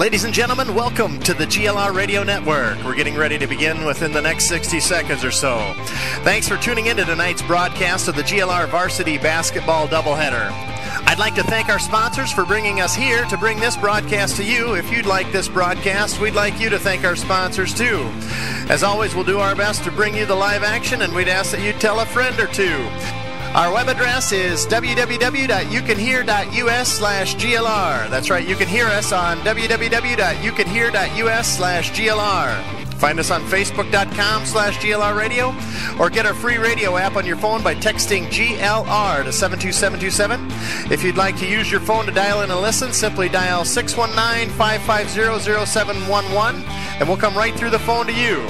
Ladies and gentlemen, welcome to the GLR Radio Network. We're getting ready to begin within the next 60 seconds or so. Thanks for tuning in to tonight's broadcast of the GLR Varsity Basketball Doubleheader. I'd like to thank our sponsors for bringing us here to bring this broadcast to you. If you'd like this broadcast, we'd like you to thank our sponsors too. As always, we'll do our best to bring you the live action, and we'd ask that you tell a friend or two. Our web address is www.youcanhear.us/GLR. That's right, you can hear us on www.youcanhear.us/GLR. Find us on Facebook.com/GLR Radio, or get our free radio app on your phone by texting GLR to 72727. If you'd like to use your phone to dial in and listen, simply dial 619-550-0711, and we'll come right through the phone to you.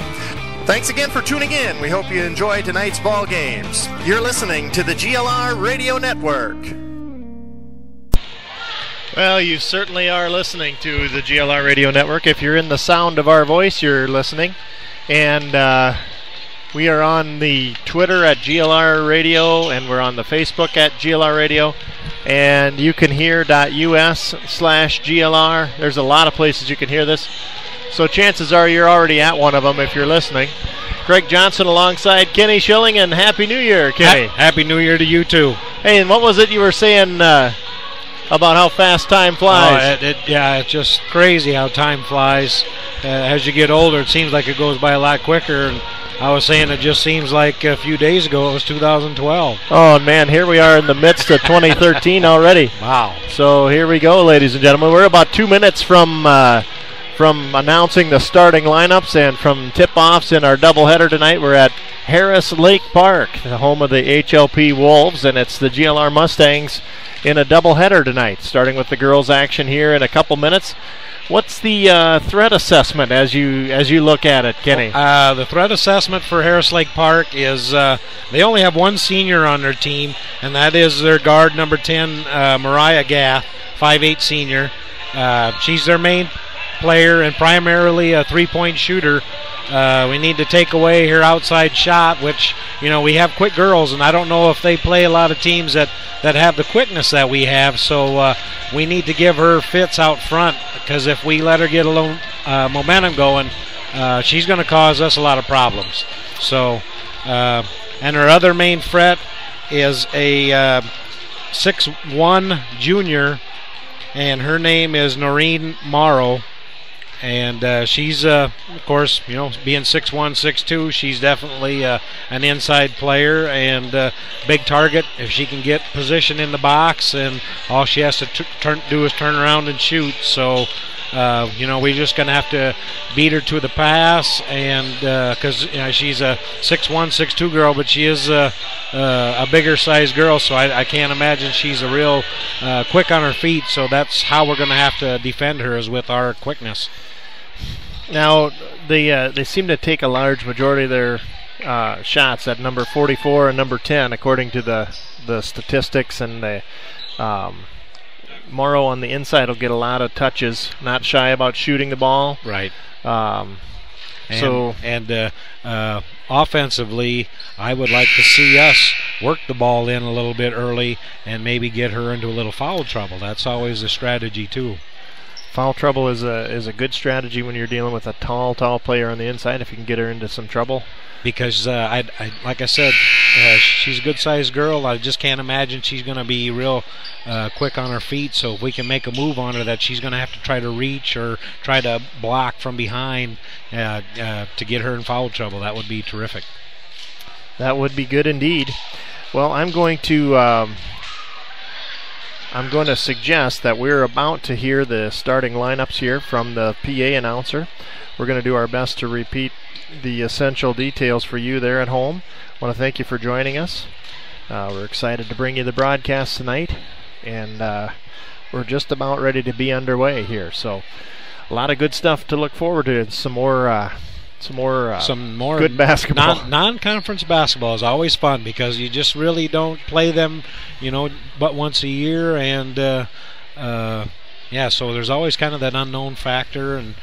Thanks again for tuning in. We hope you enjoy tonight's ball games. You're listening to the GLR Radio Network. Well, you certainly are listening to the GLR Radio Network. If you're in the sound of our voice, you're listening. And we are on the Twitter at GLR Radio, and we're on the Facebook at GLR Radio. And you can hear.us/GLR. There's a lot of places you can hear this. So chances are you're already at one of them if you're listening. Greg Johnson alongside Kenny Schilling, and Happy New Year, Kenny. Happy New Year to you, too. Hey, and what was it you were saying about how fast time flies? It's just crazy how time flies. As you get older, it seems like it goes by a lot quicker. And I was saying it just seems like a few days ago it was 2012. Oh, man, here we are in the midst of 2013 already. Wow. So here we go, ladies and gentlemen. We're about 2 minutes from announcing the starting lineups and from tip-offs in our doubleheader tonight. We're at Harris Lake Park, the home of the HLP Wolves, and it's the GLR Mustangs in a doubleheader tonight, starting with the girls' action here in a couple minutes. What's the threat assessment as you look at it, Kenny? The threat assessment for Harris Lake Park is they only have one senior on their team, and that is their guard number 10, Mariah Gath, 5'8" senior. She's their main player and primarily a three-point shooter. We need to take away her outside shot, which, we have quick girls, and I don't know if they play a lot of teams that have the quickness that we have, so we need to give her fits out front, because if we let her get a little momentum going, she's going to cause us a lot of problems. So, and her other main threat is a 6'1" junior, and her name is Noreen Morrow. And she's, of course, being 6'1", 6'2", she's definitely an inside player and big target if she can get position in the box, and all she has to do is turn around and shoot. So, we're just going to have to beat her to the pass, and because she's a 6'1", 6'2" girl, but she is a bigger size girl, so I can't imagine she's a real quick on her feet. So that's how we're going to have to defend her, is with our quickness. Now, they seem to take a large majority of their shots at number 44 and number 10, according to the statistics. And the Morrow on the inside will get a lot of touches, not shy about shooting the ball. Right. Offensively, I would like to see us work the ball in a little bit early and maybe get her into a little foul trouble. That's always a strategy, too. Foul trouble is a good strategy when you're dealing with a tall player on the inside, if you can get her into some trouble. Because, like I said, she's a good-sized girl. I just can't imagine she's going to be real quick on her feet. So if we can make a move on her that she's going to have to try to reach or try to block from behind to get her in foul trouble, that would be terrific. That would be good indeed. Well, I'm going to suggest that we're about to hear the starting lineups here from the PA announcer. We're going to do our best to repeat the essential details for you there at home. I want to thank you for joining us. We're excited to bring you the broadcast tonight, and we're just about ready to be underway here. So a lot of good stuff to look forward to. Some more good basketball. Non-conference basketball is always fun because you just really don't play them, but once a year, and so there's always kind of that unknown factor, and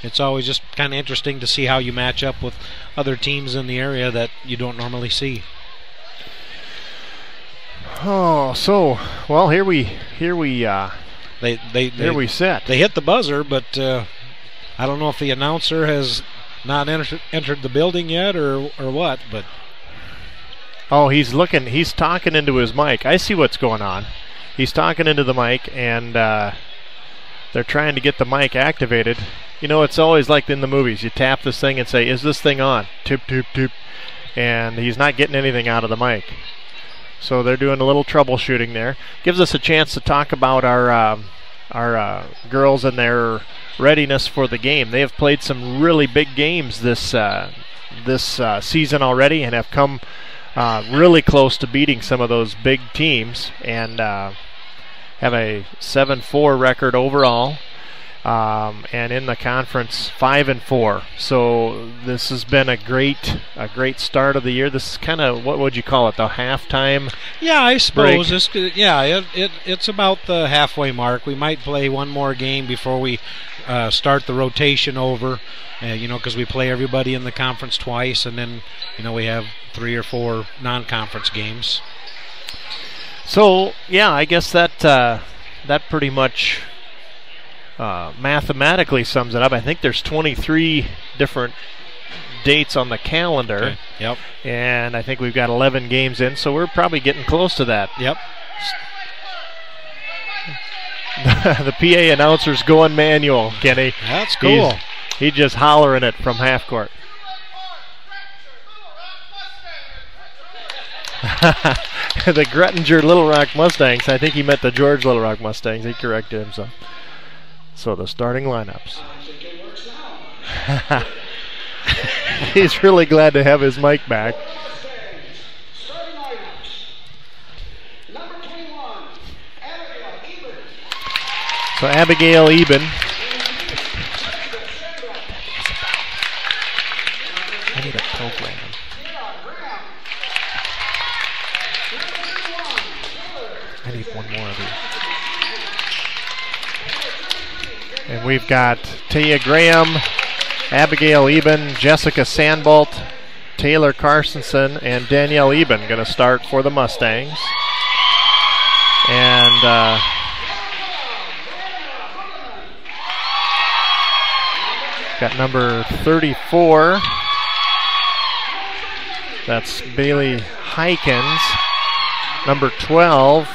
it's always just kind of interesting to see how you match up with other teams in the area that you don't normally see. Oh, so well, here we There we sit. They hit the buzzer, but I don't know if the announcer has not entered the building yet or what. But he's talking into his mic. I see what's going on. He's talking into the mic, and they're trying to get the mic activated. You know, it's always like in the movies. You tap this thing and say, "Is this thing on?" Tip, tip, tip. And he's not getting anything out of the mic. So they're doing a little troubleshooting there. Gives us a chance to talk about our girls and their readiness for the game. They have played some really big games this season already and have come really close to beating some of those big teams, and have a 7-4 record overall, and in the conference 5-4. So this has been a great start of the year. This is kind of, what would you call it, the halftime? Yeah, I suppose it's about the halfway mark. We might play one more game before we start the rotation over, because we play everybody in the conference twice, and then we have 3 or 4 non-conference games. So yeah, I guess that pretty much mathematically sums it up. I think there's 23 different dates on the calendar. Okay. Yep. And I think we've got 11 games in, so we're probably getting close to that. Yep. The PA announcer's going manual, Kenny. That's cool. He's just hollering it from half court. The Grettinger Little Rock Mustangs. I think he meant the George Little Rock Mustangs. He corrected himself. So the starting lineups. He's really glad to have his mic back. So Abigail Eben. I need a program. I need one more of these. And we've got Taya Graham, Abigail Eben, Jessica Sandbolt, Taylor Carstensen, and Danielle Eben going to start for the Mustangs. And got number 34. That's Bailey Hykins. Number 12.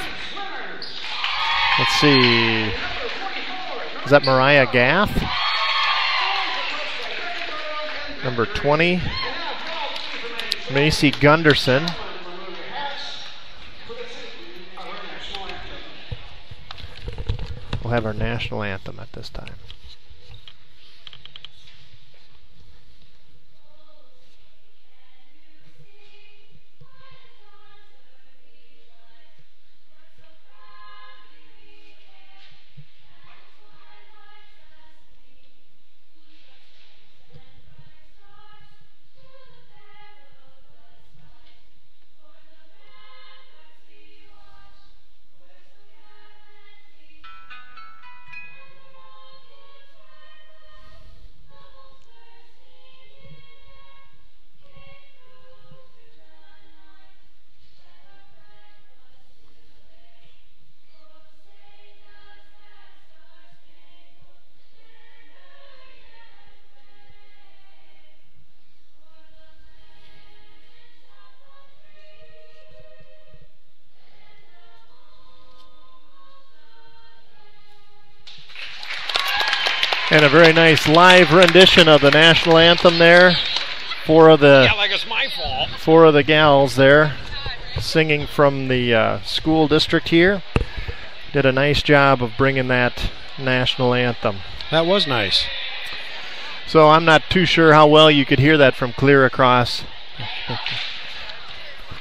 Let's see. Is that Mariah Gaff? Number 20. Macy Gunderson. We'll have our national anthem at this time. And a very nice live rendition of the national anthem there. Four of the gals there singing from the school district here. Did a nice job of bringing that national anthem. That was nice. So I'm not too sure how well you could hear that from clear across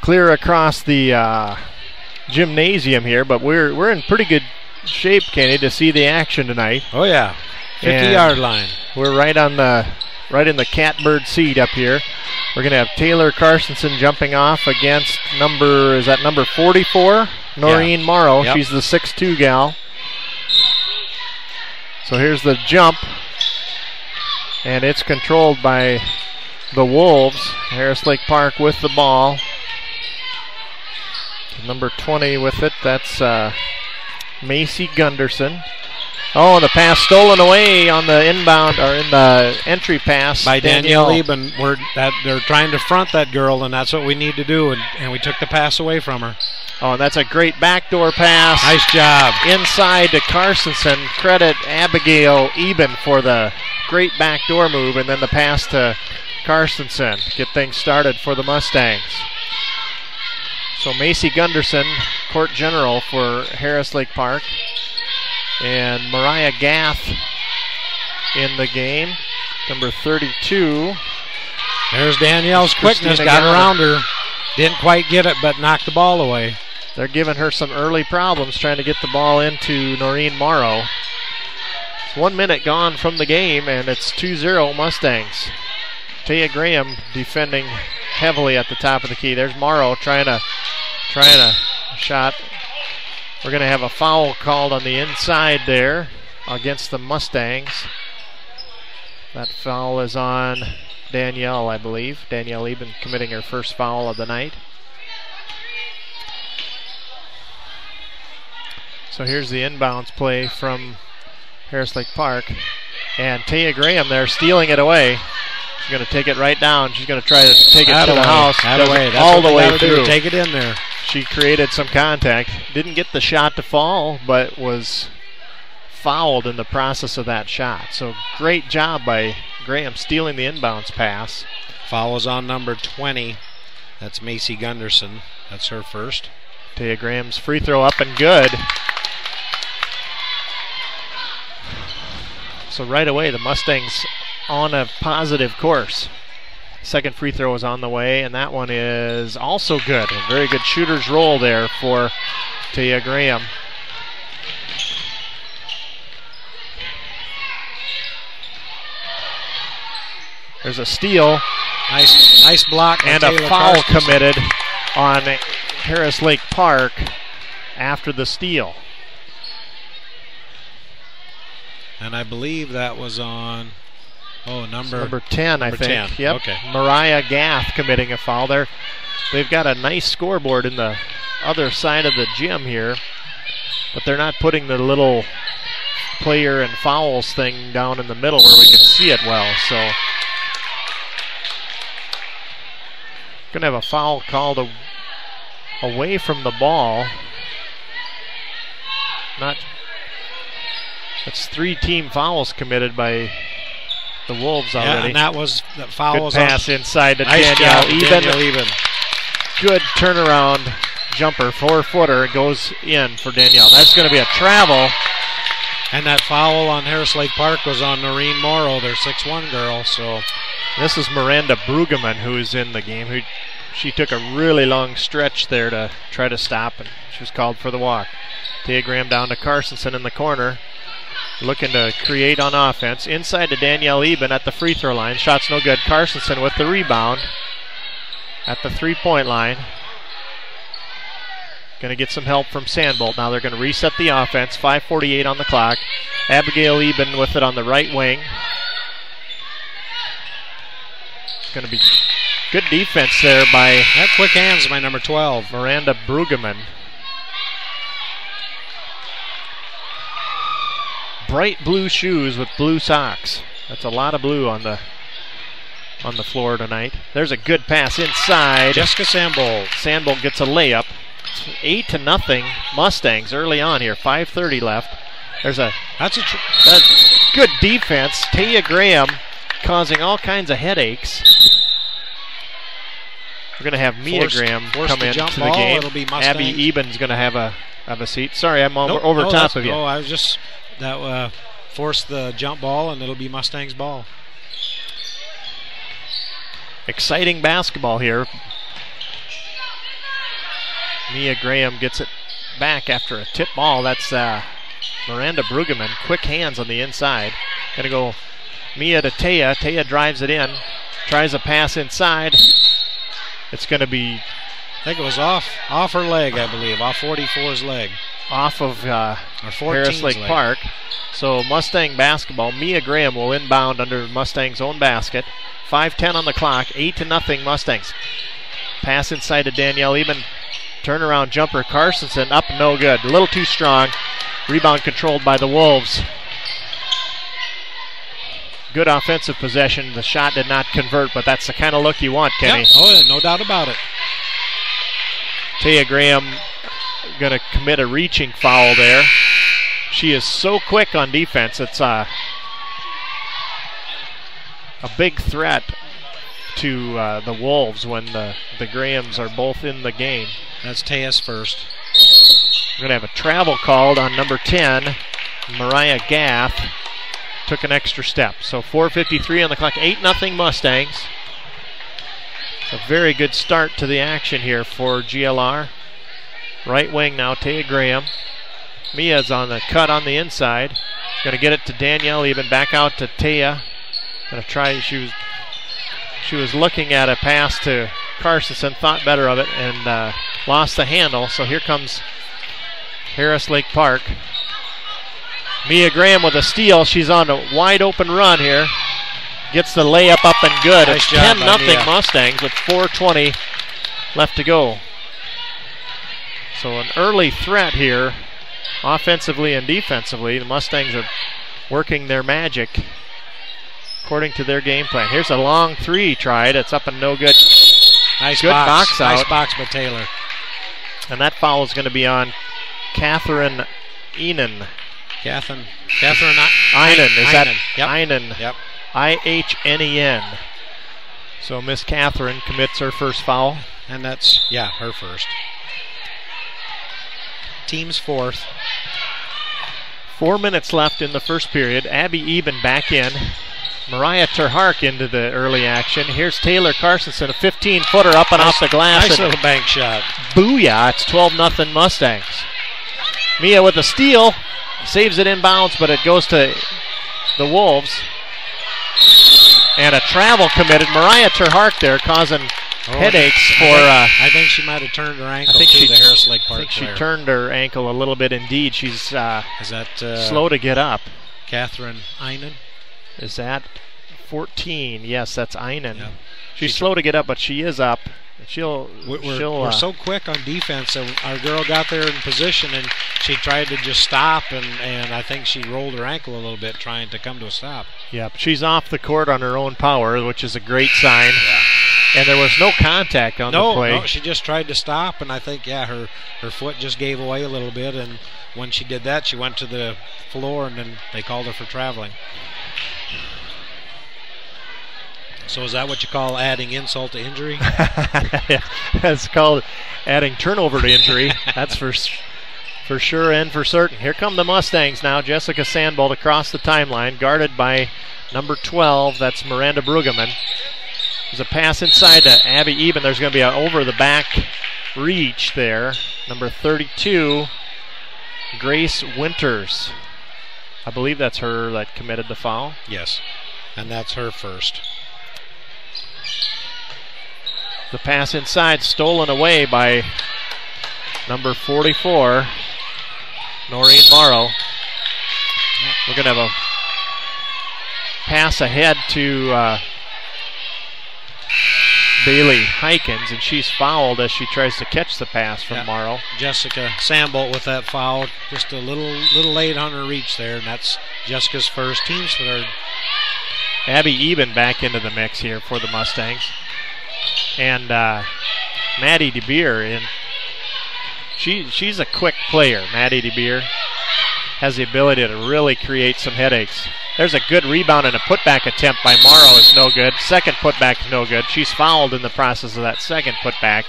the gymnasium here, but we're in pretty good shape, Kenny, to see the action tonight. Oh yeah. 50-yard line. We're right in the catbird seat up here. We're going to have Taylor Carstensen jumping off against number 44? Noreen Morrow. Yep. She's the 6'2 gal. So here's the jump. And it's controlled by the Wolves. Harris Lake Park with the ball. Number 20 with it. That's Macy Gunderson. Oh, the pass stolen away on the inbound, or in the entry pass by Danielle Eben. They're trying to front that girl, and that's what we need to do, and we took the pass away from her. Oh, and that's a great backdoor pass. Nice job. Inside to Carstensen. Credit Abigail Eben for the great backdoor move, and then the pass to Carstensen. Get things started for the Mustangs. So Macy Gunderson, court general for Harris Lake Park. And Mariah Gath in the game, number 32. There's Danielle's quickness, got around her. Didn't quite get it, but knocked the ball away. They're giving her some early problems trying to get the ball into Noreen Morrow. It's 1 minute gone from the game, and it's 2-0 Mustangs. Taya Graham defending heavily at the top of the key. There's Morrow trying a shot. We're going to have a foul called on the inside there against the Mustangs. That foul is on Danielle, I believe. Danielle Eben committing her first foul of the night. So here's the inbounds play from Harris Lake Park. And Taya Graham there stealing it away. She's going to take it right down. She's going to try to take it to the house. All the way through. Take it in there. She created some contact. Didn't get the shot to fall, but was fouled in the process of that shot. So great job by Graham stealing the inbounds pass. Foul is on number 20. That's Macy Gunderson. That's her first. Taya Graham's free throw up and good. So right away the Mustangs on a positive course. Second free throw is on the way, and that one is also good. A very good shooter's roll there for Taya Graham. There's a steal. Nice block. And a foul committed on Harris Lake Park after the steal. And I believe that was on... number 10, I think. 10. Yep. Okay. Mariah Gath committing a foul there. They've got a nice scoreboard in the other side of the gym here, but they're not putting the little player and fouls thing down in the middle where we can see it well. So going to have a foul called away from the ball. That's 3 team fouls committed by the Wolves already. Yeah, and that foul good was pass inside to nice Danielle Eben. Good turnaround jumper, 4-footer, goes in for Danielle. That's going to be a travel. And that foul on Harris Lake Park was on Noreen Morrow, their 6'1" girl. So this is Miranda Brueggemann who's in the game. She took a really long stretch there to try to stop, and she was called for the walk. Taya Graham down to Carstensen in the corner, looking to create on offense. Inside to Danielle Eben at the free throw line. Shot's no good. Carstensen with the rebound at the 3-point line. Going to get some help from Sandbolt. Now they're going to reset the offense. 5:48 on the clock. Abigail Eben with it on the right wing. Going to be good defense there by... That quick hands by number 12. Miranda Brueggemann. Bright blue shoes with blue socks. That's a lot of blue on the floor tonight. There's a good pass inside. Jessica Sandbolt. Sandbolt gets a layup. 8-0 Mustangs early on here. 5:30 left. That's good defense. Taya Graham causing all kinds of headaches. We're going to have Mia Graham come into the game. It'll be Abby Eben's going to have a seat. Sorry, I'm over top of you. No, I was just force the jump ball, and it'll be Mustangs ball. Exciting basketball here. Mia Graham gets it back after a tip ball. That's Miranda Brueggemann. Quick hands on the inside. Going to go Mia to Taya. Taya drives it in. Tries a pass inside. It's going to be... I think it was off her leg, I believe. Off 44's leg. Off of Harris Lake Park. So Mustang basketball. Mia Graham will inbound under Mustang's own basket. 5:10 on the clock. 8-0 Mustangs. Pass inside to Danielle Eben. Turnaround jumper, Carstensen up, no good. A little too strong. Rebound controlled by the Wolves. Good offensive possession. The shot did not convert, but that's the kind of look you want, Kenny. Yep. Oh, yeah, no doubt about it. Taya Graham going to commit a reaching foul there. She is so quick on defense. It's a big threat to the Wolves when the Grahams are both in the game. That's Taya's first. We're going to have a travel called on number 10, Mariah Gath. Took an extra step. So 4:53 on the clock, 8-0 Mustangs. A very good start to the action here for GLR. Right wing now, Taya Graham. Mia's on the cut on the inside. Going to get it to Danielle, even back out to Taya. Going to try, she was looking at a pass to Carstensen, thought better of it, and lost the handle. So here comes Harris Lake Park. Mia Graham with a steal. She's on a wide open run here. Gets the layup up and good. Nice It's job 10-0 Mustangs with 4:20 left to go. So an early threat here, offensively and defensively. The Mustangs are working their magic according to their game plan. Here's a long three tried. It's up and no good. Nice good box out. Nice box by Taylor. And that foul is going to be on Catherine Ihnen. Catherine Ihnen. Is that Yep. Ihnen? Yep. I-H-N-E-N. So Miss Catherine commits her first foul. And that's, her first. Team's fourth. 4 minutes left in the first period. Abby Eben back in. Mariah Terhark into the early action. Here's Taylor Carstensen, a 15-footer up and off the glass. Nice little bank shot. Booyah, it's 12-0 Mustangs. Mia with a steal. Saves it inbounds, but it goes to the Wolves. And a travel committed. Mariah Terhark there causing headaches for... I think she might have turned her ankle to the Harris Lake Park I think she player. turned her ankle a little bit indeed. She's Is that slow to get up. Catherine Ihnen? Is that 14? Yes, that's Ihnen. Yeah. She's slow to get up, but she is up. We're so quick on defense. Our girl got there in position, and she tried to just stop, and I think she rolled her ankle a little bit trying to come to a stop. Yep, she's off the court on her own power, which is a great sign. Yeah. And there was no contact on the play. No, she just tried to stop, and I think, her foot just gave away a little bit, and when she did that, she went to the floor, and then they called her for traveling. So is that what you call adding insult to injury? That's called adding turnover to injury. That's for sure and for certain. Here come the Mustangs now. Jessica Sandbolt across the timeline, guarded by number 12. That's Miranda Brueggemann. There's a pass inside to Abby Eben. There's going to be an over-the-back reach there. Number 32, Grace Winters. I believe that's her that committed the foul. Yes, and that's her first. The pass inside stolen away by number 44, Noreen Morrow. We're going to have a pass ahead to Bailey Hykins, and she's fouled as she tries to catch the pass from Morrow. Jessica Sandbolt with that foul, just a little late on her reach there, and that's Jessica's first, team's third. Abby Eben back into the mix here for the Mustangs. And Maddie DeBeer, and she's a quick player. Maddie DeBeer has the ability to really create some headaches. There's a good rebound and a putback attempt by Morrow is no good. Second putback is no good. She's fouled in the process of that second putback.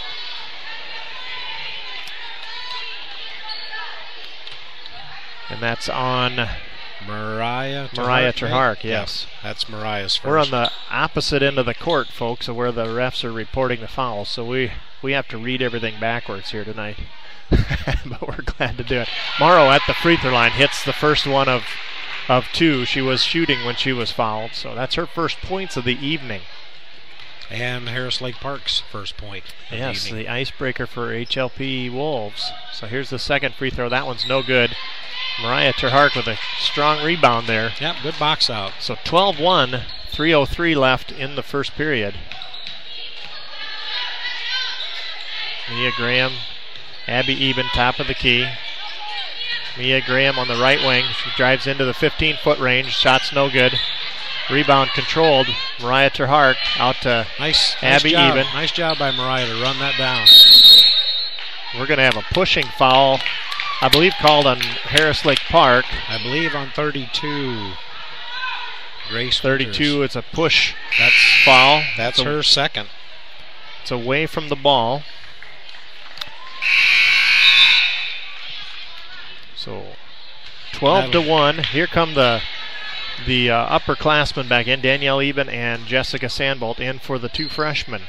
And that's on Mariah Terhark, yes. That's Mariah's first. We're on the opposite end of the court, folks, of where the refs are reporting the fouls, so we have to read everything backwards here tonight. But we're glad to do it. Morrow at the free throw line hits the first one of two. She was shooting when she was fouled, so that's her first points of the evening. And Harris Lake Park's first point. Yes, the icebreaker for HLP Wolves. So here's the second free throw. That one's no good. Mariah Terhark with a strong rebound there. Yep, good box out. So 12-1, 3:03 left in the first period. Mia Graham Abby Eben, top of the key. Mia Graham on the right wing. She drives into the 15-foot range. Shot's no good. Rebound controlled. Mariah Terhart out to Abby Eben. Nice job by Mariah to run that down. We're going to have a pushing foul, I believe, called on Harris Lake Park. I believe on 32. Grace 32, it's a push. That's foul. That's her second. It's away from the ball. So 12-1. Here come the upperclassmen back in, Danielle Eben and Jessica Sandbolt in for the two freshmen.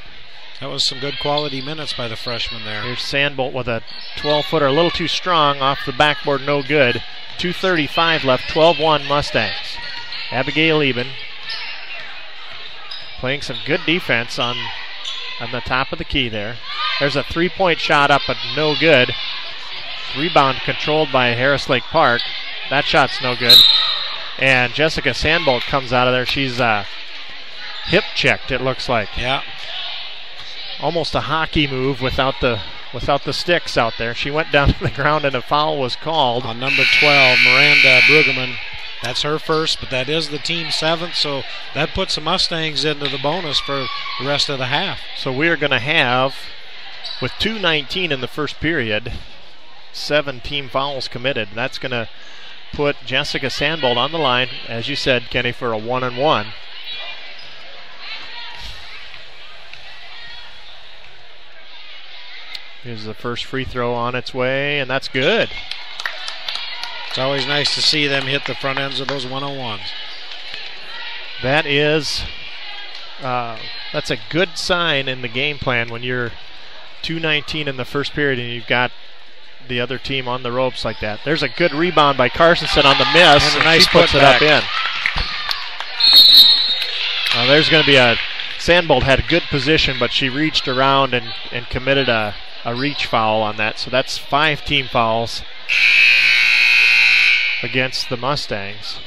That was some good quality minutes by the freshmen there. Here's Sandbolt with a 12-footer, a little too strong, off the backboard, no good. 2:35 left, 12-1 Mustangs. Abigail Eben playing some good defense on the top of the key there. There's a three-point shot up, but no good. Rebound controlled by Harris Lake Park. That shot's no good. And Jessica Sandbolt comes out of there. She's hip checked, it looks like. Yeah. Almost a hockey move without the sticks out there. She went down to the ground and a foul was called. On number 12, Miranda Brueggemann. That's her first, but that is the team seventh, so that puts the Mustangs into the bonus for the rest of the half. So we are going to have, with 2:19 in the first period, 7 team fouls committed. That's going to put Jessica Sandbolt on the line, as you said, Kenny, for a 1-and-1. Here's the first free throw on its way, and that's good. It's always nice to see them hit the front ends of those 101s. That is, that's a good sign in the game plan when you're 2:19 in the first period and you've got the other team on the ropes like that. There's a good rebound by Carsonson on the miss, and a nice she puts it putback up in. There's going to be Sandbolt had a good position, but she reached around and committed a reach foul on that. So that's 5 team fouls against the Mustangs.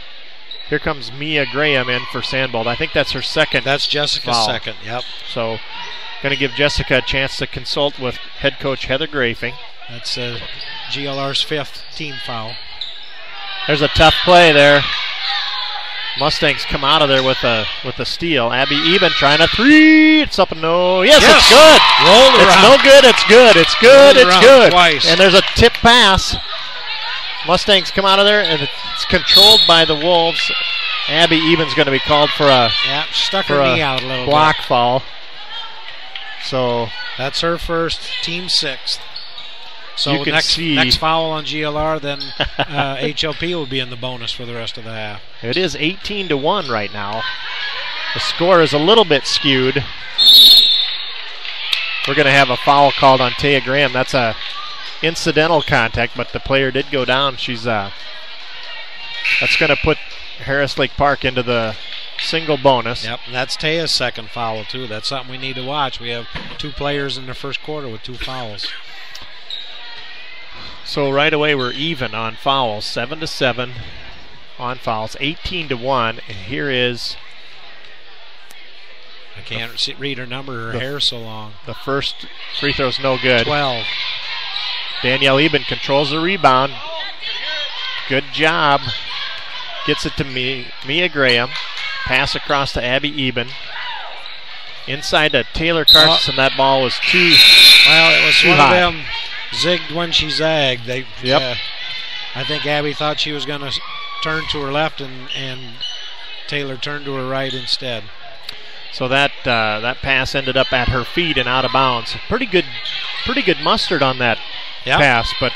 Here comes Mia Graham in for Sandbolt. I think that's her second. That's Jessica's foul. second, yep. So going to give Jessica a chance to consult with head coach Heather Grafing. That's GLR's 5th team foul. There's a tough play there. Mustangs come out of there with a steal. Abby Eben trying a three. It's up and no. Yes, it's good. Rolled around. It's no good. It's good. It's good. Rolled It's good. Twice. And there's a tip pass. Mustangs come out of there, and it's controlled by the Wolves. Abby Eben's going to be called for a stuck her knee out a little block bit. foul. So that's her first, team 6th. So you can next foul on GLR, then HLP will be in the bonus for the rest of the half. It is 18-1 right now. The score is a little bit skewed. We're going to have a foul called on Taya Graham. That's a incidental contact, but the player did go down. She's that's going to put Harris Lake Park into the single bonus. Yep, and that's Taya's second foul too. That's something we need to watch. We have 2 players in the first quarter with 2 fouls. So right away we're even on fouls, 7-7 on fouls, 18-1. And here is, I can't read her number. Her hair's so long. The first free throw's no good. 12. Danielle Eben controls the rebound. Good job. Gets it to Mia Graham. Pass across to Abby Eben. Inside to Taylor Carsonson. That ball was too Well, it was too one high. of them zigged when she zagged. Yep. I think Abby thought she was going to turn to her left, and Taylor turned to her right instead. So that pass ended up at her feet and out of bounds. Pretty good mustard on that pass, but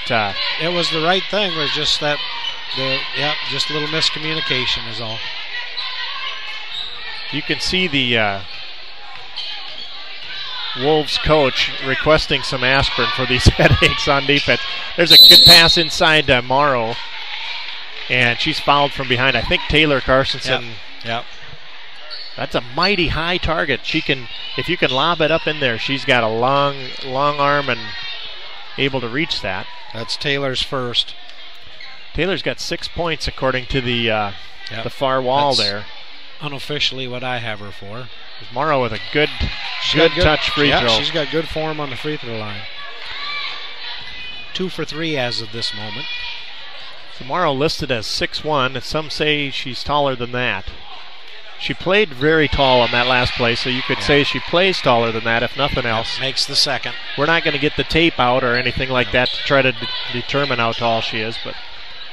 it was the right thing. It was just just a little miscommunication is all. You can see the Wolves coach requesting some aspirin for these headaches on defense. There's a good pass inside to Morrow, and she's fouled from behind. I think Taylor Carsonson. Yep. That's a mighty high target. If you can lob it up in there, she's got a long arm and able to reach that. That's Taylor's first. Taylor's got 6 points according to the far wall. That's there. Unofficially what I have her for. There's Morrow with a good touch free throw. She's got good form on the free throw line. 2 for 3 as of this moment. Morrow listed as 6'1", and some say she's taller than that. She played very tall on that last play, so you could say she plays taller than that, if nothing else. Makes the second. We're not going to get the tape out or anything like that to try to determine how tall she is, but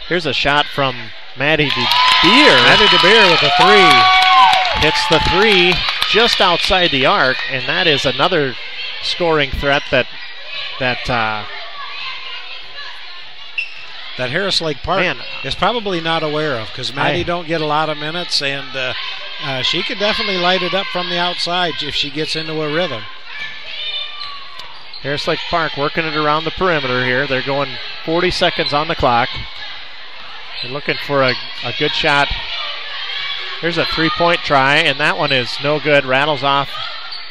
here's a shot from Maddie DeBeer. Maddie DeBeer with a 3. Hits the 3 just outside the arc, and that is another scoring threat that Harris Lake Park is probably not aware of, because Maddie don't get a lot of minutes, and she could definitely light it up from the outside if she gets into a rhythm. Harris Lake Park working it around the perimeter here. They're going 40 seconds on the clock. They're looking for a good shot. Here's a three-point try, and that one is no good. Rattles off.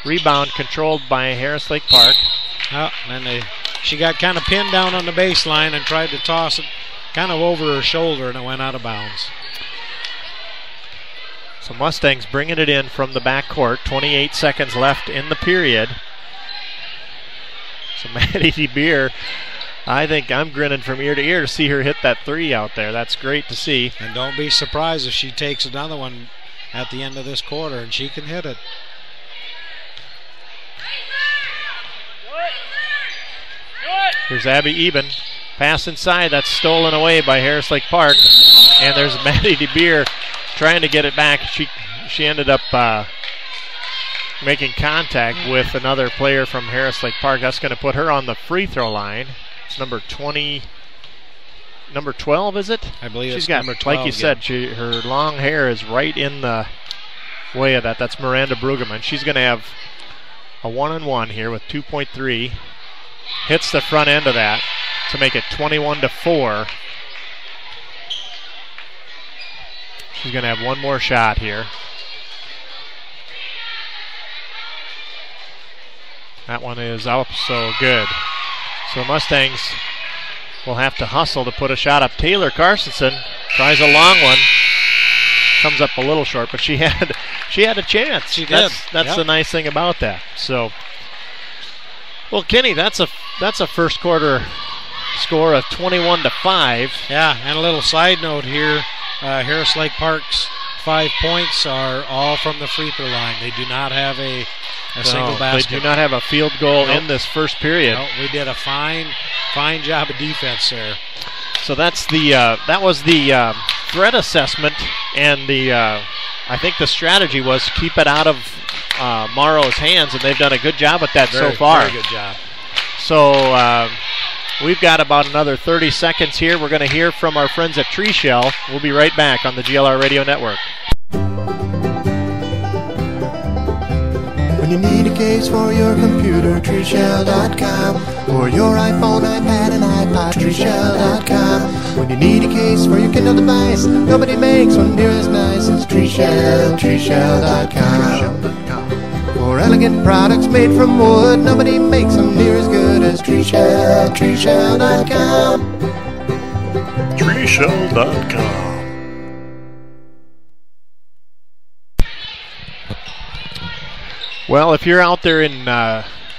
Rebound controlled by Harris Lake Park. Oh, and she got kind of pinned down on the baseline and tried to toss it kind of over her shoulder, and it went out of bounds. So Mustangs bringing it in from the backcourt. 28 seconds left in the period. So Maddie DeBeer, I think I'm grinning from ear to ear to see her hit that 3 out there. That's great to see. And don't be surprised if she takes another one at the end of this quarter, and she can hit it. Here's Abby Eben. Pass inside. That's stolen away by Harris Lake Park. And there's Maddie DeBeer trying to get it back. She ended up making contact with another player from Harris Lake Park. That's going to put her on the free throw line. It's number 12, is it? I believe she's it's number 12. Like you said, her long hair is right in the way of that. That's Miranda Brueggemann. She's going to have a 1-on-1 here with 2.3. Hits the front end of that to make it 21-4. She's going to have one more shot here. That one is up, so good. So Mustangs will have to hustle to put a shot up. Taylor Carstensen tries a long one. Comes up a little short, but she had a chance. She did. That's the nice thing about that. So, well, Kenny, that's a first quarter score of 21-5. Yeah, and a little side note here: Harris Lake Park's 5 points are all from the free throw line. They do not have a single basket. They do not have a field goal in this first period. No, we did a fine job of defense there. So that's that was the threat assessment, and I think the strategy was to keep it out of Morrow's hands, and they've done a good job at that so far. Very good job. So we've got about another 30 seconds here. We're going to hear from our friends at Tree Shell. We'll be right back on the GLR Radio Network. When you need a case for your computer, treeshell.com. For your iPhone, iPad, and iPod, treeshell.com. When you need a case for your Kindle device, nobody makes one near as nice as treeshell.com. For elegant products made from wood, nobody makes them near as good as Treeshell, treeshell.com. Treeshell.com. Well, if you're out there in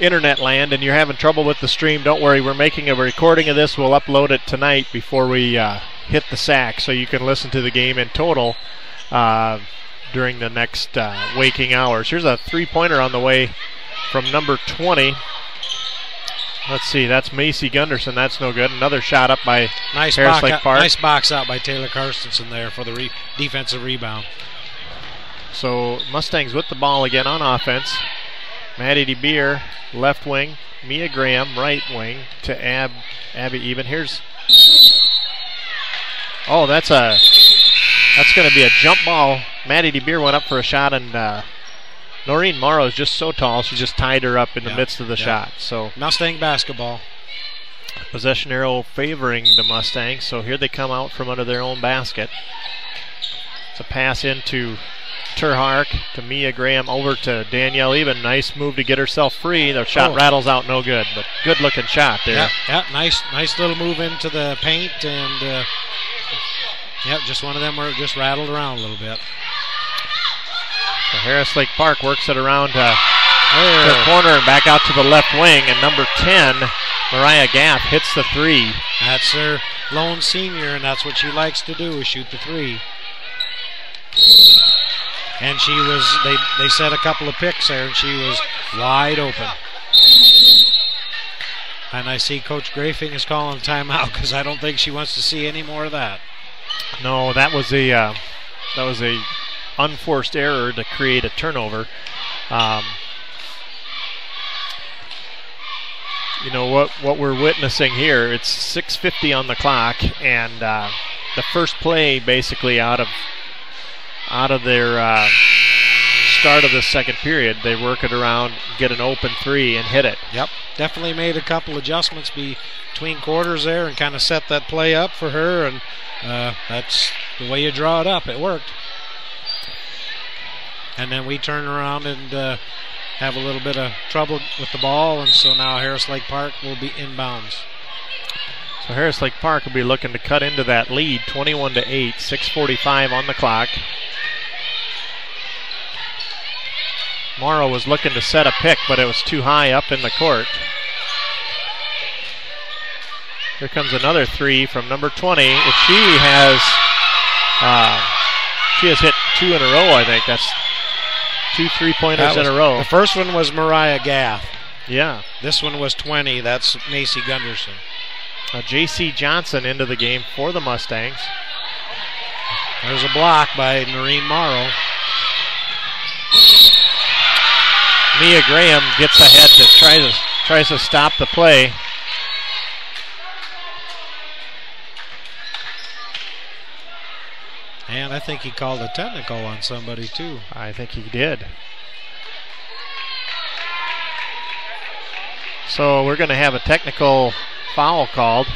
internet land and you're having trouble with the stream, don't worry. We're making a recording of this. We'll upload it tonight before we hit the sack, so you can listen to the game in total during the next waking hours. Here's a three-pointer on the way from number 20. Let's see, that's Macy Gunderson. That's no good. Another shot up by Harris Lake Park. Nice box out by Taylor Carstensen there for the defensive rebound. So Mustangs with the ball again on offense. Maddie DeBeer, left wing. Mia Graham, right wing to Abby Eben. Here's... Oh, that's going to be a jump ball. Maddie DeBeer went up for a shot, and Noreen Morrow is just so tall, she just tied her up in the midst of the shot. So Mustang basketball. Possession arrow favoring the Mustangs, so here they come out from under their own basket. It's a pass into Terhark to Mia Graham over to Danielle Eben. Nice move to get herself free. The shot rattles out, no good, but good looking shot there. Yeah, nice little move into the paint, and just one of them where it just rattled around a little bit. So Harris Lake Park works it around to the corner and back out to the left wing, and number 10 Mariah Gaff hits the three. That's her lone senior, and that's what she likes to do, is shoot the three. And she was, they set a couple of picks there, and she was wide open. And I see Coach Grafing is calling timeout because I don't think she wants to see any more of that. No, that was a unforced error to create a turnover. You know what we're witnessing here. It's 6:50 on the clock, and the first play basically out of their start of the second period, they work it around, get an open three, and hit it. Yep, definitely made a couple adjustments between quarters there and kind of set that play up for her, and that's the way you draw it up. It worked. And then we turn around and have a little bit of trouble with the ball, and so now Harris Lake Park will be inbounds. So Harris Lake Park will be looking to cut into that lead, 21-8, 6:45 on the clock. Morrow was looking to set a pick, but it was too high up in the court. Here comes another three from number 20. If she has hit two in a row, I think. That's 2 3-pointers in a row. The first one was Mariah Gaff. Yeah. This one was 20. That's Macy Gunderson. J.C. Johnson into the game for the Mustangs. There's a block by Noreen Morrow. Mia Graham gets ahead to tries to stop the play. And I think he called a technical on somebody too. I think he did. So we're going to have a technical foul called.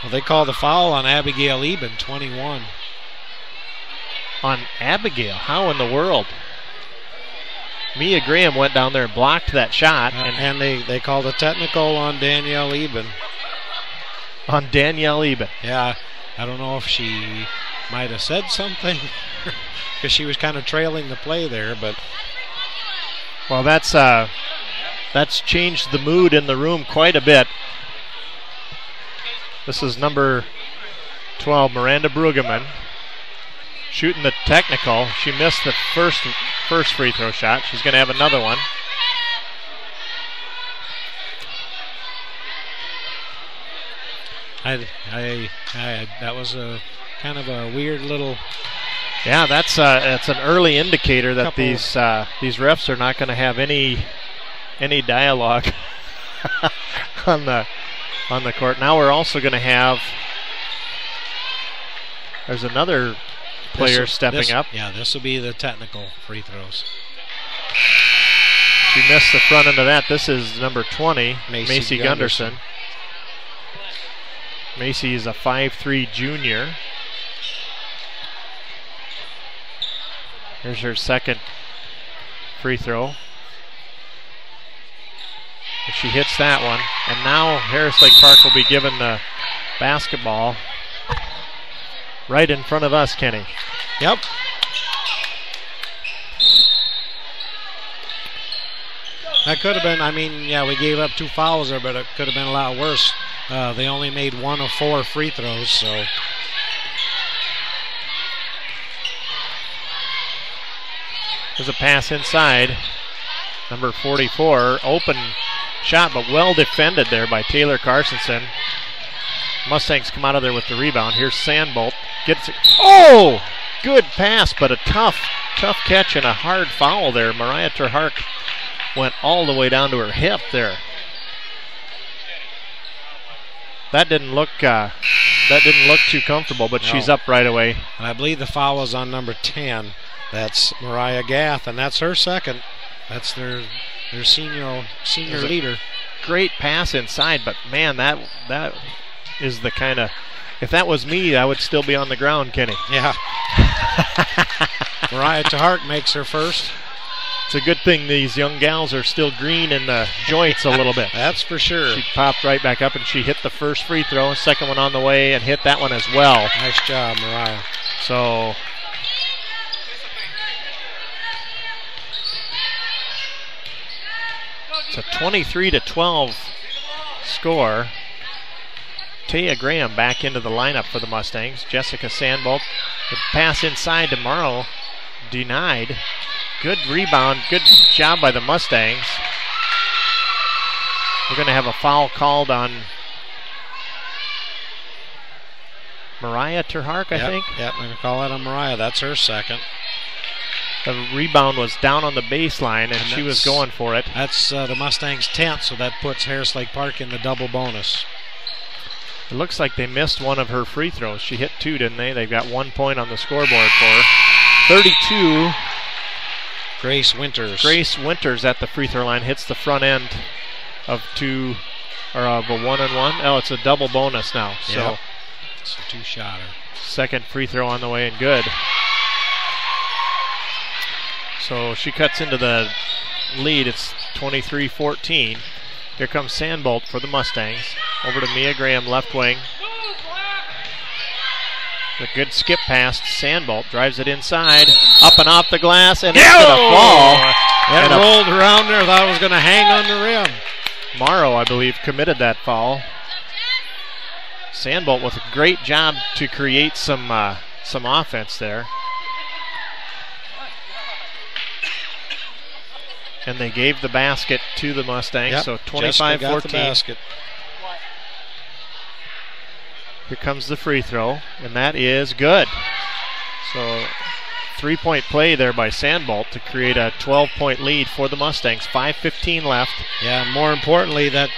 Well, they called a foul on Abigail Eben, 21. On Abigail? How in the world? Mia Graham went down there and blocked that shot. And they called a technical on Danielle Eben. On Danielle Eben. Yeah, I don't know if she might have said something because she was kind of trailing the play there, but. Well, that's changed the mood in the room quite a bit. This is number 12, Miranda Brueggemann, shooting the technical. She missed the first free throw shot. She's going to have another one. That was a kind of a weird little. Yeah, that's an early indicator that these refs are not going to have any dialogue on the court. Now we're also going to have. There's another player stepping up. Yeah, this will be the technical free throws. She missed the front end of that. This is number 20, Macy Gunderson. Macy is a 5'3" junior. Here's her second free throw. And she hits that one. And now Harris Lake Park will be given the basketball right in front of us, Kenny. Yep. That could have been, we gave up 2 fouls there, but it could have been a lot worse. They only made 1 of 4 free throws, so. There's a pass inside. Number 44, open shot, but well defended there by Taylor Carsonson. Mustangs come out of there with the rebound. Here's Sandbolt. Gets it. Oh! Good pass, but a tough catch and a hard foul there. Mariah Terhark went all the way down to her hip there. That didn't look too comfortable, but no. She's up right away. And I believe the foul was on number 10. That's Mariah Gath, and that's her second. That's their senior leader. Great pass inside, but man, that is the kind of. If that was me, I would still be on the ground, Kenny. Yeah. Mariah Terhark makes her first. It's a good thing these young gals are still green in the joints a little bit. That's for sure. She popped right back up and she hit the first free throw, second one on the way, and hit that one as well. Nice job, Mariah. So it's a 23-12 score. Taya Graham back into the lineup for the Mustangs. Jessica Sandbolt. The pass inside to Morrow. Denied. Good rebound. Good job by the Mustangs. We're going to have a foul called on Mariah Terhark, I think. Yep, we're going to call it on Mariah. That's her second. The rebound was down on the baseline, and she was going for it. That's the Mustangs' 10th, so that puts Harris Lake Park in the double bonus. It looks like they missed one of her free throws. She hit 2, didn't they? They've got 1 point on the scoreboard for her. 32. Grace Winters. Grace Winters at the free throw line hits the front end of a 1-and-1. Oh, it's a double bonus now. Yep. So it's a 2-shotter. Second free throw on the way and good. So she cuts into the lead. It's 23-14. Here comes Sandbolt for the Mustangs. Over to Mia Graham, left wing. A good skip pass. Sandbolt drives it inside. Up and off the glass, and it's going to fall. It rolled around there. Thought it was going to hang on the rim. Morrow, I believe, committed that foul. Sandbolt with a great job to create some offense there. And they gave the basket to the Mustangs, yep. So 25-14. Here comes the free throw, and that is good. So 3-point play there by Sandbolt to create a 12-point lead for the Mustangs. 5:15 left. Yeah, more importantly, that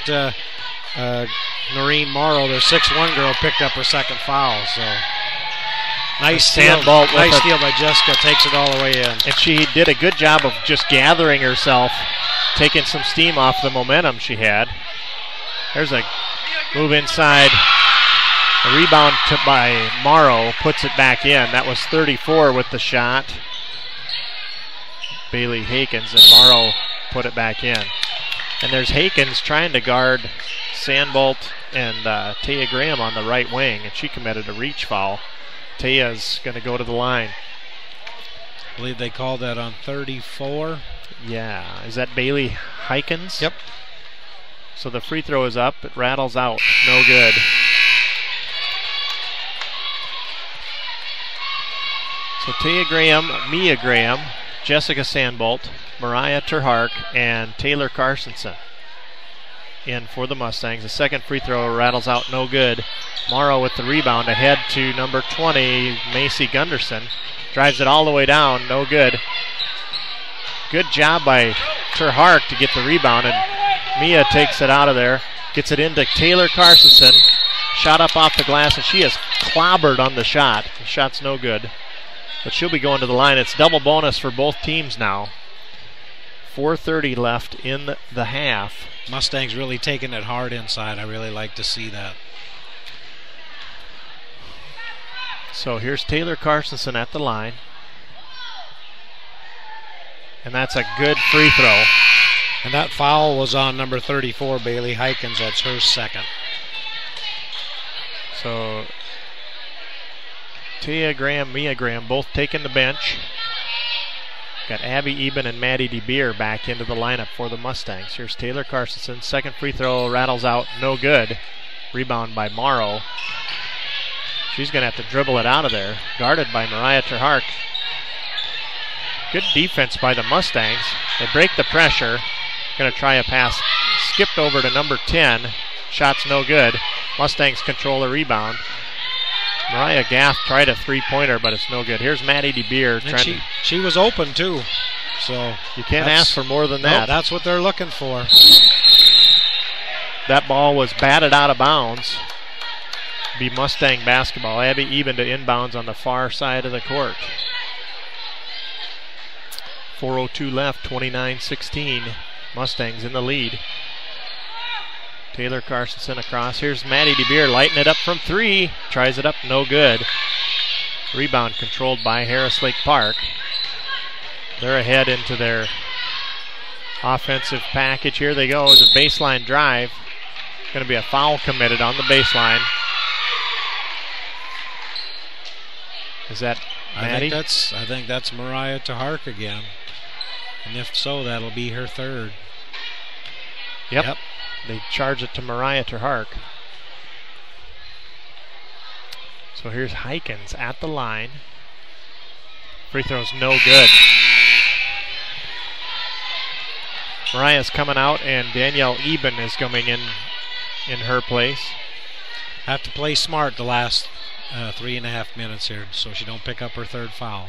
Noreen Morrow, their 6'1" girl, picked up her second foul. So nice steal. Nice steal by Jessica. Takes it all the way in. And she did a good job of just gathering herself, taking some steam off the momentum she had. There's a move inside. A rebound by Morrow puts it back in. That was 34 with the shot. Bailey Hakens, and Morrow put it back in. And there's Hakens trying to guard Sandbolt and Taya Graham on the right wing, and she committed a reach foul. Taya's going to go to the line. I believe they called that on 34. Yeah. Is that Bailey Hakens? Yep. So the free throw is up. It rattles out. No good. So Taya Graham, Mia Graham, Jessica Sandbolt, Mariah Terhark, and Taylor Carsonson in for the Mustangs. The second free throw rattles out, no good. Morrow with the rebound ahead to number 20, Macy Gunderson. Drives it all the way down, no good. Good job by Terhark to get the rebound, and Mia takes it out of there. Gets it into Taylor Carsonson. Shot up off the glass, and she is clobbered on the shot. The shot's no good. But she'll be going to the line. It's double bonus for both teams now. 4:30 left in the half. Mustangs really taking it hard inside. I really like to see that. So here's Taylor Carsonson at the line. And that's a good free throw. And that foul was on number 34, Bailey Hakens. That's her second. So Taya Graham, Mia Graham, both taking the bench. Got Abby Eben and Maddie DeBeer back into the lineup for the Mustangs. Here's Taylor Carsonson. Second free throw rattles out, no good. Rebound by Morrow. She's going to have to dribble it out of there. Guarded by Mariah Terhark. Good defense by the Mustangs. They break the pressure. Going to try a pass. Skipped over to number 10. Shot's no good. Mustangs control the rebound. Mariah Gaff tried a three-pointer, but it's no good. Here's Maddie DeBeer. She was open, too. So you can't ask for more than that. No, that's what they're looking for. That ball was batted out of bounds. Be Mustang basketball. Abby Eben to inbounds on the far side of the court. 4:02 left, 29-16. Mustangs in the lead. Taylor Carsonson across. Here's Maddie DeBeer lighting it up from three. Tries it up, no good. Rebound controlled by Harris Lake Park. They're ahead into their offensive package. Here they go as a baseline drive. Going to be a foul committed on the baseline. Is that Maddie? I think that's Mariah Terhark again. And if so, that'll be her third. Yep. They charge it to Mariah Terhark. So here's Heikens at the line. Free throw's no good. Mariah's coming out, and Danielle Eben is coming in her place. Have to play smart the last 3.5 minutes here so she don't pick up her third foul.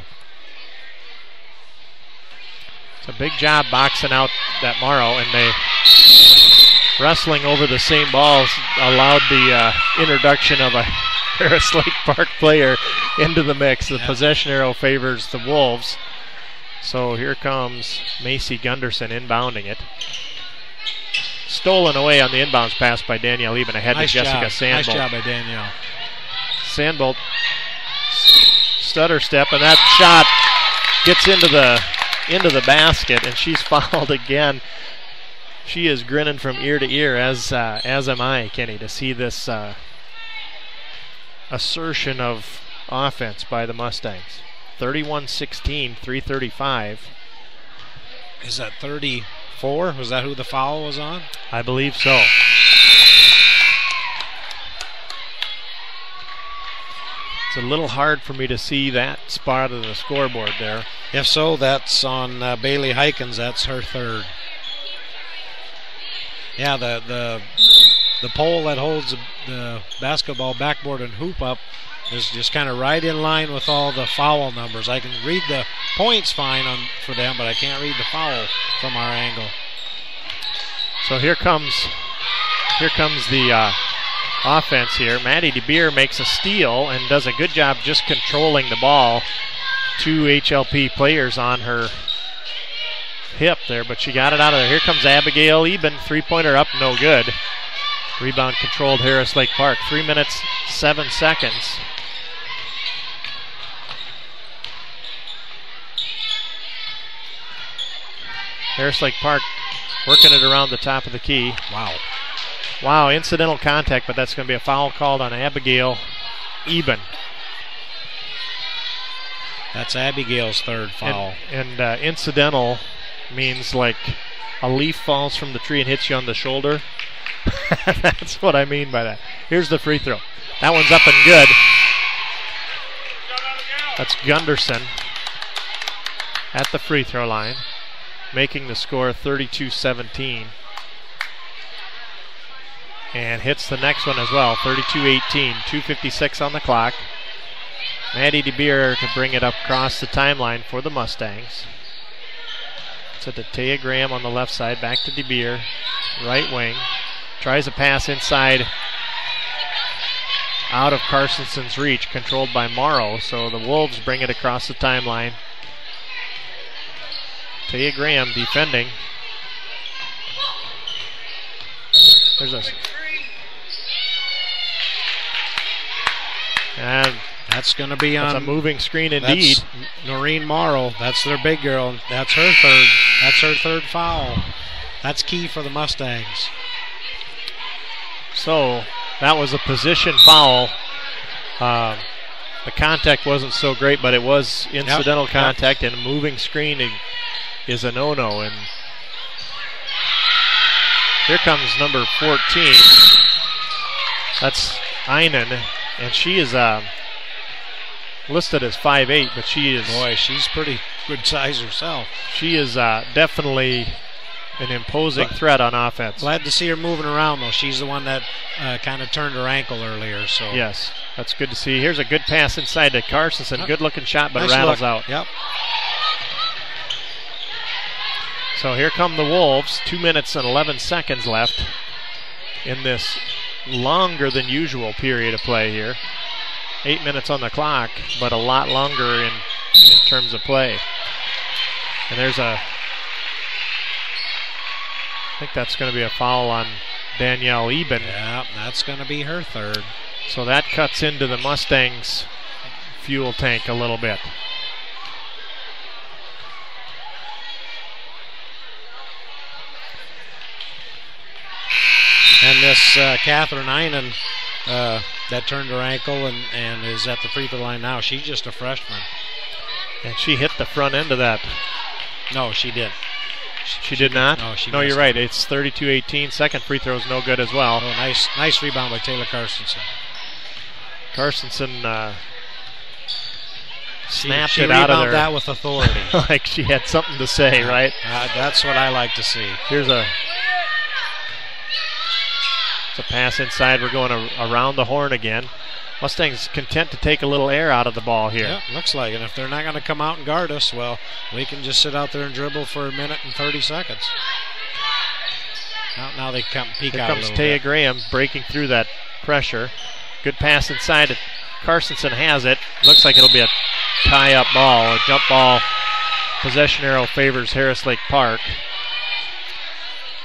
It's a big job boxing out that Morrow, and they wrestling over the same balls allowed the introduction of a Harris Lake Park player into the mix. The possession arrow favors the Wolves. So here comes Macy Gunderson inbounding it. Stolen away on the inbounds pass by Danielle Eben ahead to Jessica Sandbolt. Nice job by Danielle. Sandbolt stutter step, and that shot gets into the basket, and she's fouled again. She is grinning from ear to ear, as am I, Kenny, to see this assertion of offense by the Mustangs. 31-16, 3:35. Is that 34? Was that who the foul was on? I believe so. It's a little hard for me to see that spot of the scoreboard there. If so, that's on Bailey Heikens. That's her third. Yeah, the pole that holds the basketball backboard and hoop up is just kind of right in line with all the foul numbers. I can read the points fine for them, but I can't read the foul from our angle. So here comes the offense here. Maddie DeBeer makes a steal and does a good job just controlling the ball. 2 HLP players on her hip there, but she got it out of there. Here comes Abigail Eben, three-pointer up, no good. Rebound controlled Harris Lake Park. 3 minutes, 7 seconds. Harris Lake Park working it around the top of the key. Wow, incidental contact, but that's going to be a foul called on Abigail Eben. That's Abigail's third foul. And incidental means like a leaf falls from the tree and hits you on the shoulder. That's what I mean by that. Here's the free throw. That one's up and good. That's Gunderson at the free throw line, making the score 32-17. And hits the next one as well, 32-18. 2:56 on the clock. Maddie DeBeer to bring it up across the timeline for the Mustangs. To Taya Graham on the left side, back to DeBeer, right wing. Tries a pass inside, out of Carsonson's reach, controlled by Morrow. So the Wolves bring it across the timeline. Taya Graham defending. There's this. And that's going to be on. That's a moving screen indeed. Noreen Morrow. That's their big girl. That's her third. That's her third foul. That's key for the Mustangs. So that was a position foul. The contact wasn't so great, but it was incidental contact, and a moving screen is a no-no. And here comes number 14. That's Einen, and she is listed as 5'8", but she is... Boy, she's pretty good size herself. She is definitely an imposing threat on offense. Glad to see her moving around, though. She's the one that kind of turned her ankle earlier. So yes, that's good to see. Here's a good pass inside to Carsonson. Good-looking shot, but nice rattles out. Yep. So here come the Wolves. 2 minutes and 11 seconds left in this longer than usual period of play here. 8 minutes on the clock, but a lot longer in terms of play. And there's I think that's going to be a foul on Danielle Eben. Yeah, that's going to be her third. So that cuts into the Mustangs' fuel tank a little bit. And this Catherine Einen that turned her ankle and is at the free throw line now. She's just a freshman. And she hit the front end of that. No, she didn't. She did not? No, you're right. It's 32-18. Second free throw is no good as well. Oh, nice rebound by Taylor Carstensen. Carstensen snapped she it out of there. that with authority. Like she had something to say, right? That's what I like to see. It's a pass inside. We're going around the horn again. Mustangs content to take a little air out of the ball here. Yeah, looks like it. And if they're not going to come out and guard us, well, we can just sit out there and dribble for a minute and 30 seconds. Now they come peek out a little bit. Here comes Taya Graham breaking through that pressure. Good pass inside. Carstensen has it. Looks like it'll be a tie-up ball, a jump ball. Possession arrow favors Harris Lake Park.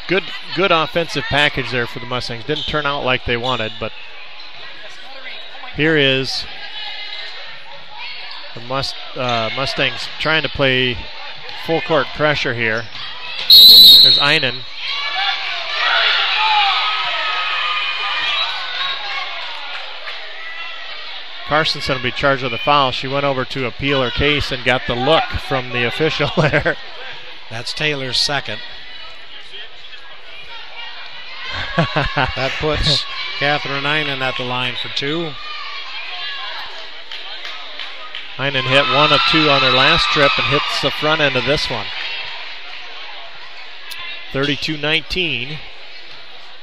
Good offensive package there for the Mustangs. Didn't turn out like they wanted, but here is the Mustangs trying to play full court pressure here. There's Einen. Carstensen will be charged with a foul. She went over to appeal her case and got the look from the official there. That's Taylor's second. That puts Catherine Einen at the line for two. Einen hit 1 of 2 on her last trip and hits the front end of this one. 32-19.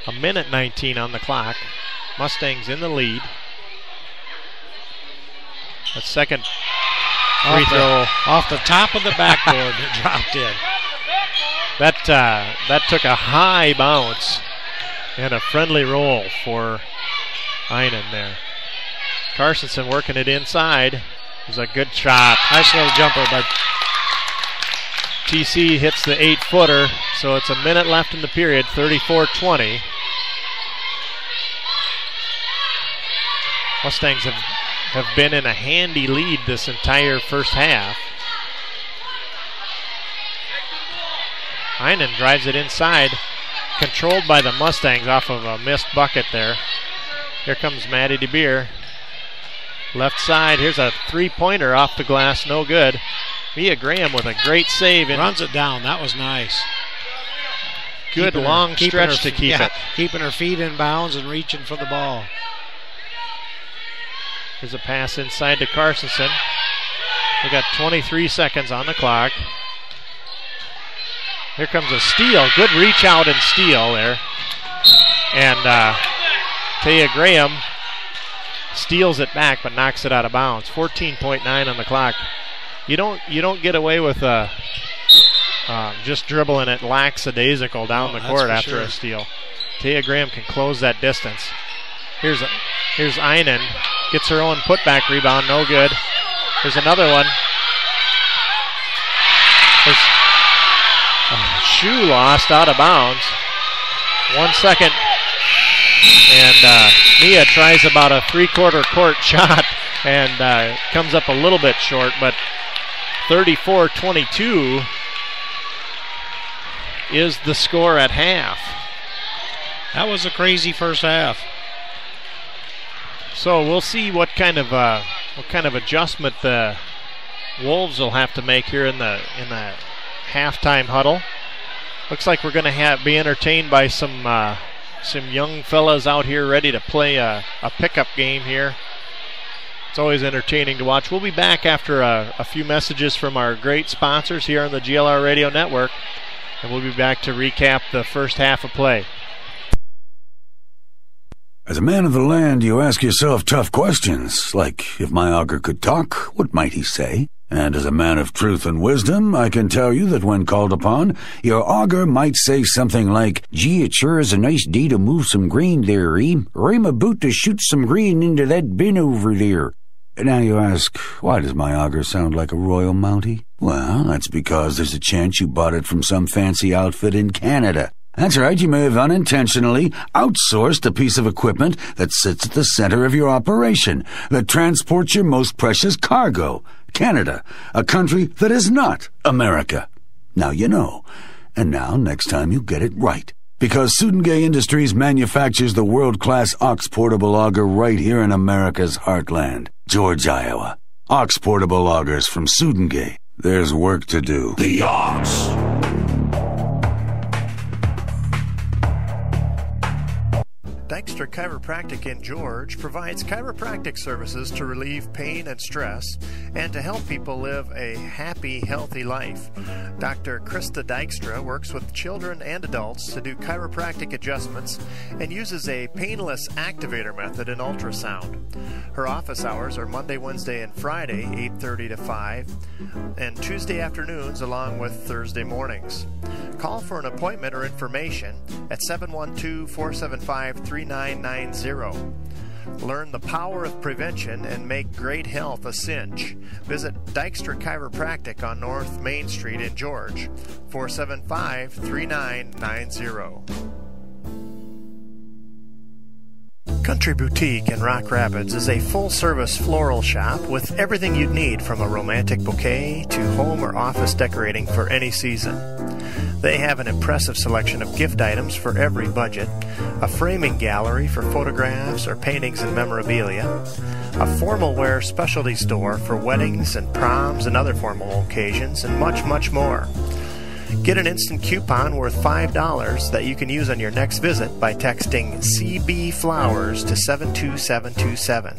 A minute 19 on the clock. Mustangs in the lead. That second free throw off the top of the backboard. It dropped in. That took a high bounce and a friendly roll for Einen there. Carstensen working it inside. It was a good shot. Nice little jumper by TC hits the 8-footer, so it's a minute left in the period, 34-20. Mustangs have been in a handy lead this entire first half. Einen drives it inside, controlled by the Mustangs off of a missed bucket there. Here comes Maddie DeBeer. Left side, here's a three-pointer off the glass, no good. Mia Graham with a great save. Runs it down, that was nice. Good long stretch to keep it. Keeping her feet in bounds and reaching for the ball. Here's a pass inside to Carstensen. We got 23 seconds on the clock. Here comes a steal. Good reach out and steal there. And Taya Graham steals it back but knocks it out of bounds. 14.9 on the clock. You don't get away with just dribbling it lackadaisical down the court after a steal. Taya Graham can close that distance. Here's Einen. Gets her own putback rebound, no good. There's another one. There's a shoe lost out of bounds. 1 second. And Mia tries about a three-quarter court shot and comes up a little bit short, but 34-22 is the score at half. That was a crazy first half. So we'll see what kind of adjustment the Wolves will have to make here in the halftime huddle. Looks like we're going to be entertained by some young fellas out here ready to play a pickup game here. It's always entertaining to watch. We'll be back after a few messages from our great sponsors here on the GLR Radio Network, and we'll be back to recap the first half of play. As a man of the land, you ask yourself tough questions, like, if my auger could talk, what might he say? And as a man of truth and wisdom, I can tell you that when called upon, your auger might say something like, "Gee, it sure is a nice day to move some grain there, Reem. Or I'm about to shoot some grain into that bin over there." Now you ask, why does my auger sound like a Royal Mountie? Well, that's because there's a chance you bought it from some fancy outfit in Canada. That's right, you may have unintentionally outsourced a piece of equipment that sits at the center of your operation, that transports your most precious cargo. Canada, a country that is not America. Now you know. And now, next time you get it right. Because Sudengay Industries manufactures the world-class Ox Portable Auger right here in America's heartland, George, Iowa. Ox Portable Augers from Sudengay. There's work to do. The Ox. Dykstra Chiropractic in George provides chiropractic services to relieve pain and stress and to help people live a happy, healthy life. Dr. Krista Dykstra works with children and adults to do chiropractic adjustments and uses a painless activator method in ultrasound. Her office hours are Monday, Wednesday, and Friday, 8:30 to 5, and Tuesday afternoons along with Thursday mornings. Call for an appointment or information at 712-475-3990. Learn the power of prevention and make great health a cinch. Visit Dykstra Chiropractic on North Main Street in George, 475-3990. Country Boutique in Rock Rapids is a full-service floral shop with everything you'd need from a romantic bouquet to home or office decorating for any season. They have an impressive selection of gift items for every budget, a framing gallery for photographs or paintings and memorabilia, a formal wear specialty store for weddings and proms and other formal occasions, and much, much more. Get an instant coupon worth $5 that you can use on your next visit by texting CB Flowers to 72727.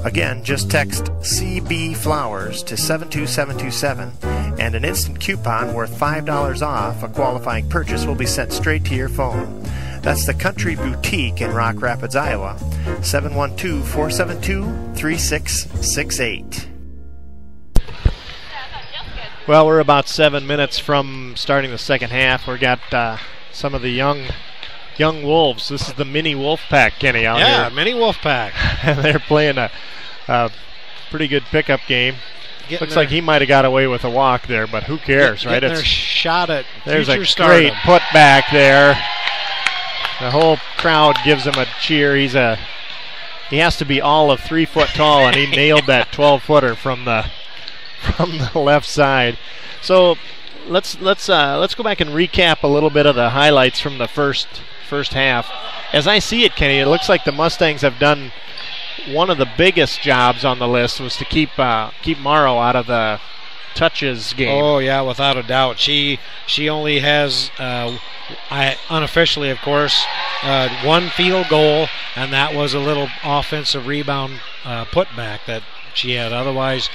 Again, just text CB Flowers to 72727 and an instant coupon worth $5 off a qualifying purchase will be sent straight to your phone. That's the Country Boutique in Rock Rapids, Iowa, 712-472-3668. Well, we're about 7 minutes from starting the second half. We've got some of the young Wolves. This is the mini Wolf Pack, Kenny, out here. Yeah, mini Wolf Pack. They're playing a pretty good pickup game. Looks like he might have got away with a walk there, but who cares, right? There's shot at there's a stardom. Great put back there. The whole crowd gives him a cheer. He has to be all of 3 foot tall, and he nailed that 12-footer from the left side. So let's go back and recap a little bit of the highlights from the first half. As I see it, Kenny, it looks like the Mustangs have done one of the biggest jobs on the list was to keep Morrow out of the touches game. Oh yeah, without a doubt. She only has unofficially, of course, one field goal, and that was a little offensive rebound putback that she had. Otherwise,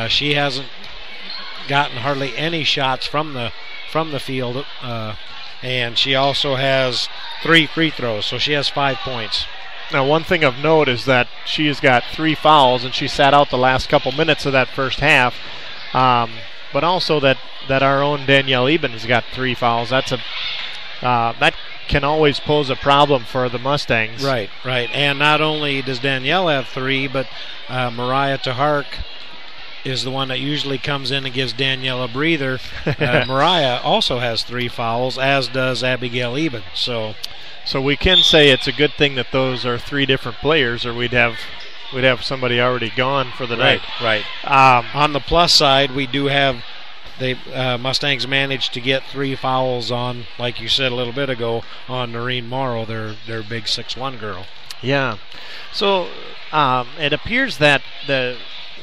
she hasn't gotten hardly any shots from the field, and she also has 3 free throws, so she has 5 points. Now, one thing of note is that she has got 3 fouls, and she sat out the last couple minutes of that first half. But also that our own Danielle Eben has got 3 fouls. That can always pose a problem for the Mustangs. Right. And not only does Danielle have 3, but Mariah Tahark is the one that usually comes in and gives Danielle a breather. Mariah also has 3 fouls, as does Abigail Eben. So we can say it's a good thing that those are 3 different players, or we'd have somebody already gone for the night. Right. On the plus side, we do have the Mustangs managed to get 3 fouls on, like you said a little bit ago, on Noreen Morrow, their big 6'1" girl. Yeah. So it appears that the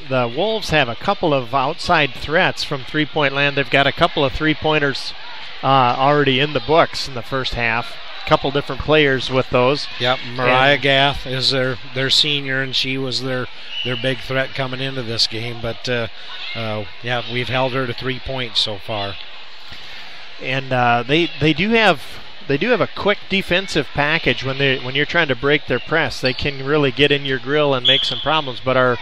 Wolves have a couple of outside threats from three-point land. They've got a couple of three-pointers already in the books in the first half. Couple different players with those. Yep, Mariah Gath is their senior, and she was their big threat coming into this game. But we've held her to 3 points so far. And they do have a quick defensive package when you're trying to break their press. They can really get in your grill and make some problems. But our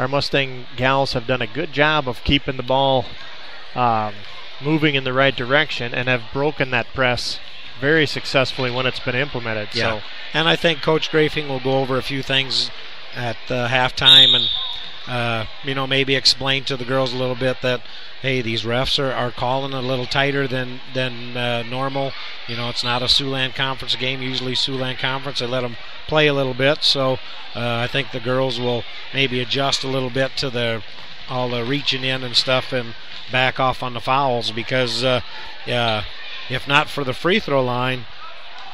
Mustang gals have done a good job of keeping the ball moving in the right direction and have broken that press very successfully when it's been implemented. Yeah. So. And I think Coach Grafing will go over a few things at halftime and maybe explain to the girls a little bit that, hey, these refs are calling a little tighter than normal. It's not a Siouxland Conference game. Usually Siouxland Conference, they let them play a little bit. So I think the girls will maybe adjust a little bit to all the reaching in and stuff and back off on the fouls because if not for the free throw line,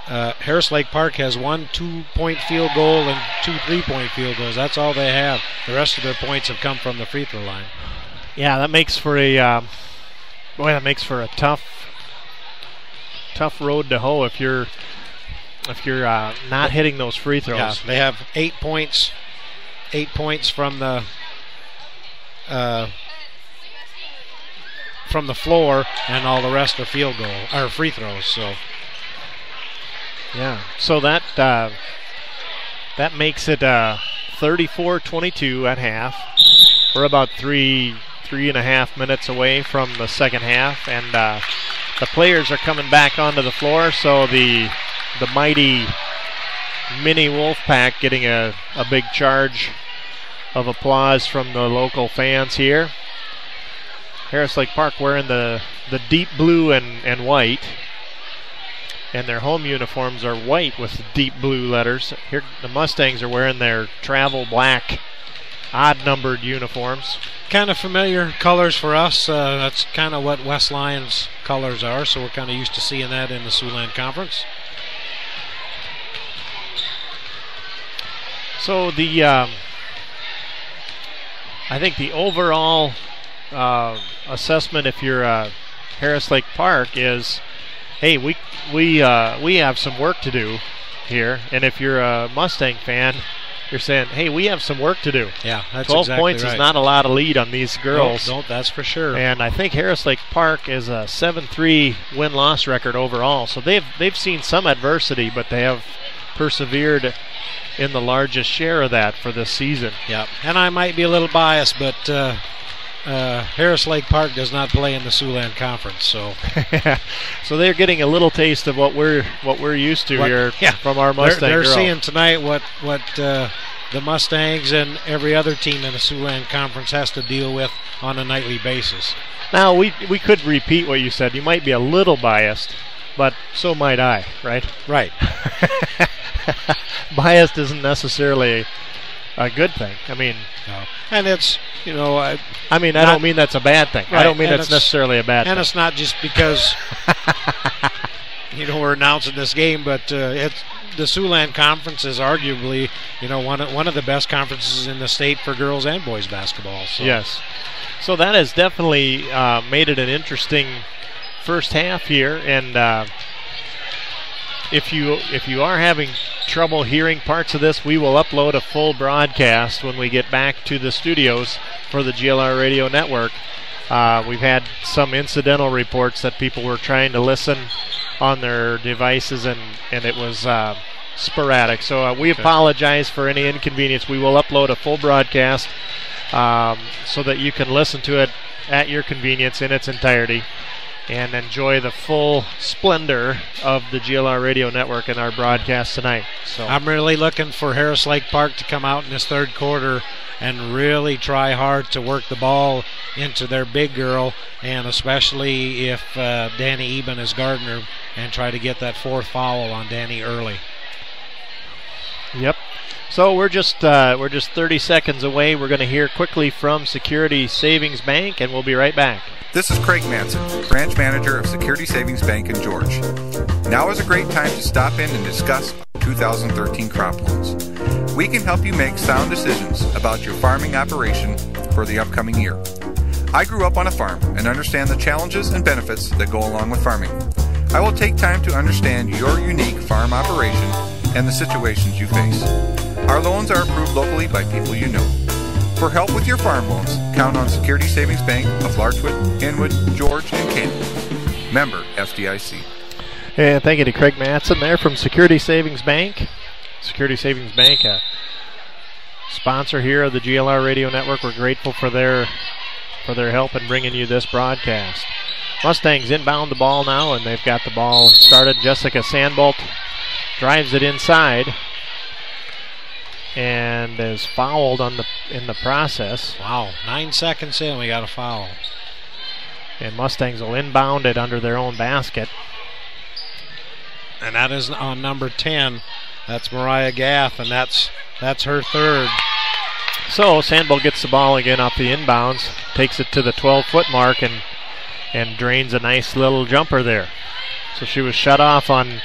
Harris Lake Park has 1 2-point field goal and 2 3-point field goals. That's all they have. The rest of their points have come from the free throw line. Yeah, that makes for a tough road to hoe if you're not hitting those free throws. Yeah, they have 8 points. 8 points from the floor, and all the rest are field goal or free throws. So yeah, so that makes it 34-22 at half. We're about three and a half minutes away from the second half, and the players are coming back onto the floor. So the mighty mini Wolfpack getting a big charge of applause from the local fans here. Harris Lake Park wearing the deep blue and white, and their home uniforms are white with deep blue letters. Here the Mustangs are wearing their travel black odd-numbered uniforms. Kind of familiar colors for us. That's kind of what West Lions colors are, so we're kind of used to seeing that in the Siouxland Conference. So I think the overall assessment, if you're Harris Lake Park, is, hey, we have some work to do here, and if you're a Mustang fan, you're saying, hey, we have some work to do. Yeah, that's 12 exactly points right. is not a lot of lead on these girls. No, that's for sure. And I think Harris Lake Park is a 7-3 win-loss record overall. So they've seen some adversity, but they have persevered in the largest share of that for this season. Yeah, and I might be a little biased, but Harris Lake Park does not play in the Siouxland Conference, so so they're getting a little taste of what we're used to here from our Mustang They're girls. seeing tonight what the Mustangs and every other team in the Siouxland Conference has to deal with on a nightly basis. Now we could repeat what you said. You might be a little biased, but so might I, right? Right. Biased isn't necessarily a good thing. I mean, no. And it's, I don't mean that's a bad thing. Right. I don't mean that's necessarily a bad thing. And it's not just because, we're announcing this game, but it's the Siouxland Conference is arguably, one of the best conferences in the state for girls and boys basketball. So. Yes. So that has definitely made it an interesting first half here, and if you are having trouble hearing parts of this, we will upload a full broadcast when we get back to the studios for the GLR Radio Network. We've had some incidental reports that people were trying to listen on their devices, and it was sporadic. So we apologize for any inconvenience. We will upload a full broadcast so that you can listen to it at your convenience in its entirety and enjoy the full splendor of the GLR Radio Network in our broadcast tonight. So I'm really looking for Harris Lake Park to come out in this third quarter and really try hard to work the ball into their big girl, and especially if Danny Eben is Gardner, and try to get that fourth foul on Danny early. Yep. So we're just 30 seconds away. We're going to hear quickly from Security Savings Bank, and we'll be right back. This is Craig Manson, branch manager of Security Savings Bank in George. Now is a great time to stop in and discuss 2013 crop loans. We can help you make sound decisions about your farming operation for the upcoming year. I grew up on a farm and understand the challenges and benefits that go along with farming. I will take time to understand your unique farm operation and the situations you face. Our loans are approved locally by people you know. For help with your farm loans, count on Security Savings Bank of Larchwood, Inwood, George, and Canton. Member FDIC. And thank you to Craig Matson there from Security Savings Bank. Security Savings Bank, a sponsor here of the GLR Radio Network. We're grateful for their help in bringing you this broadcast. Mustangs inbound the ball now, and they've got the ball started. Jessica Sandbolt drives it inside and is fouled in the process. Wow, 9 seconds in, we got a foul. And Mustangs will inbound it under their own basket. And that is on number 10. That's Mariah Gath, and that's her third. So Sandbolt gets the ball again off the inbounds, takes it to the 12-foot mark, and drains a nice little jumper there. So she was shut off on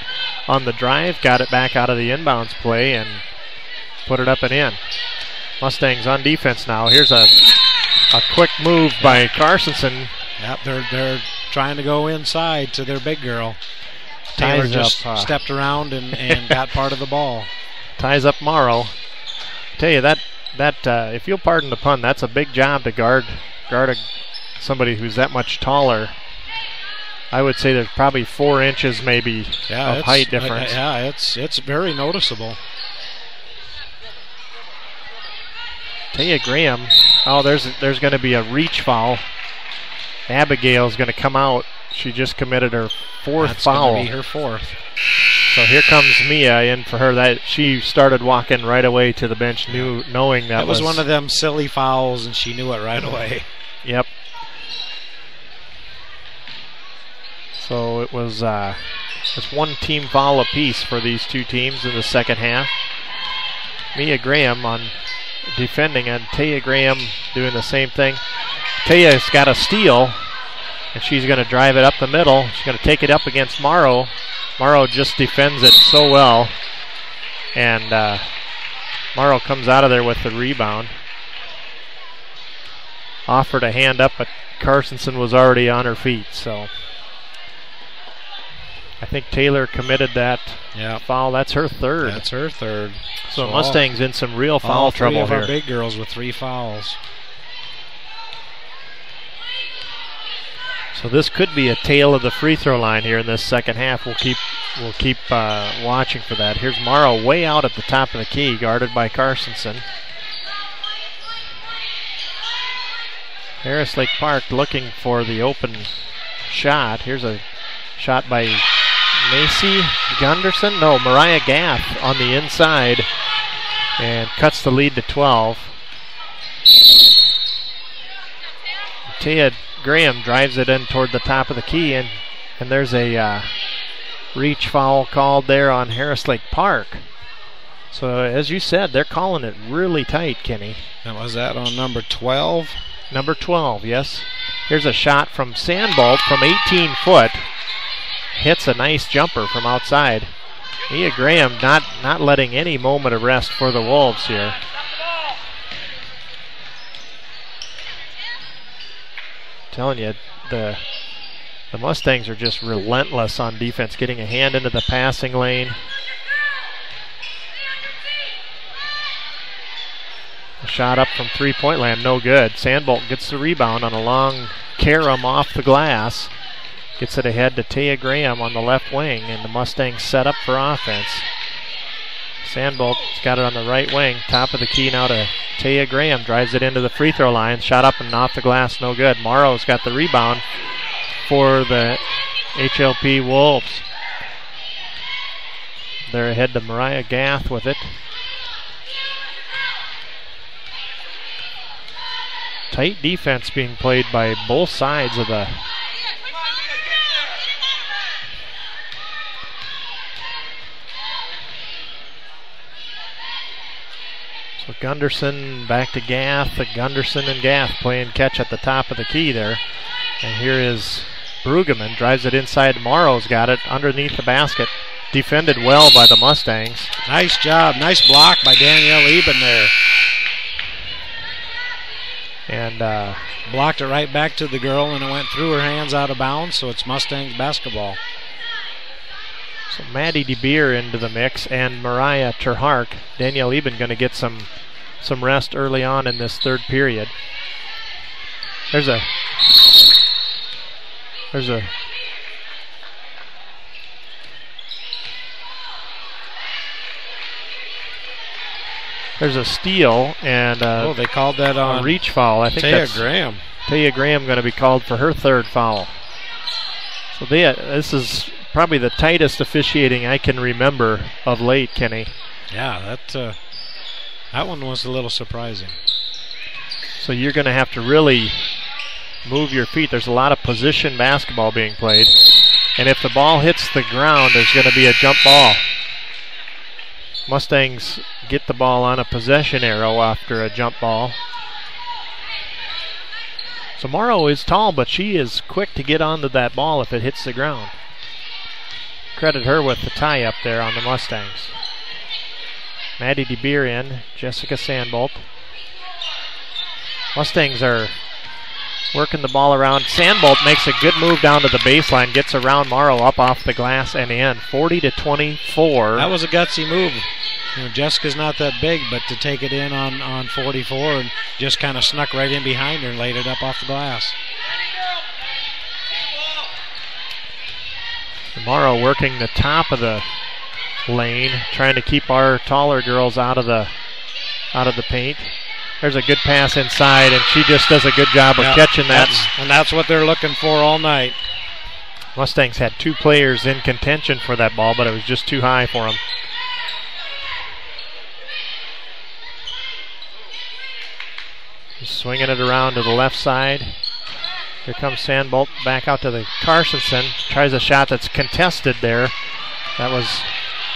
the drive, got it back out of the inbounds play, and put it up and in. Mustangs on defense now. Here's a quick move by Carsonson. Yep, they're trying to go inside to their big girl. Taylor ties just up, stepped around and got part of the ball. Ties up Morrow. Tell you that if you'll pardon the pun, that's a big job to guard somebody who's that much taller. I would say there's probably 4 inches maybe of height difference. It's very noticeable. Taya Graham. Oh, there's going to be a reach foul. Abigail's going to come out. She just committed her 4th foul. That's going to be her 4th. So here comes Mia in for her. That she started walking right away to the bench, knowing that was one of them silly fouls, and she knew it right away. Yep. So it was it's 1 team foul apiece for these 2 teams in the second half. Mia Graham on defending, and Taya Graham doing the same thing. Taya's got a steal, and she's going to drive it up the middle. She's going to take it up against Morrow. Morrow just defends it so well, and Morrow comes out of there with the rebound. Offered a hand up, but Carsonson was already on her feet, so I think Taylor committed that foul. That's her 3rd. That's her 3rd. So Mustang's in some real foul trouble here. All 3 of our big girls with 3 fouls. So this could be a tail of the free throw line here in this second half. We'll keep watching for that. Here's Morrow way out at the top of the key, guarded by Carsonson. Harris Lake Park looking for the open shot. Here's a shot by Macy Gunderson. No, Mariah Gath on the inside and cuts the lead to 12. Taya Graham drives it in toward the top of the key, and there's a reach foul called there on Harris Lake Park. So as you said, they're calling it really tight, Kenny. And was that on number 12? Number 12, yes. Here's a shot from Sandbolt from 18 foot. Hits a nice jumper from outside. Mia Graham not letting any moment of rest for the Wolves here. Telling you, the Mustangs are just relentless on defense, getting a hand into the passing lane. A shot up from 3-point land, no good. Sandbolt gets the rebound on a long carom off the glass. Gets it ahead to Taya Graham on the left wing, and the Mustangs set up for offense. Sandbolt's got it on the right wing, top of the key now to Taya Graham. Drives it into the free throw line, shot up and off the glass, no good. Morrow's got the rebound for the HLP Wolves. They're ahead to Mariah Gath with it. Tight defense being played by both sides of the So Gunderson back to Gath. Gunderson and Gath playing catch at the top of the key there. And here is Brueggemann. Drives it inside. Morrow's got it underneath the basket. Defended well by the Mustangs. Nice job. Nice block by Danielle Eben there. And blocked it right back to the girl, and it went through her hands out of bounds, so it's Mustangs basketball. So Maddie DeBeer into the mix, and Mariah Terhark. Danielle Eben going to get some rest early on in this third period. There's a steal, and they called that on a reach foul. I think Taya Graham. Taya Graham going to be called for her 3rd foul. So this is probably the tightest officiating I can remember of late, Kenny. Yeah, that one was a little surprising. So you're going to have to really move your feet. There's a lot of position basketball being played, and if the ball hits the ground, there's going to be a jump ball. Mustangs get the ball on a possession arrow after a jump ball. So Morrow is tall, but she is quick to get onto that ball if it hits the ground. Credit her with the tie-up there on the Mustangs. Maddie DeBeer in, Jessica Sandbolt. Mustangs are working the ball around. Sandbolt makes a good move down to the baseline, gets around Morrow up off the glass and in. 40-24. That was a gutsy move. You know, Jessica's not that big, but to take it in on 44 and just kind of snuck right in behind her and laid it up off the glass. Morrow working the top of the lane, trying to keep our taller girls out of the paint. There's a good pass inside, and she just does a good job of catching that. And that's what they're looking for all night. Mustangs had 2 players in contention for that ball, but it was just too high for them. Swinging it around to the left side. Here comes Sandbolt back out to the Carsonson. Tries a shot that's contested there. That was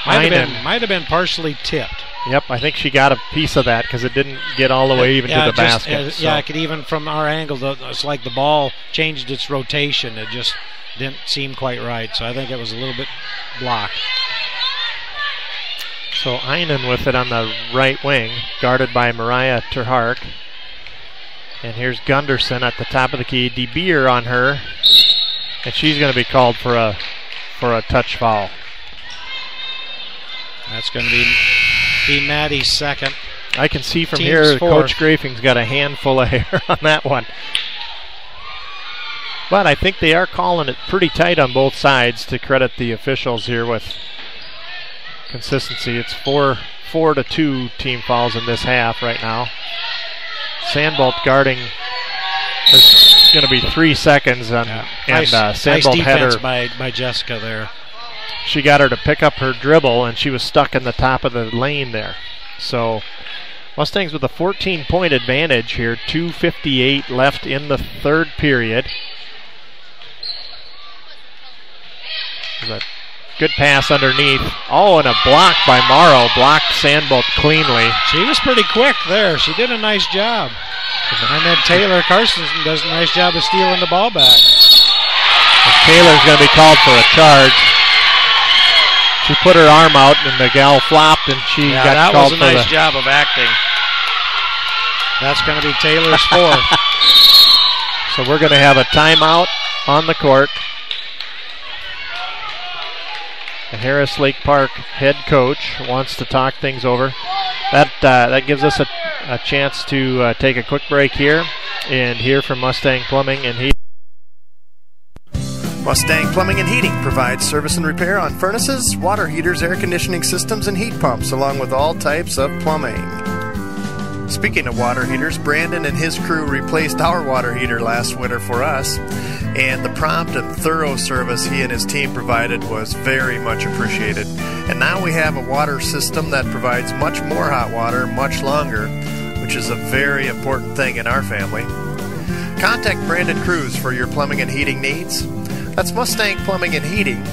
might have been partially tipped. Yep, I think she got a piece of that because it didn't get all the way even to the basket. Yeah, I could even from our angle, it's like the ball changed its rotation. It just didn't seem quite right. So I think it was a little bit blocked. So Einen with it on the right wing, guarded by Mariah Terhark. And here's Gunderson at the top of the key. De Beer on her, and she's going to be called for a touch foul. That's going to be Maddie's second. I can see from Team's here fourth. Coach Grafing's got a handful of hair on that one. But I think they are calling it pretty tight on both sides, to credit the officials here with consistency. It's 4-2 team fouls in this half right now. Sandbolt guarding. There's going to be 3 seconds on, and Sandbolt nice had her by Jessica there. She got her to pick up her dribble, and she was stuck in the top of the lane there. So Mustangs with a 14-point advantage here. 2:58 left in the third period. There's a good pass underneath. Oh, and a block by Morrow. Blocked Sandbolt cleanly. She was pretty quick there. She did a nice job. And then Taylor Carson does a nice job of stealing the ball back. And Taylor's going to be called for a charge. She put her arm out, and the gal flopped, and she got called for that was a nice job of acting. That's going to be Taylor's fourth. So we're going to have a timeout on the court. The Harris Lake Park head coach wants to talk things over. That gives us a chance to take a quick break here and hear from Mustang Plumbing and Heating. Mustang Plumbing and Heating provides service and repair on furnaces, water heaters, air conditioning systems, and heat pumps, along with all types of plumbing. Speaking of water heaters, Brandon and his crew replaced our water heater last winter for us, and the prompt and thorough service he and his team provided was very much appreciated. And now we have a water system that provides much more hot water much longer, which is a very important thing in our family. Contact Brandon Cruz for your plumbing and heating needs. That's Mustang Plumbing and Heating,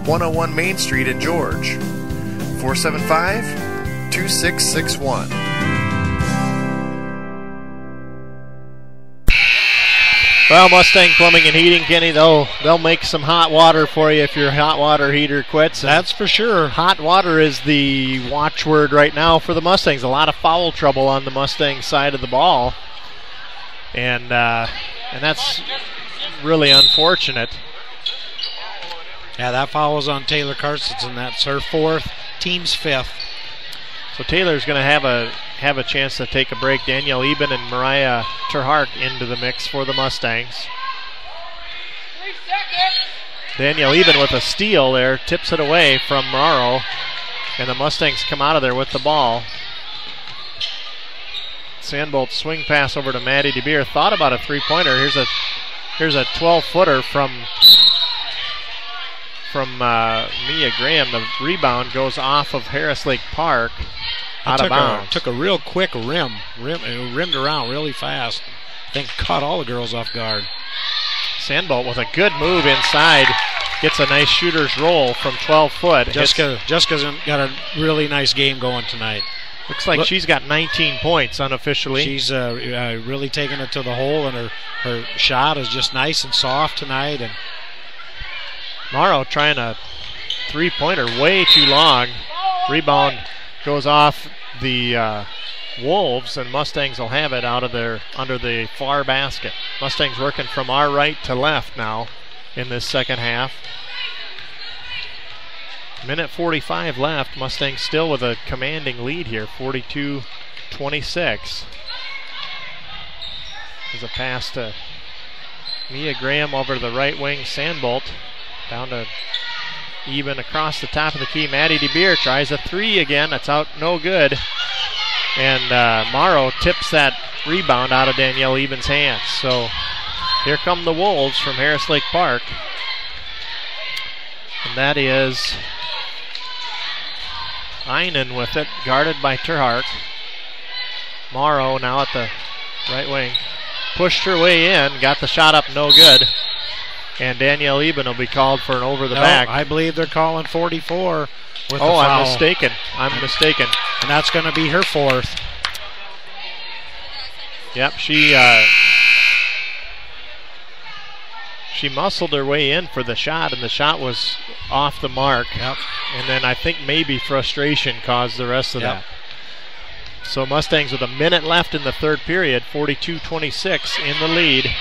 101 Main Street in George, 475-2661. Well, Mustang Plumbing and Heating, Kenny, they'll make some hot water for you if your hot water heater quits. That's for sure. Hot water is the watchword right now for the Mustangs. A lot of foul trouble on the Mustang side of the ball, and that's really unfortunate. Yeah, that foul was on Taylor Carson. That's her fourth, team's fifth. So Taylor's going to have a chance to take a break. Danielle Eben and Mariah Terhark into the mix for the Mustangs. 3 seconds. Danielle Eben with a steal there, tips it away from Morrow, and the Mustangs come out of there with the ball. Sandbolt swing pass over to Maddie De Beer. Thought about a three-pointer. Here's a 12-footer from Mia Graham. The rebound goes off of Harris Lake Park, out of bounds. Took a real quick rimmed around really fast. I think caught all the girls off guard. Sandbolt with a good move inside. Gets a nice shooter's roll from 12 foot. Jessica's got a really nice game going tonight. Looks like she's got 19 points unofficially. She's really taking it to the hole, and her shot is just nice and soft tonight. And Morrow trying a three-pointer way too long. Rebound goes off the Wolves, and Mustangs will have it out of their under the far basket. Mustangs working from our right to left now in this second half. Minute 45 left. Mustangs still with a commanding lead here, 42-26. There's a pass to Mia Graham over to the right wing. Sandbolt down to Eben across the top of the key. Maddie DeBeer tries a three again. That's out, no good. And Morrow tips that rebound out of Danielle Eben's hands. So here come the Wolves from Harris Lake Park. And that is Einen with it, guarded by Terhart. Morrow now at the right wing. Pushed her way in, got the shot up, no good. And Danielle Eben will be called for an over the back. I believe they're calling 44 with the foul. I'm mistaken. I'm mistaken. And that's going to be her fourth. Yep, she muscled her way in for the shot, and the shot was off the mark. Yep. And then I think maybe frustration caused the rest of that. So Mustangs with a minute left in the third period, 42-26 in the lead.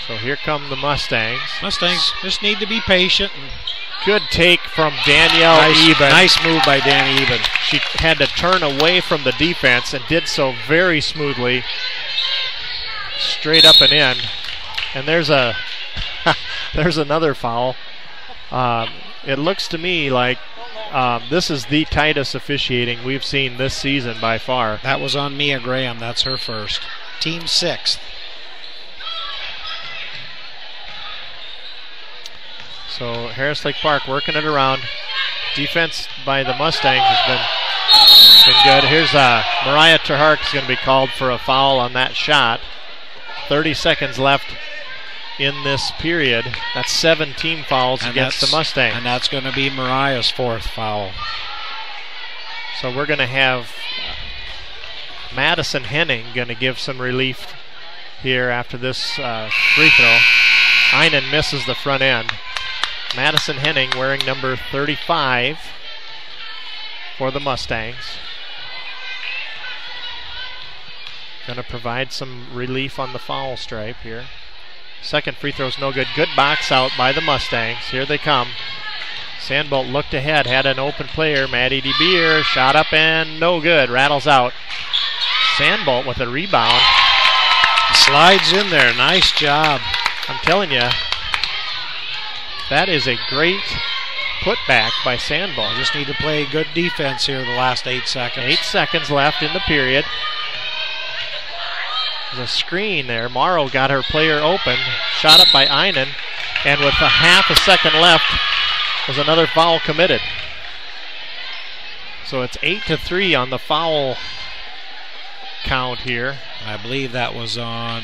So here come the Mustangs. Mustangs just need to be patient. Good take from Danielle Eben. Nice move by Danny Eben. She had to turn away from the defense and did so very smoothly. Straight up and in. And there's another foul. It looks to me like this is the tightest officiating we've seen this season by far. That was on Mia Graham. That's her first. Team sixth. So Harris Lake Park working it around. Defense by the Mustangs has been good. Here's Mariah Terhart is going to be called for a foul on that shot. 30 seconds left in this period. That's 7 team fouls against the Mustangs. And that's going to be Mariah's fourth foul. So we're going to have Madison Henning going to give some relief here after this free throw. Einen misses the front end. Madison Henning wearing number 35 for the Mustangs. Going to provide some relief on the foul stripe here. Second free throw's no good. Good box out by the Mustangs. Here they come. Sandbolt looked ahead, had an open player. Maddie DeBeer shot up and no good. Rattles out. Sandbolt with a rebound. Slides in there. Nice job. I'm telling you, that is a great putback by Sandbolt. Just need to play good defense here the last 8 seconds. 8 seconds left in the period. There's a screen there. Morrow got her player open. Shot up by Einen. And with a half a second left, was another foul committed. So it's 8-3 on the foul count here. I believe that was on...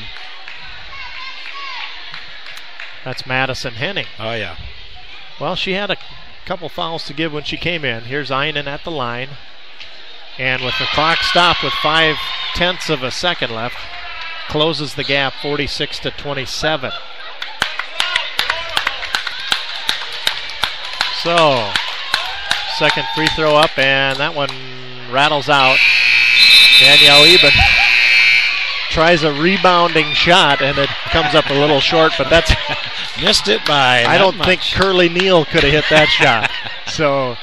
That's Madison Henning. Oh, yeah. Well, she had a couple fouls to give when she came in. Here's Einen at the line. And with the clock stopped with 5/10 of a second left, closes the gap 46-27. So, second free throw up, and that one rattles out. Danielle Eben tries a rebounding shot, and it comes up a little short, but that's... Missed it by I don't think Curly Neal could have hit that shot. So,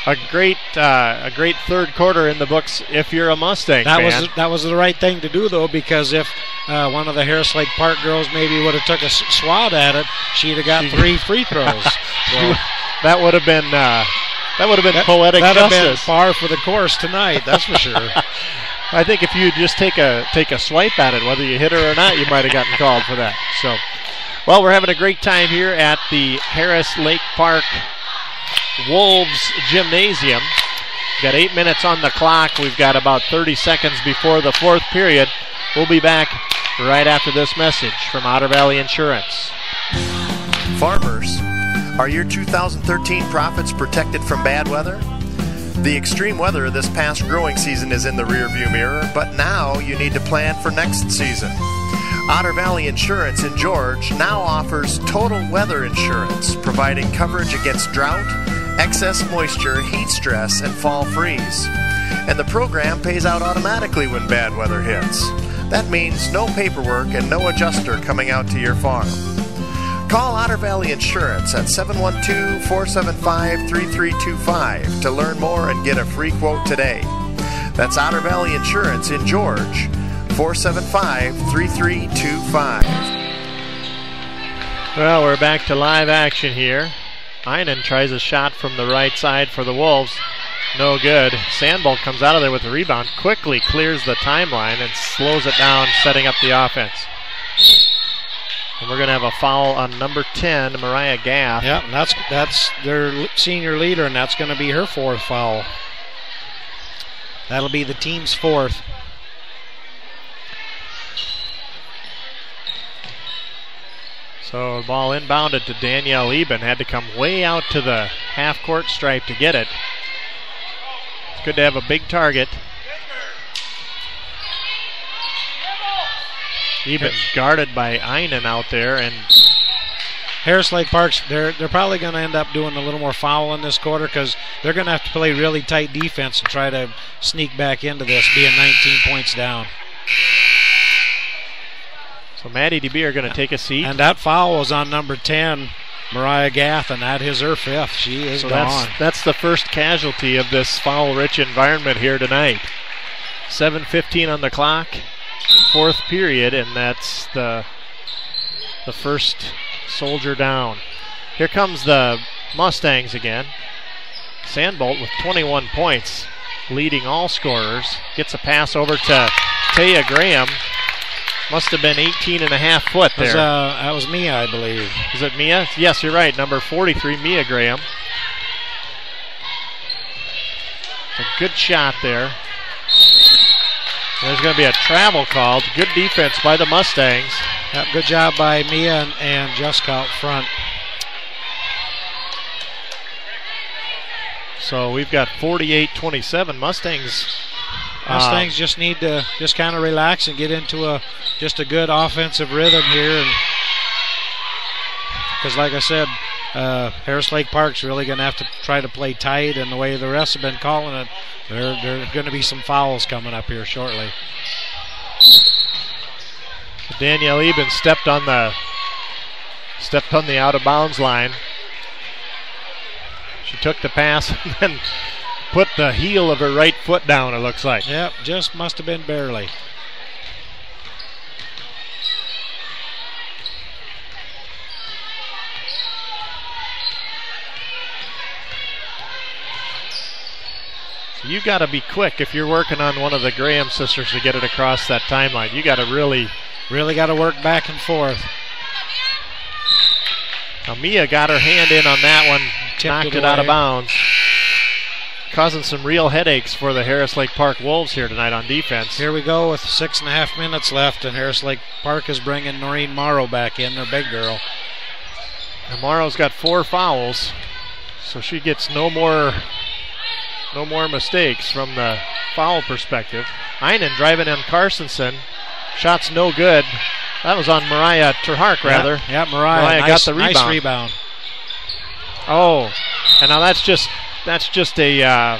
a great third quarter in the books if you're a Mustang fan. That was the right thing to do, though, because if one of the Harris Lake Park girls maybe would have took a swat at it, she'd have got 3 free throws. So, that would have been poetic justice. That would have been par for the course tonight, that's for sure. I think if you just take a swipe at it, whether you hit her or not, you might have gotten called for that. So, well, we're having a great time here at the Harris Lake Park Wolves Gymnasium. We've got 8 minutes on the clock. We've got about 30 seconds before the fourth period. We'll be back right after this message from Otter Valley Insurance. Farmers, are your 2013 profits protected from bad weather? The extreme weather of this past growing season is in the rearview mirror, but now you need to plan for next season. Otter Valley Insurance in George now offers total weather insurance, providing coverage against drought, excess moisture, heat stress, and fall freeze. And the program pays out automatically when bad weather hits. That means no paperwork and no adjuster coming out to your farm. Call Otter Valley Insurance at 712-475-3325 to learn more and get a free quote today. That's Otter Valley Insurance in George, 475-3325. Well, we're back to live action here. Einen tries a shot from the right side for the Wolves. No good. Sandbolt comes out of there with the rebound, quickly clears the timeline and slows it down, setting up the offense. And we're going to have a foul on number 10, Mariah Gaff. Yeah, and that's their senior leader, and that's going to be her 4th foul. That'll be the team's 4th. So the ball inbounded to Danielle Eben. Had to come way out to the half-court stripe to get it. It's good to have a big target. Eben guarded by Einen out there, and Harris Lake Parks, they're probably going to end up doing a little more foul in this quarter because they're going to have to play really tight defense and try to sneak back into this, being 19 points down. So Maddie DeBee are going to take a seat. And that foul was on number 10, Mariah Gath, and that is her 5th. She is gone. That's the first casualty of this foul-rich environment here tonight. 7:15 on the clock, 4th period, and that's the first soldier down. Here comes the Mustangs again. Sandbolt with 21 points, leading all scorers. Gets a pass over to Taya Graham. Must have been 18 and a half foot there. That was Mia, I believe. Is it Mia? Yes, you're right. Number 43, Mia Graham. A good shot there. There's going to be a travel called. Good defense by the Mustangs. Yep, good job by Mia and Jessica out front. So we've got 48-27. Mustangs just need to just kind of relax and get into just a good offensive rhythm here. Because like I said, Harris Lake Park's really going to have to try to play tight, and the way the rest have been calling it, there are going to be some fouls coming up here shortly. Danielle Eben stepped on the out of bounds line. She took the pass and then put the heel of her right foot down, it looks like. Yep, just must have been barely. You got to be quick if you're working on one of the Graham sisters to get it across that timeline. You got to really got to work back and forth. Now Mia got her hand in on that one, knocked it out of bounds. Causing some real headaches for the Harris Lake Park Wolves here tonight on defense. Here we go with 6.5 minutes left, and Harris Lake Park is bringing Noreen Morrow back in, their big girl. And Morrow's got 4 fouls, so she gets no more mistakes from the foul perspective. Einen driving on Carsonson. Shot's no good. That was on Mariah Terhark, rather. Yeah, Mariah got the rebound. Nice rebound. Oh, and now that's just a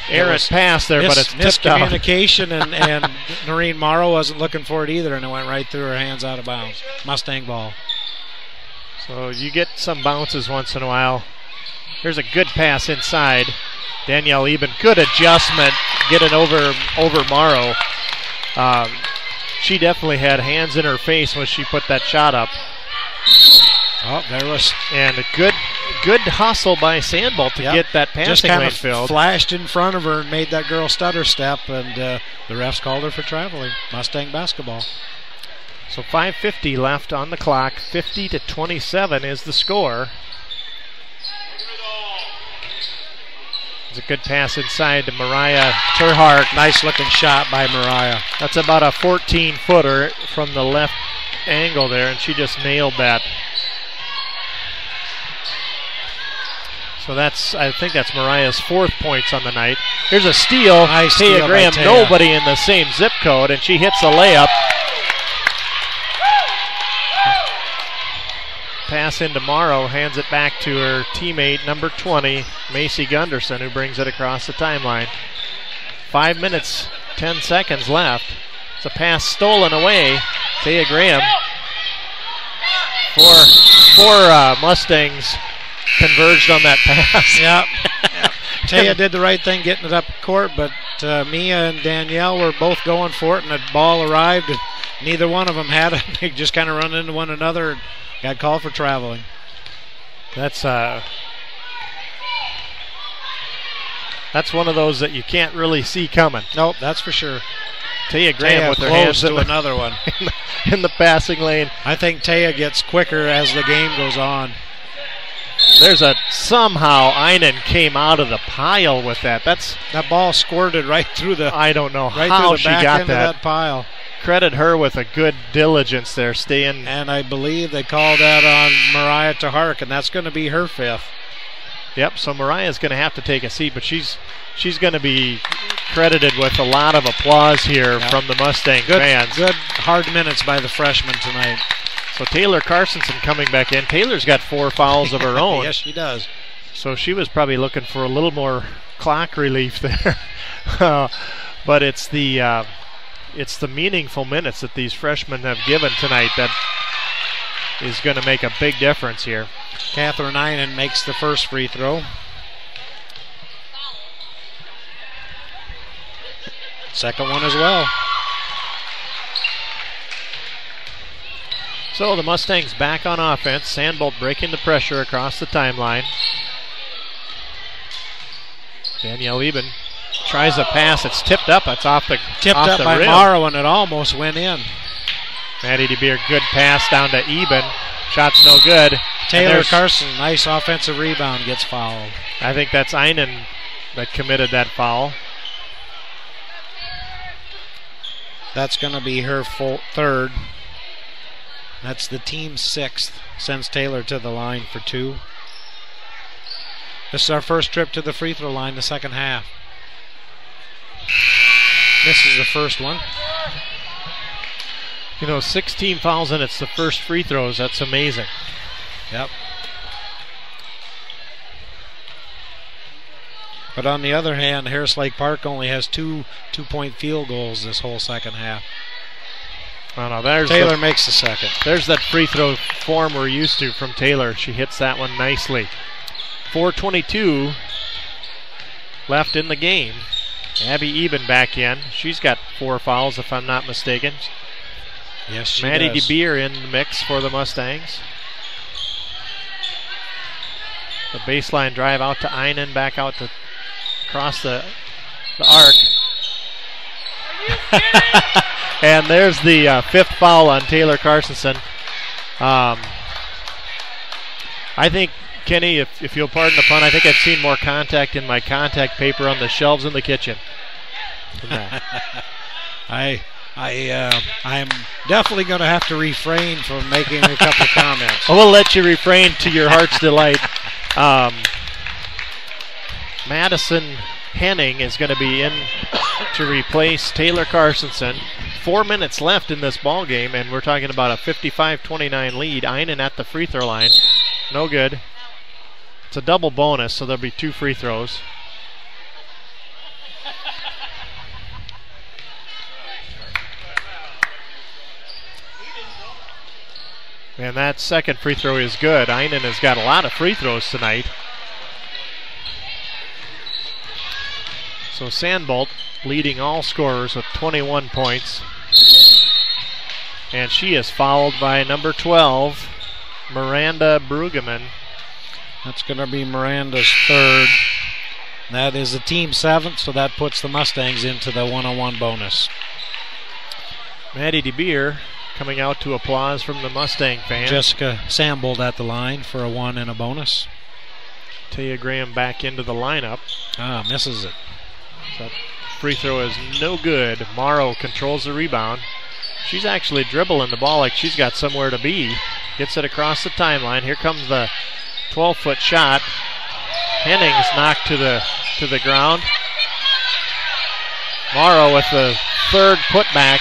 errant pass there, but it's tipped out. Miscommunication, and Noreen Morrow wasn't looking for it either, and it went right through her hands out of bounds. Mustang ball. So you get some bounces once in a while. Here's a good pass inside. Danielle Eben, good adjustment, getting over Morrow. She definitely had hands in her face when she put that shot up. Oh, there was. And a good hustle by Sandbolt to get that passing lane filled. Flashed in front of her and made that girl stutter step, and the refs called her for traveling. Mustang basketball. So 5:50 left on the clock. 50-27 is the score. It's a good pass inside to Mariah Terhark. Nice looking shot by Mariah. That's about a 14-footer from the left angle there, and she just nailed that. So I think that's Mariah's 4th points on the night. Here's a steal. Nice Taya steal Graham, by Taya. nobody in the same zip code, and she hits a layup. pass into Morrow, hands it back to her teammate, number 20, Macy Gunderson, who brings it across the timeline. 5 minutes, 10 seconds left. It's a pass stolen away. Taya Graham. Four Mustangs converged on that pass. Yep. Taya did the right thing getting it up court, but Mia and Danielle were both going for it, and the ball arrived, and neither one of them had it. They just kind of run into one another and got called for traveling. That's one of those that you can't really see coming. Nope, that's for sure. Taya Graham Taya with her hands to another one in the passing lane. I think Taya gets quicker as the game goes on. There's somehow Einen came out of the pile with that. That ball squirted right through the. I don't know right how through the she back got end of that pile. Credit her with a good diligence there, staying. And I believe they called that on Mariah Tahark, and that's going to be her 5th. Yep. So Mariah's going to have to take a seat, but she's going to be credited with a lot of applause here from the Mustang fans. Good hard minutes by the freshman tonight. So Taylor Carstensen coming back in. Taylor's got 4 fouls of her own. Yes, she does. So she was probably looking for a little more clock relief there. But it's the meaningful minutes that these freshmen have given tonight that is going to make a big difference here. Catherine Einen makes the first free throw. Second one as well. So the Mustangs back on offense. Sandbolt breaking the pressure across the timeline. Danielle Eben tries a pass. It's tipped up. It's off the by rim. Morrow, and it almost went in. Maddie DeBeer, good pass down to Eben. Shot's no good. Taylor Carson, nice offensive rebound, gets fouled. I think that's Einen that committed that foul. That's going to be her 3rd. That's the team's 6th. Sends Taylor to the line for 2. This is our first trip to the free throw line the second half. Misses the first one. 16 fouls and it's the first free throws. That's amazing. Yep. But on the other hand, Harris Lake Park only has 2 two-point field goals this whole second half. Taylor makes the second. There's that free throw form we're used to from Taylor. She hits that one nicely. 4:22 left in the game. Abby Eben back in. She's got 4 fouls, if I'm not mistaken. Yes, she Maddie does. DeBeer in the mix for the Mustangs. The baseline drive out to Einen, back out to across the arc. And there's the 5th foul on Taylor Carstensen. I think, Kenny, if you'll pardon the pun, I think I've seen more contact in my contact paper on the shelves in the kitchen than that. I'm definitely going to have to refrain from making a couple of comments. I will let you refrain to your heart's delight. Madison Henning is going to be in to replace Taylor Carstensen. 4 minutes left in this ball game, and we're talking about a 55-29 lead. Einen at the free throw line. No good. It's a double bonus, so there'll be 2 free throws. And that second free throw is good. Einen has got a lot of free throws tonight. So Sandbolt leading all scorers with 21 points. And she is fouled by number 12, Miranda Brueggemann. That's going to be Miranda's 3rd. That is the team 7th, so that puts the Mustangs into the one-on-one bonus. Maddie DeBeer coming out to applause from the Mustang fans. Jessica Sambold at the line for a 1 and a bonus. Taya Graham back into the lineup. Misses it. That free throw is no good. Morrow controls the rebound. She's actually dribbling the ball like she's got somewhere to be. Gets it across the timeline. Here comes the 12-foot shot. Henning's knocked to the ground. Morrow with the 3rd putback.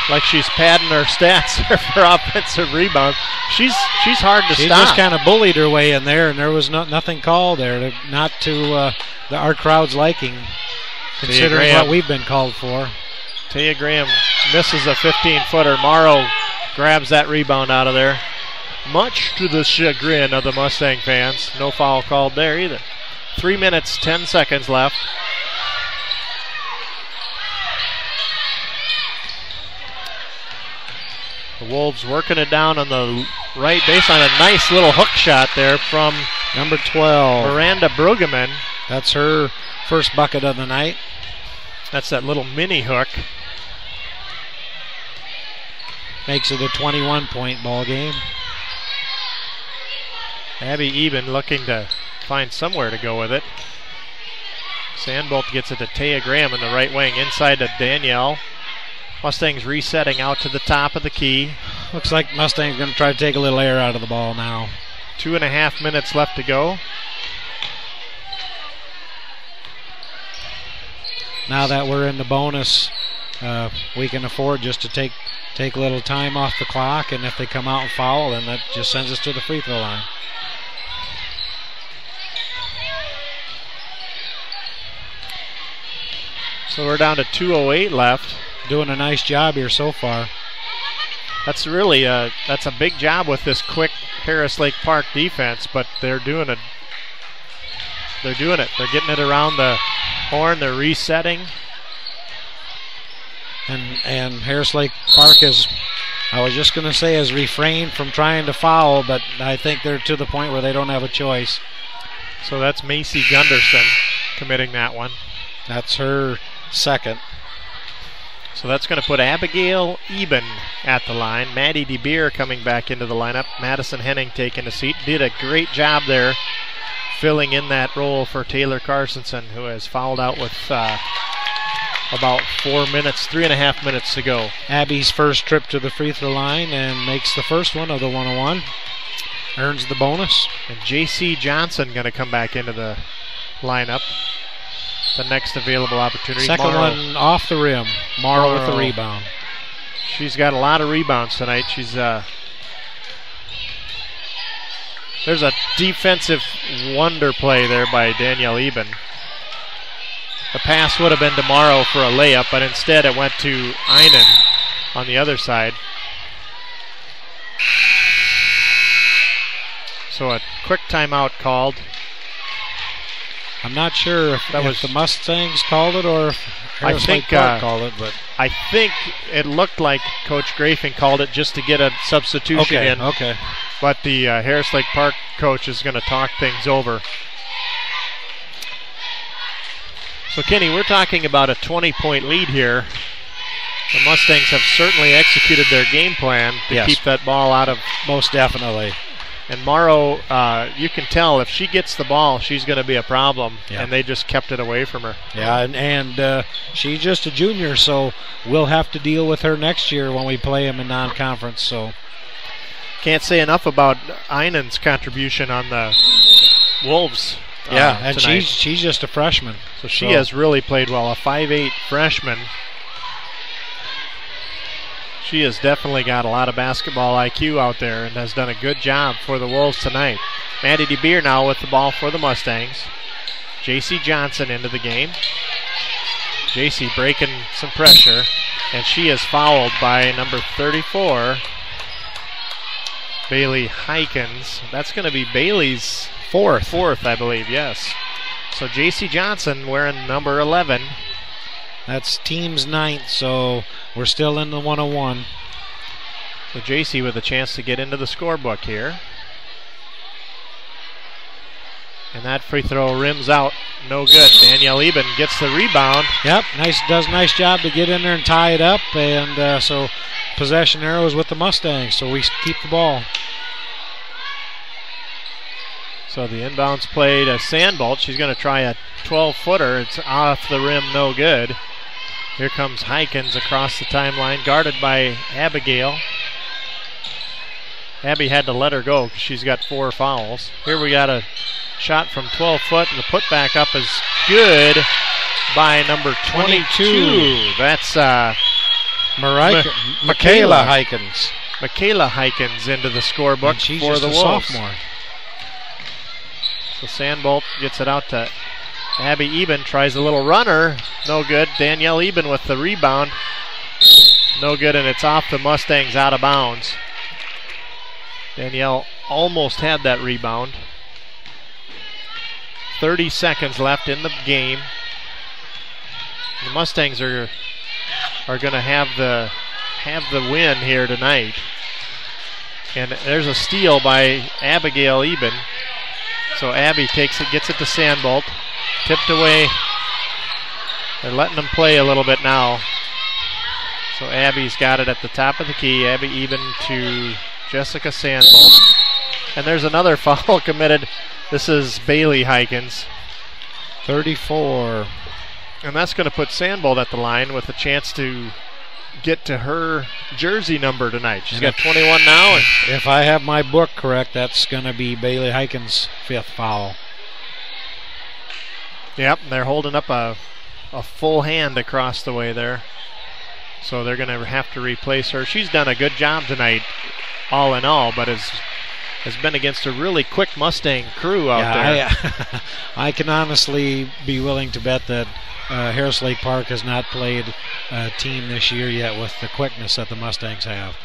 like she's padding her stats for offensive rebound. She's hard to She stop. just kind of bullied her way in there, and there was nothing called there, not to our crowd's liking, considering what we've been called for. Taya Graham misses a 15-footer. Morrow grabs that rebound out of there. Much to the chagrin of the Mustang fans. No foul called there either. 3 minutes, 10 seconds left. The Wolves working it down on the right baseline. A nice little hook shot there from number 12, Miranda Brueggemann. That's her first bucket of the night. That's that little mini hook. Makes it a 21-point ball game. Abby Eben looking to find somewhere to go with it. Sandbolt gets it to Taya Graham in the right wing, inside to Danielle. Mustangs resetting out to the top of the key. Looks like Mustang's going to try to take a little air out of the ball now. 2.5 minutes left to go. Now that we're in the bonus, we can afford just to take a little time off the clock, and if they come out and foul, then that just sends us to the free throw line. So we're down to 2:08 left. Doing a nice job here so far. That's really that's a big job with this quick Harris Lake Park defense, but they're doing it. They're getting it around the horn. They're resetting. And Harris Lake Park has, I was just going to say, has refrained from trying to foul, but I think they're to the point where they don't have a choice. So that's Macy Gunderson committing that one. That's her second. So that's going to put Abigail Eben at the line. Maddie DeBeer coming back into the lineup. Madison Henning taking a seat. Did a great job there filling in that role for Taylor Carsonson, who has fouled out with about 3.5 minutes to go. Abby's first trip to the free throw line and makes the first one of the 101. Earns the bonus. And J.C. Johnson going to come back into the lineup. The next available opportunity. Second one off the rim. Morrow with the rebound. She's got a lot of rebounds tonight. She's there's a defensive wonder play there by Danielle Eben. The pass would have been to Morrow for a layup, but instead it went to Einen on the other side. So a quick timeout called. I'm not sure if that was the Mustangs called it or if Harris Lake Park called it, but I think it looked like Coach Grafing called it just to get a substitution in. Okay. But the Harris Lake Park coach is going to talk things over. So Kenny, we're talking about a 20-point lead here. The Mustangs have certainly executed their game plan to keep that ball out of. Most definitely. And Morrow, you can tell if she gets the ball, she's going to be a problem. Yeah. And they just kept it away from her. Yeah, and she's just a junior, so we'll have to deal with her next year when we play them in non-conference. So can't say enough about Einen's contribution on the Wolves. And tonight. she's just a freshman. So she has really played well. A 5'8" freshman. She has definitely got a lot of basketball IQ out there and has done a good job for the Wolves tonight. Maddie DeBeer now with the ball for the Mustangs. J.C. Johnson into the game. J.C. breaking some pressure, and she is fouled by number 34, Bailey Hykins. That's going to be Bailey's fourth, I believe, yes. So J.C. Johnson wearing number 11. That's team's 9th, so we're still in the 101. So J.C. with a chance to get into the scorebook here. And that free throw rims out. No good. Danielle Eben gets the rebound. Yep, does a nice job to get in there and tie it up. And so possession arrows with the Mustangs, so we keep the ball. So the inbounds play to Sandbolt. She's going to try a 12-footer. It's off the rim, no good. Here comes Hykins across the timeline, guarded by Abigail. Abby had to let her go because she's got 4 fouls. Here we got a shot from 12 foot, and the putback up is good by number 22. That's Michaela Hikens. Michaela Hikens into the scorebook And she's for just the a Wolves. sophomore. So Sandbolt gets it out to Abby Eben, tries a little runner, no good. Danielle Eben with the rebound, no good, and it's off the Mustangs, out of bounds. Danielle almost had that rebound. 30 seconds left in the game. The Mustangs are going to have the win here tonight. And there's a steal by Abigail Eben. So Abby takes it, gets it to Sandbolt. Tipped away. They're letting them play a little bit now. So Abby's got it at the top of the key. Abby Eben to Jessica Sandbolt. And there's another foul committed. This is Bailey Hikens. 34. And that's going to put Sandbolt at the line with a chance to get to her jersey number tonight. She's got 21 now. And if I have my book correct, that's going to be Bailey Hikens' 5th foul. Yep, they're holding up a full hand across the way there. So they're going to have to replace her. She's done a good job tonight, all in all, but has been against a really quick Mustang crew out there. I can honestly be willing to bet that Harris Lake Park has not played a team this year yet with the quickness that the Mustangs have.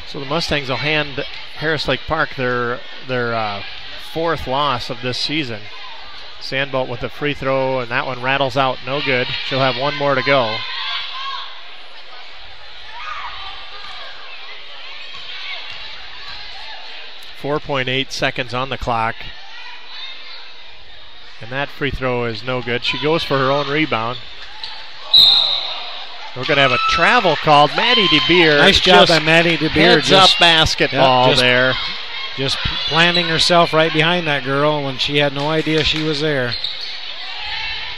So the Mustangs will hand Harris Lake Park their 4th loss of this season. Sandbolt with a free throw, and that one rattles out, no good. She'll have one more to go. .8 seconds on the clock. And that free throw is no good. She goes for her own rebound. We're going to have a travel called. Maddie DeBeer. Nice job by Maddie DeBeer. Heads up basketball there. Just planting herself right behind that girl when she had no idea she was there.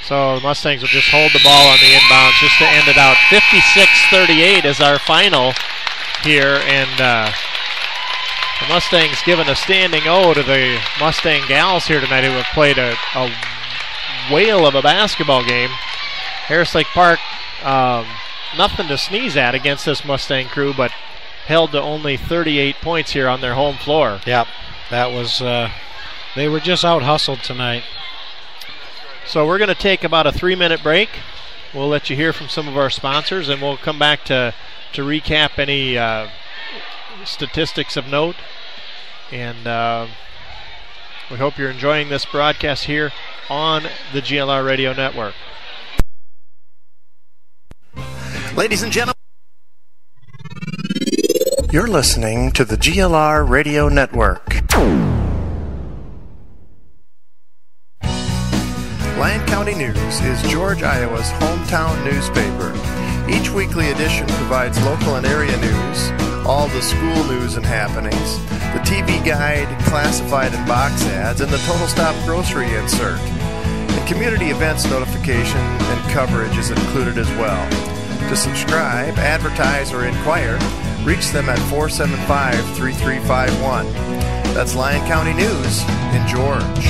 So the Mustangs will just hold the ball on the inbounds just to end it out. 56-38 is our final here, and the Mustangs giving a standing O to the Mustang gals here tonight who have played a whale of a basketball game. Harris Lake Park, nothing to sneeze at against this Mustang crew, but held to only 38 points here on their home floor. Yep, that was, they were just out-hustled tonight. So we're going to take about a 3-minute break. We'll let you hear from some of our sponsors, and we'll come back to recap any statistics of note. And we hope you're enjoying this broadcast here on the GLR Radio Network. Ladies and gentlemen, you're listening to the GLR Radio Network. Lyon County News is George, Iowa's hometown newspaper. Each weekly edition provides local and area news, all the school news and happenings, the TV guide, classified and box ads, and the Total Stop grocery insert. And community events notification and coverage is included as well. To subscribe, advertise, or inquire, reach them at 475-3351. That's Lyon County News in George.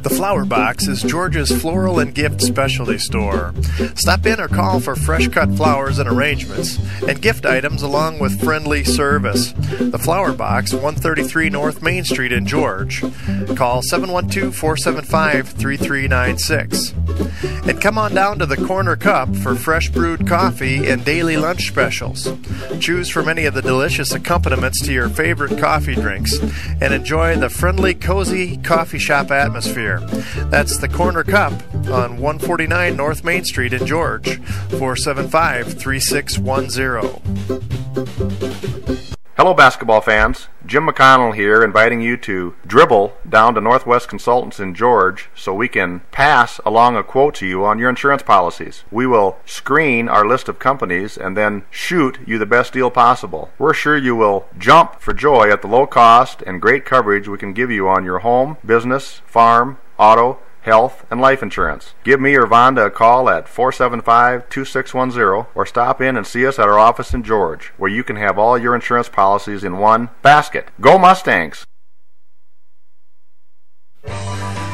The Flower Box is Georgia's floral and gift specialty store. Stop in or call for fresh cut flowers and arrangements and gift items along with friendly service. The Flower Box, 133 North Main Street in George. Call 712-475-3396. And come on down to the Corner Cup for fresh brewed coffee and daily lunch specials. Choose from any of the delicious accompaniments to your favorite coffee drinks and enjoy the friendly, cozy coffee shop atmosphere. That's the Corner Cup on 149 North Main Street in George, 475-3610. Hello basketball fans, Jim McConnell here, inviting you to dribble down to Northwest Consultants in George so we can pass along a quote to you on your insurance policies. We will screen our list of companies and then shoot you the best deal possible. We're sure you will jump for joy at the low cost and great coverage we can give you on your home, business, farm, auto, health, and life insurance. Give me or Vonda a call at 475-2610 or stop in and see us at our office in George, where you can have all your insurance policies in one basket. Go Mustangs!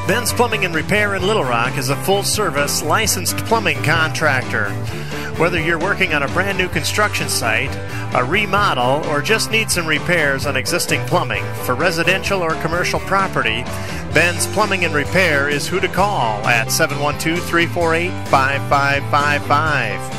Ben's Plumbing and Repair in Little Rock is a full-service, licensed plumbing contractor. Whether you're working on a brand new construction site, a remodel, or just need some repairs on existing plumbing for residential or commercial property, Ben's Plumbing and Repair is who to call at 712-348-5555.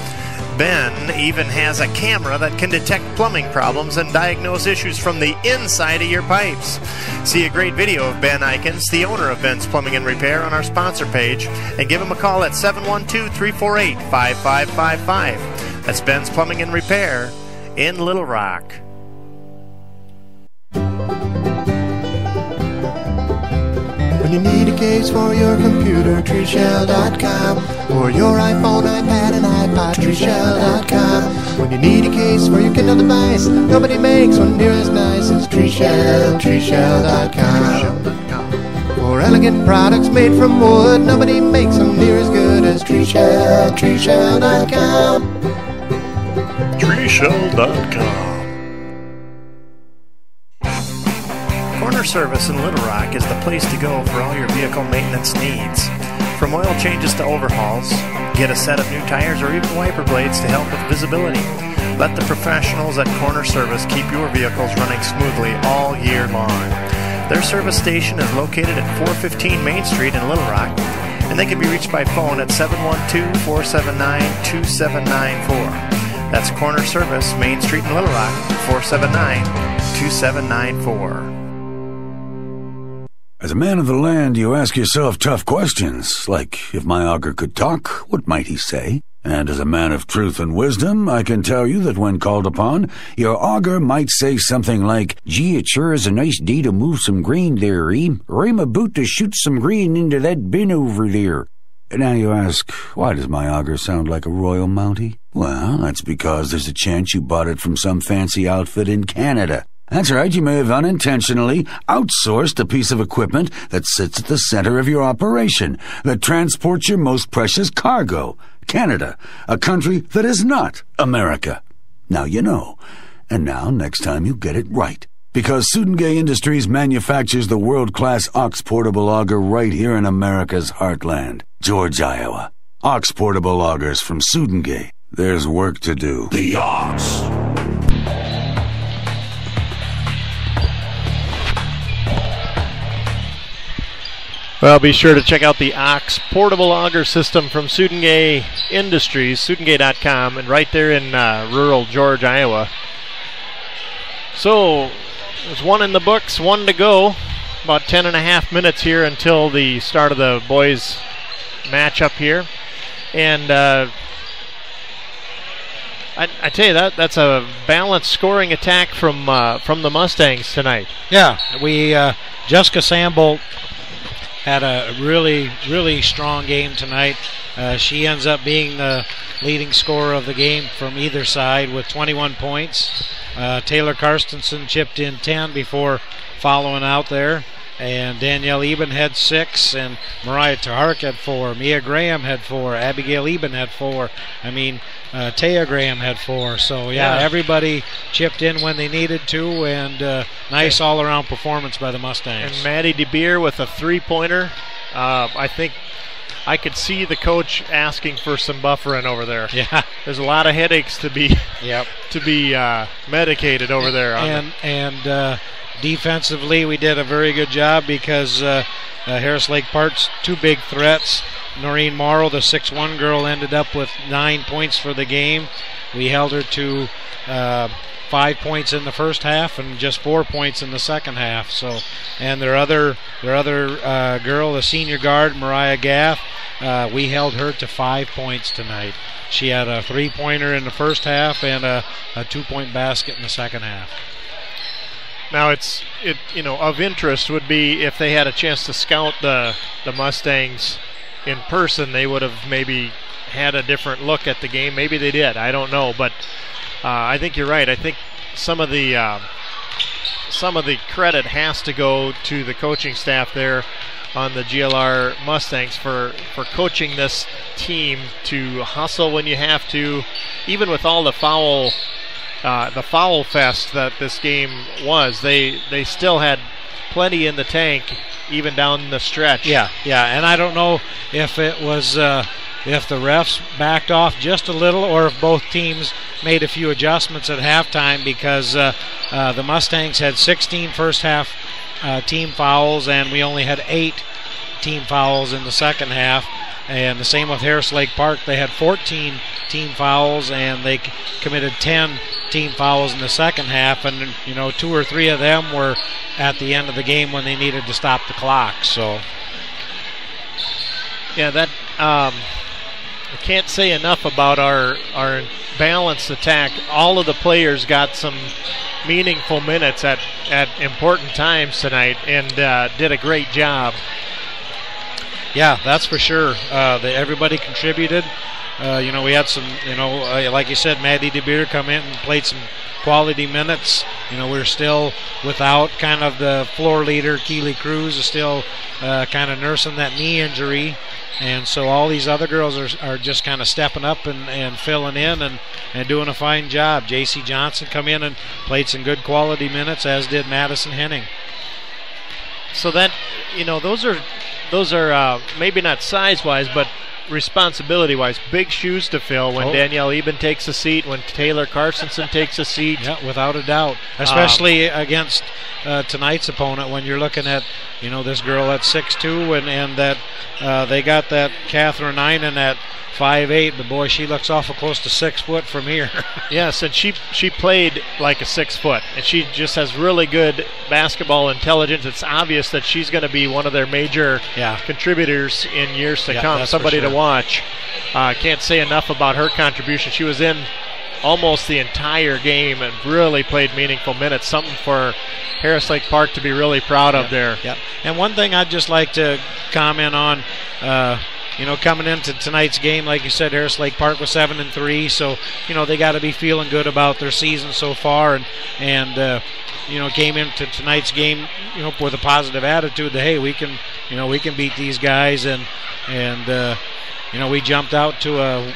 Ben even has a camera that can detect plumbing problems and diagnose issues from the inside of your pipes. See a great video of Ben Eikens, the owner of Ben's Plumbing and Repair, on our sponsor page, and give him a call at 712-348-5555. That's Ben's Plumbing and Repair in Little Rock. When you need a case for your computer, treeshell.com. Or your iPhone, iPad, and iPod, treeshell.com. When you need a case for your Kindle device, nobody makes one near as nice as treeshell.com. For elegant products made from wood, nobody makes them near as good as treeshell.com. treeshell.com. Corner Service in Little Rock is the place to go for all your vehicle maintenance needs. From oil changes to overhauls, get a set of new tires or even wiper blades to help with visibility. Let the professionals at Corner Service keep your vehicles running smoothly all year long. Their service station is located at 415 Main Street in Little Rock, and they can be reached by phone at 712-479-2794. That's Corner Service, Main Street in Little Rock, 479-2794. As a man of the land, you ask yourself tough questions, like, if my auger could talk, what might he say? And as a man of truth and wisdom, I can tell you that when called upon, your auger might say something like, "Gee, it sure is a nice day to move some grain there, or I'm about to shoot some grain into that bin over there." Now you ask, why does my auger sound like a Royal Mountie? Well, that's because there's a chance you bought it from some fancy outfit in Canada. That's right, you may have unintentionally outsourced a piece of equipment that sits at the center of your operation, that transports your most precious cargo. Canada, a country that is not America. Now you know. And now, next time, you get it right. Because Sudengay Industries manufactures the world-class Ox Portable Auger right here in America's heartland, George, Iowa. Ox Portable Augers from Sudengay. There's work to do. The Ox. Well, be sure to check out the Ox Portable Auger System from Sudengay Industries, sudengay.com, and right there in rural George, Iowa. So, there's one in the books, one to go. About 10.5 minutes here until the start of the boys' matchup here. And I tell you, that's a balanced scoring attack from the Mustangs tonight. Yeah, Jessica Sambolt had a really, really strong game tonight. She ends up being the leading scorer of the game from either side with 21 points. Taylor Karstensen chipped in 10 before following out there. And Danielle Eben had 6, and Mariah Tahark had 4. Mia Graham had 4. Abigail Eben had 4. Taya Graham had 4. So, yeah, everybody chipped in when they needed to, and nice all-around performance by the Mustangs. And Maddie DeBeer with a three-pointer. I think I could see the coach asking for some buffering over there. Yeah. There's a lot of headaches to be medicated over there. And defensively, we did a very good job because Harris Lake Park's two big threats. Noreen Morrow, the 6'1 girl, ended up with 9 points for the game. We held her to 5 points in the first half and just 4 points in the second half. So, and their other girl, the senior guard, Mariah Gaff, we held her to 5 points tonight. She had a 3-pointer in the first half and a 2-point basket in the second half. Now it's of interest would be if they had a chance to scout the Mustangs in person, they would have maybe had a different look at the game. Maybe they did. I don't know, but I think you're right. I think some of the credit has to go to the coaching staff there on the GLR Mustangs for coaching this team to hustle when you have to, even with all the foul fest that this game was. They still had plenty in the tank, even down the stretch. Yeah, and I don't know if it was if the refs backed off just a little or if both teams made a few adjustments at halftime, because the Mustangs had 16 first half team fouls, and we only had 8 team fouls in the second half. And the same with Harris Lake Park. They had 14 team fouls, and they committed 10 team fouls in the second half, and 2 or 3 of them were at the end of the game when they needed to stop the clock. So yeah, that I can't say enough about our balanced attack. All of the players got some meaningful minutes at important times tonight, and did a great job. Yeah, that's for sure. Everybody contributed. We had some, like you said, Maddie DeBeer come in and played some quality minutes. We're still without kind of the floor leader. Keely Cruz is still kind of nursing that knee injury. And so all these other girls are just kind of stepping up and filling in and doing a fine job. J.C. Johnson come in and played some good quality minutes, as did Madison Henning. So that, those are maybe not size-wise, but responsibility-wise, big shoes to fill when Danielle Eben takes a seat, when Taylor Carsonson takes a seat. Yeah, without a doubt. Especially against tonight's opponent, when you're looking at, this girl at 6'2", and that they got that Catherine Einen at 5'8", but boy, she looks awful close to 6 foot from here. Yes, and she played like a 6 foot, and she just has really good basketball intelligence. It's obvious that she's going to be one of their major contributors in years to come. Somebody to watch. Can't say enough about her contribution. She was in almost the entire game and really played meaningful minutes. Something for Harris Lake Park to be really proud of there. Yeah. And one thing I'd just like to comment on, coming into tonight's game, like you said, Harris Lake Park was 7-3, so they got to be feeling good about their season so far, and came into tonight's game with a positive attitude that, hey, we can beat these guys, and we jumped out to a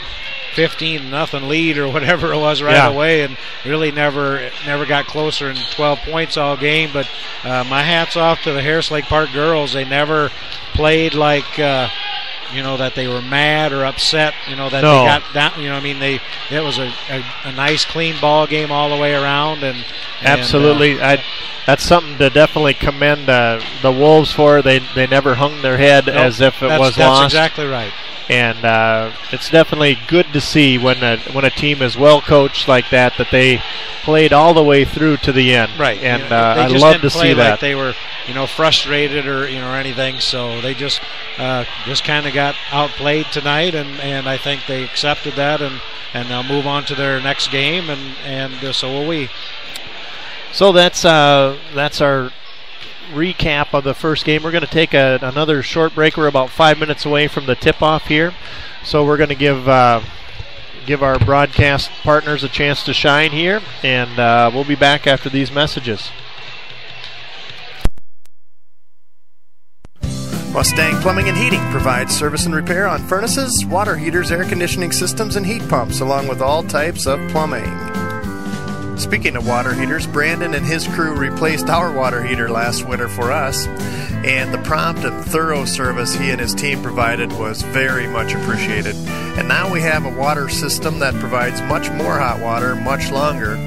15-0 lead or whatever it was away, and really never got closer than 12 points all game. But my hat's off to the Harris Lake Park girls. They never played like that they were mad or upset, they got down, it was a nice clean ball game all the way around, and absolutely. That's something to definitely commend the Wolves for. They never hung their head as if it was lost. That's exactly right. And it's definitely good to see when a team is well coached like that they played all the way through to the end. Right. And I love to see that. Like they were, frustrated or anything. So they just kind of got outplayed tonight, and I think they accepted that, and they'll move on to their next game, and so will we. So that's our recap of the first game. We're going to take another short break. We're about 5 minutes away from the tip-off here, so we're going to give our broadcast partners a chance to shine here, and we'll be back after these messages. Mustang Plumbing and Heating provides service and repair on furnaces, water heaters, air conditioning systems, and heat pumps, along with all types of plumbing. Speaking of water heaters, Brandon and his crew replaced our water heater last winter for us, and the prompt and thorough service he and his team provided was very much appreciated. And now we have a water system that provides much more hot water much longer,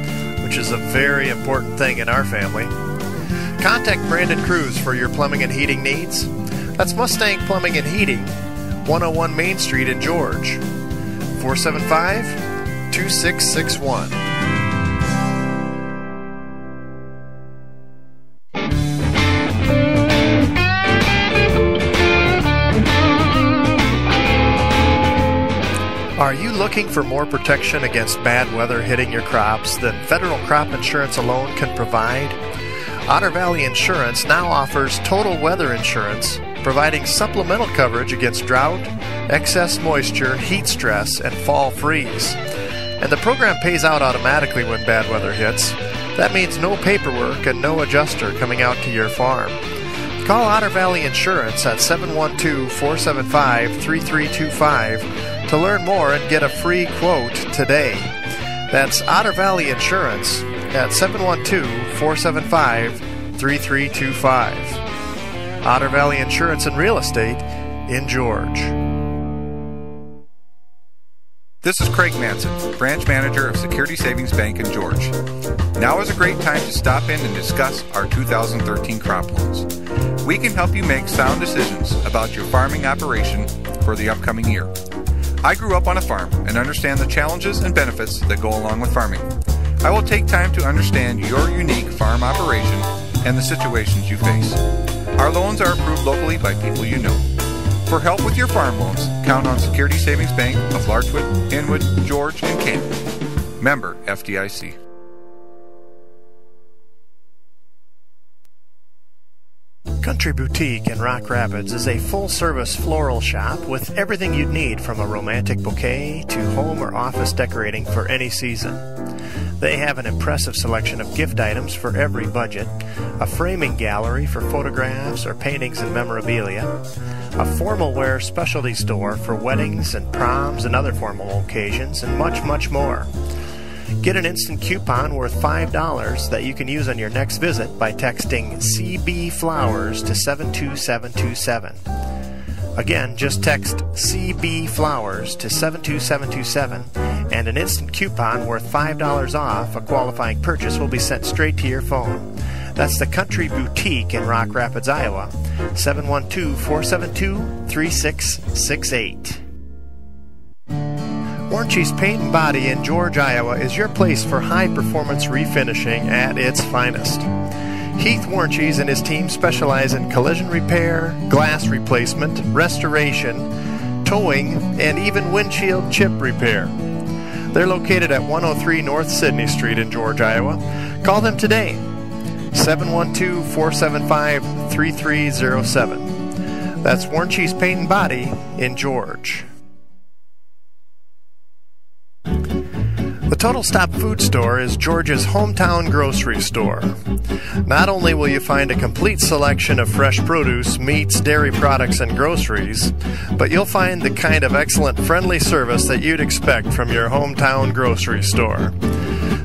which is a very important thing in our family. Contact Brandon Cruz for your plumbing and heating needs. That's Mustang Plumbing and Heating, 101 Main Street in George, 475-2661. Are you looking for more protection against bad weather hitting your crops than federal crop insurance alone can provide? Otter Valley Insurance now offers total weather insurance, providing supplemental coverage against drought, excess moisture, heat stress, and fall freeze. And the program pays out automatically when bad weather hits. That means no paperwork and no adjuster coming out to your farm. Call Otter Valley Insurance at 712-475-3325 to learn more and get a free quote today. That's Otter Valley Insurance at 712-475-3325. 888-475-3325. Otter Valley Insurance and Real Estate in George. This is Craig Manson, branch manager of Security Savings Bank in George. Now is a great time to stop in and discuss our 2013 crop loans. We can help you make sound decisions about your farming operation for the upcoming year. I grew up on a farm and understand the challenges and benefits that go along with farming. I will take time to understand your unique farm operation and the situations you face. Our loans are approved locally by people you know. For help with your farm loans, count on Security Savings Bank of Larchwood, Inwood, George, and Canton. Member FDIC. Country Boutique in Rock Rapids is a full-service floral shop with everything you'd need from a romantic bouquet to home or office decorating for any season. They have an impressive selection of gift items for every budget, a framing gallery for photographs or paintings and memorabilia, a formal wear specialty store for weddings and proms and other formal occasions, and much, much more. Get an instant coupon worth $5 that you can use on your next visit by texting CB Flowers to 72727. Again, just text CB Flowers to 72727 and an instant coupon worth $5 off a qualifying purchase will be sent straight to your phone. That's the Country Boutique in Rock Rapids, Iowa, 712-472-3668. Warranty's Paint and Body in George, Iowa is your place for high-performance refinishing at its finest. Heath Warranties and his team specialize in collision repair, glass replacement, restoration, towing, and even windshield chip repair. They're located at 103 North Sydney Street in George, Iowa. Call them today, 712-475-3307. That's Warranty's Paint and Body in George. The Total Stop Food Store is George's hometown grocery store. Not only will you find a complete selection of fresh produce, meats, dairy products, and groceries, but you'll find the kind of excellent friendly service that you'd expect from your hometown grocery store.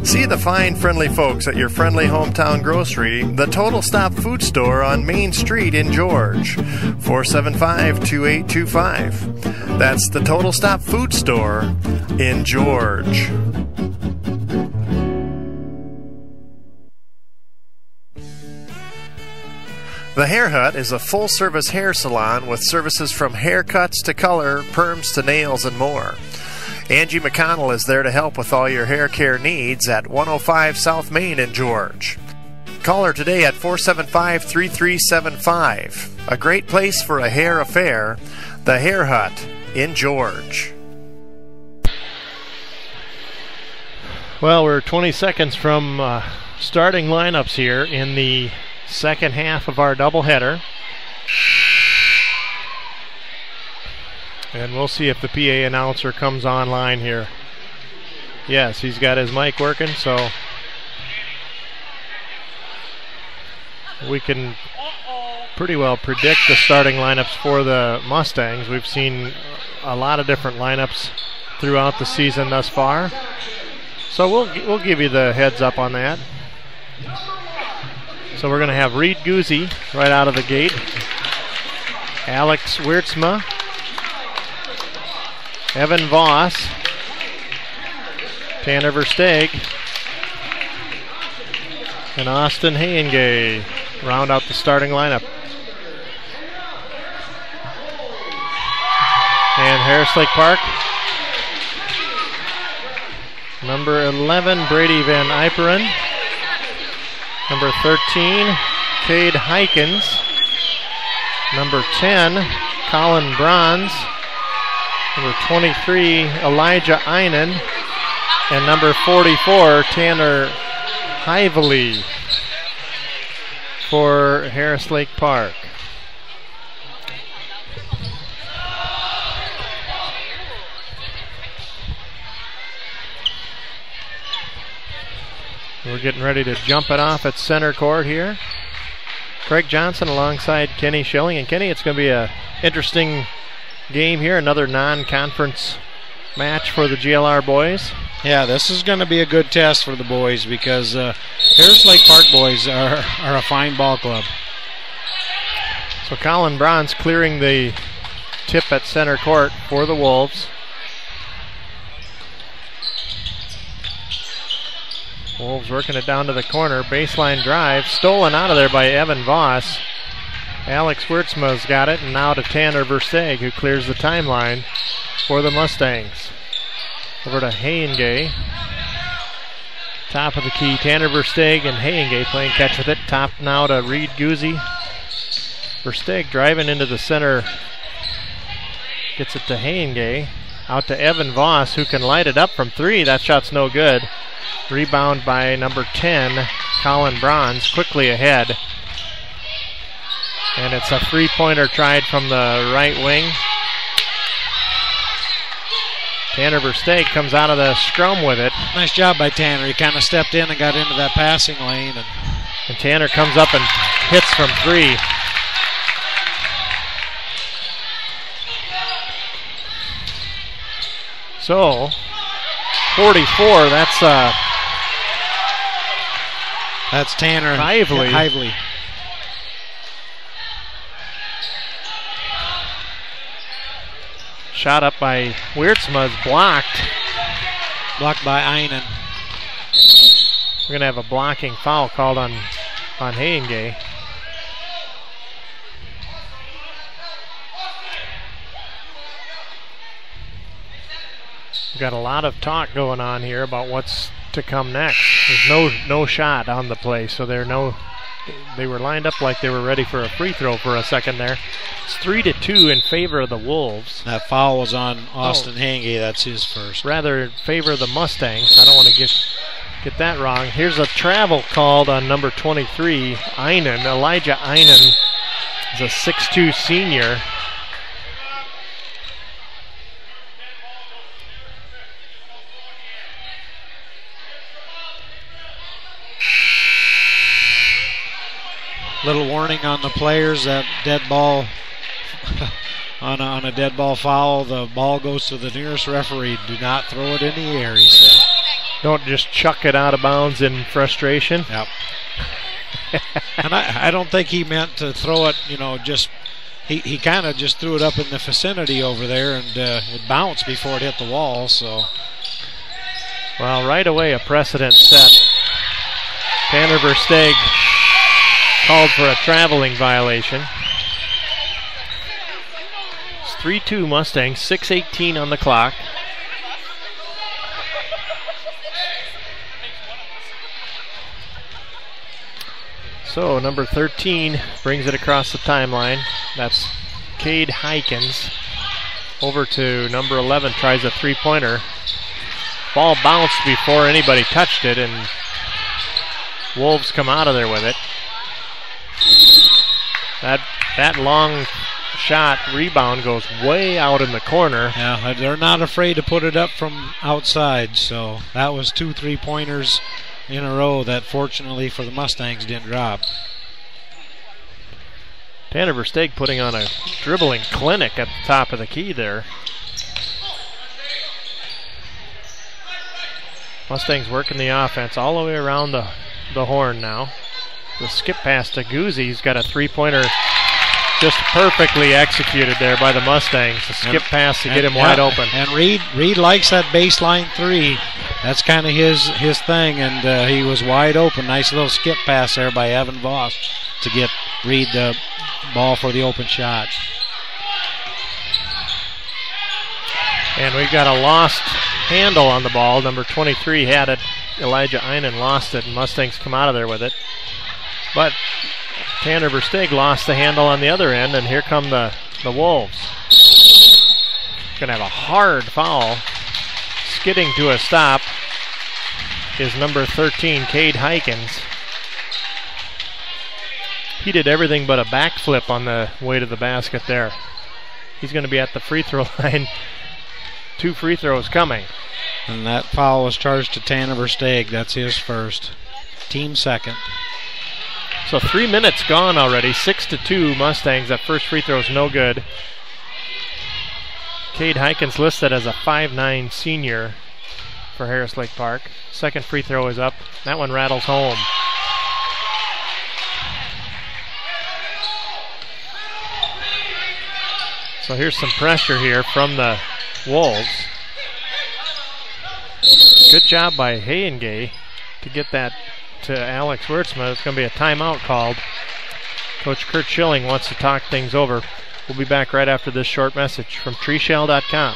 See the fine, friendly folks at your friendly hometown grocery, the Total Stop Food Store on Main Street in George, 475-2825. That's the Total Stop Food Store in George. The Hair Hut is a full-service hair salon with services from haircuts to color, perms to nails, and more. Angie McConnell is there to help with all your hair care needs at 105 South Main in George. Call her today at 475-3375. A great place for a hair affair, the Hair Hut in George. Well, we're 20 seconds from starting lineups here in the second half of our doubleheader. And we'll see if the PA announcer comes online here. Yes, he's got his mic working, so we can pretty well predict the starting lineups for the Mustangs. We've seen a lot of different lineups throughout the season thus far. So we'll give you the heads up on that. So we're going to have Reed Guzzi right out of the gate. Alex Wiertzma. Evan Voss. Tanner Versteeg. And Austin Hayengay round out the starting lineup. And Harris Lake Park. Number 11, Brady Van Iperen. Number 13, Cade Heikens. Number 10, Colin Bronze. Number 23, Elijah Einen. And number 44, Tanner Hively for Harris Lake Park. We're getting ready to jump it off at center court here. Craig Johnson alongside Kenny Schilling. And Kenny, it's going to be an interesting game here. Another non-conference match for the GLR boys. Yeah, this is going to be a good test for the boys because Harris Lake Park boys are a fine ball club. So Colin Bronze clearing the tip at center court for the Wolves. Wolves working it down to the corner. Baseline drive. Stolen out of there by Evan Voss. Alex Wiertzma's got it, and now to Tanner Versteeg, who clears the timeline for the Mustangs. Over to Hayengay. Top of the key. Tanner Versteeg and Hayengay playing catch with it. Top now to Reed Guzzi. Versteeg driving into the center. Gets it to Hayengay. Out to Evan Voss, who can light it up from three. That shot's no good. Rebound by number 10, Colin Bronze, quickly ahead. And it's a three-pointer tried from the right wing. Tanner Versteeg comes out of the scrum with it. Nice job by Tanner. He kind of stepped in and got into that passing lane. And Tanner comes up and hits from three. So, 44, that's Tanner Hively. Shot up by Wiertzma is blocked. Blocked by Einen. We're going to have a blocking foul called on Hayengay. We've got a lot of talk going on here about what's to come next. There's no shot on the play, so they were lined up like they were ready for a free throw for a second there. It's 3-2 in favor of the Wolves. That foul was on Austin Hayengay. That's his first. Rather in favor of the Mustangs. I don't want to get that wrong. Here's a travel called on number 23, Einen. Elijah Einen is a 6'2 senior. Little warning on the players, that dead ball on a dead ball foul, the ball goes to the nearest referee. Do not throw it in the air, he said. Don't just chuck it out of bounds in frustration. Yep. And I don't think he meant to throw it, he kind of just threw it up in the vicinity over there, and it bounced before it hit the wall, so. Well, right away a precedent set. Tanner Versteeg called for a traveling violation. It's 3-2 Mustangs, 6:18 on the clock. So number 13 brings it across the timeline. That's Cade Hykins. Over to number 11, tries a three-pointer. Ball bounced before anybody touched it, and Wolves come out of there with it. That long shot rebound goes way out in the corner. Yeah, they're not afraid to put it up from outside, so that was 2 3-pointers in a row that fortunately for the Mustangs didn't drop. Tanner Versteeg putting on a dribbling clinic at the top of the key there. Mustangs working the offense all the way around the horn now. The skip pass to Guzzi. He's got a three-pointer just perfectly executed there by the Mustangs. The skip pass to get him wide open. And Reed likes that baseline three. That's kind of his thing, and he was wide open. Nice little skip pass there by Evan Voss to get Reed the ball for the open shot. And we've got a lost handle on the ball. Number 23 had it. Elijah Einen lost it, and Mustangs come out of there with it. But Tanner Versteeg lost the handle on the other end, and here come the Wolves. Going to have a hard foul. Skidding to a stop is number 13, Cade Hykins. He did everything but a backflip on the way to the basket there. He's going to be at the free throw line. 2 free throws coming. And that foul was charged to Tanner Versteeg. That's his first. Team second. So 3 minutes gone already. 6-2 Mustangs. That first free throw is no good. Cade Hykins listed as a 5'9 senior. for Harris Lake Park. Second free throw is up. That one rattles home. So here's some pressure here from the Wolves. Good job by Hayengay to get that to Alex Wertzman. It's going to be a timeout called. Coach Kurt Schilling wants to talk things over. We'll be back right after this short message from treeshell.com.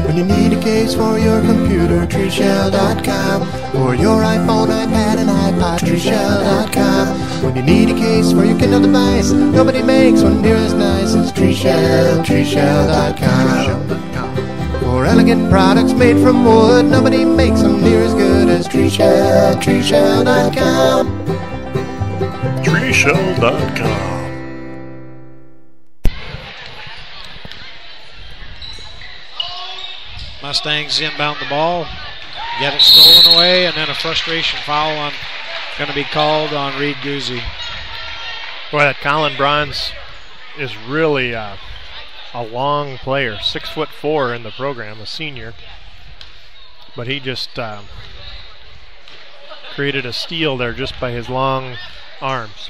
When you need a case for your computer, treeshell.com. For your iPhone, iPad, and iPod, treeshell.com. When you need a case for your Kindle device, nobody makes one near as nice as treeshell.com. For elegant products made from wood, nobody makes them near as good as treeshell.com. treeshell.com. Mustangs inbound the ball, get it stolen away, and then a frustration foul going to be called on Reed Guzzi. Boy, that Colin Bronze is really a long player, 6'4" in the program, a senior. But he just created a steal there just by his long arms.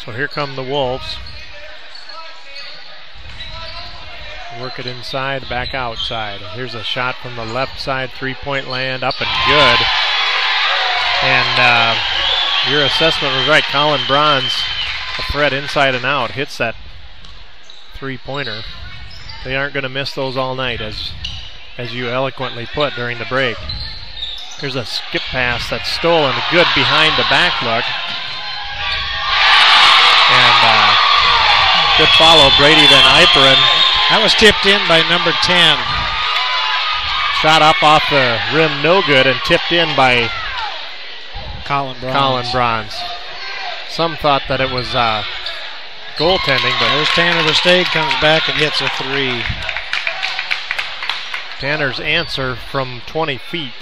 So here come the Wolves. Work it inside, back outside. Here's a shot from the left side, three-point land, up and good. And your assessment was right. Colin Bronze, a threat inside and out, hits that three-pointer. They aren't going to miss those all night, as you eloquently put during the break. Here's a skip pass that's stolen, good behind the back look. And good follow, Brady Van Iperen. That was tipped in by number 10. Shot up off the rim, no good, and tipped in by Colin Bronze. Some thought that it was goaltending, but there's Tanner Versteeg, comes back and hits a three. Tanner's answer from 20 feet.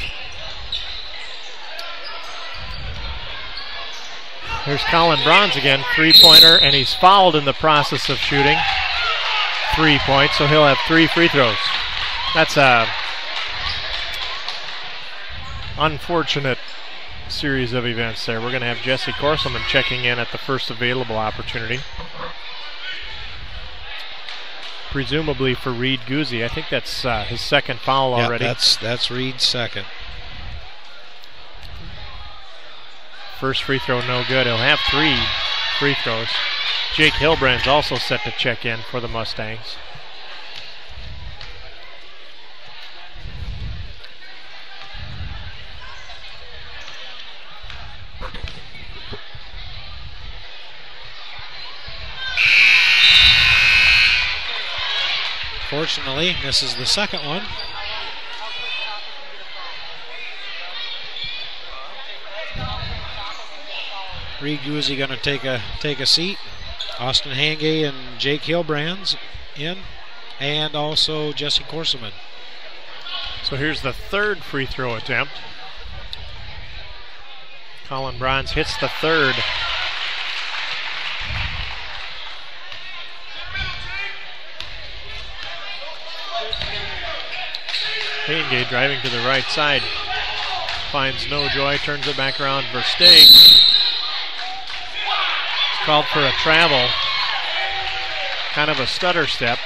Here's Colin Bronze again, three-pointer, and he's fouled in the process of shooting. 3 points, so he'll have 3 free throws. That's a unfortunate series of events there. We're going to have Jesse Korselman checking in at the first available opportunity. Presumably for Reed Guzzi. I think that's his second foul already. That's Reed's second. First free throw no good. He'll have 3 free throws. Jake Hilbrand's also set to check in for the Mustangs. Fortunately, this is the second one. Reed Guzzi going to take a seat. Austin Hangay and Jake Hilbrand's in, and also Jesse Korselman. So here's the third free throw attempt. Colin Bronze hits the third. Hangay driving to the right side. Finds no joy, turns it back around. Versteeg. Called for a travel, kind of a stutter step.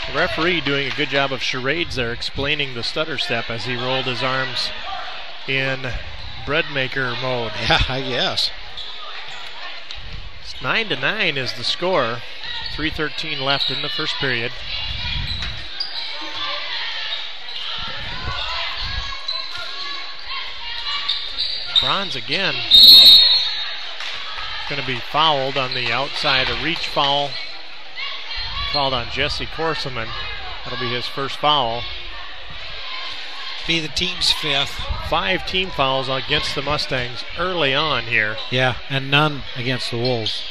The referee doing a good job of charades there, explaining the stutter step as he rolled his arms in bread maker mode. Yeah, I guess. It's 9-9 is the score. 3:13 left in the first period. Bronze again. Going to be fouled on the outside, a reach foul called on Jesse Korselman. That'll be his first foul. Be the team's 5th. 5 team fouls against the Mustangs early on here. Yeah, and none against the Wolves.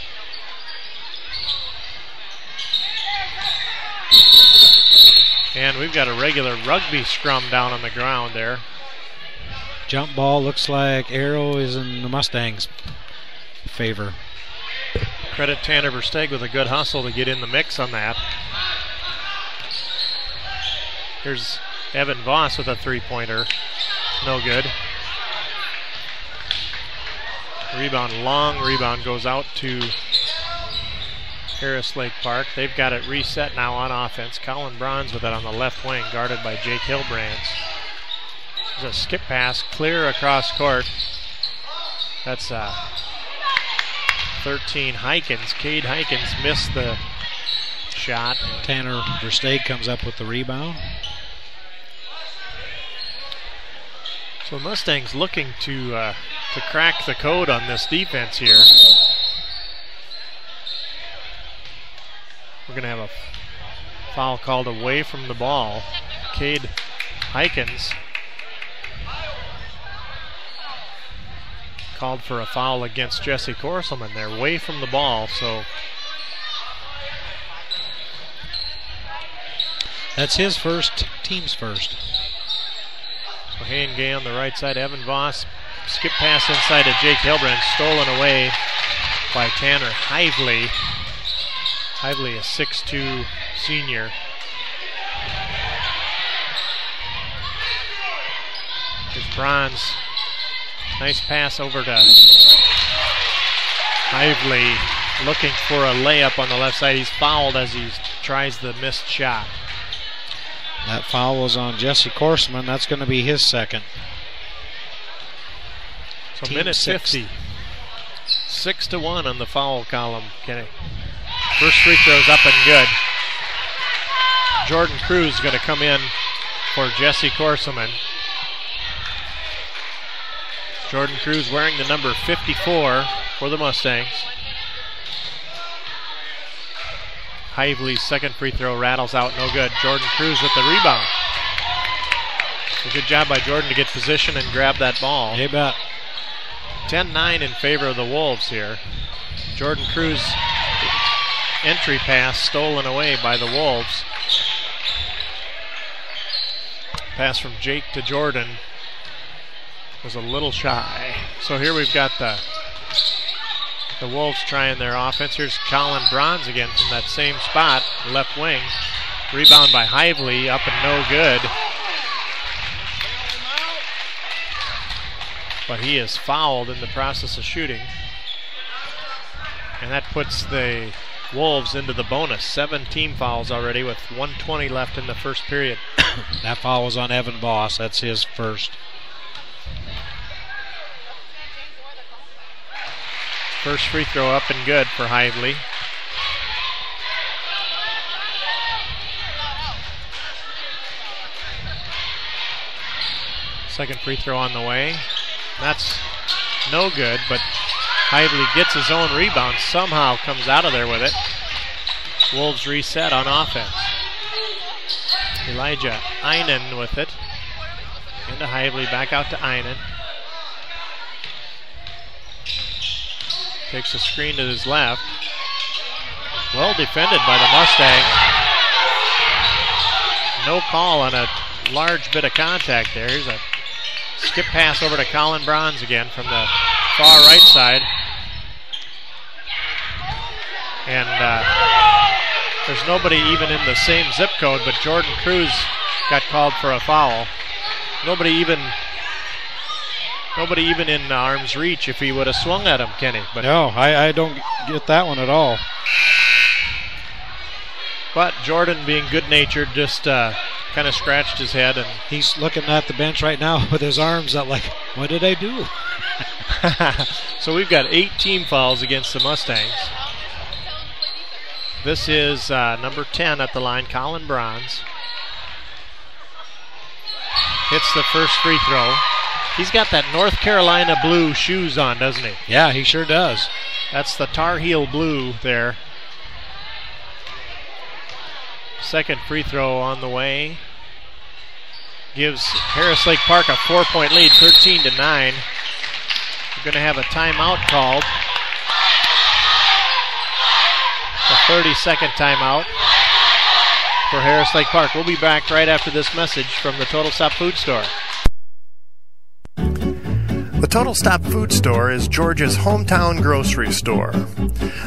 And we've got a regular rugby scrum down on the ground there. Jump ball, looks like arrow is in the Mustangs' favor. Credit Tanner Versteeg with a good hustle to get in the mix on that. Here's Evan Voss with a three-pointer. No good. Rebound, long rebound goes out to Harris Lake Park. They've got it reset now on offense. Colin Bronze with it on the left wing, guarded by Jake Hilbrands. There's a skip pass, clear across court. That's 13 Hykins. Cade Hykins missed the shot. Tanner Versteeg comes up with the rebound. So Mustangs looking to crack the code on this defense here. We're going to have a foul called away from the ball. Cade Hykins called for a foul against Jesse Korselman. They're away from the ball, so that's his first, team's first. So Hayen Gay on the right side. Evan Voss, skip pass inside to Jake Hilbrand, stolen away by Tanner Hively. Hively, a 6'2 senior. Here's Bronze. Nice pass over to Hively, looking for a layup on the left side. He's fouled as he tries the missed shot. That foul was on Jesse Korselman. That's going to be his second. So Team minute sixth. 50. 6-1 on the foul column, Kenny. First free throw's up and good. Jordan Cruz is going to come in for Jesse Korselman. Jordan Cruz wearing the number 54 for the Mustangs. Hively's second free throw rattles out, no good. Jordan Cruz with the rebound. A good job by Jordan to get position and grab that ball. You bet. 10-9 in favor of the Wolves here. Jordan Cruz entry pass stolen away by the Wolves. Pass from Jake to Jordan was a little shy. So here we've got the Wolves trying their offense. Here's Colin Bronze again from that same spot, left wing. Rebound by Hively, up and no good. But he is fouled in the process of shooting. And that puts the Wolves into the bonus. 7 team fouls already with 1:20 left in the first period. That foul was on Evan Voss. That's his first. First free throw up and good for Hively. Second free throw on the way. That's no good, but Hively gets his own rebound, somehow comes out of there with it. Wolves reset on offense. Elijah Einen with it. Into Hively, back out to Einen. Takes a screen to his left. Well defended by the Mustangs. No call on a large bit of contact there. Here's a skip pass over to Colin Bronze again from the far right side. And there's nobody even in the same zip code, but Jordan Cruz got called for a foul. Nobody even in arm's reach if he would have swung at him, Kenny. But no, I don't get that one at all. But Jordan, being good-natured, just kind of scratched his head. And he's looking at the bench right now with his arms up like, what did I do? So we've got 8 team fouls against the Mustangs. This is number 10 at the line, Colin Bronze. Hits the first free throw. He's got that North Carolina blue shoes on, doesn't he? Yeah, he sure does. That's the Tar Heel blue there. Second free throw on the way. Gives Harris Lake Park a 4-point lead, 13-9. We're going to have a timeout called. A 30-second timeout for Harris Lake Park. We'll be back right after this message from the Total Stop Food Store. The Total Stop Food Store is Georgia's hometown grocery store.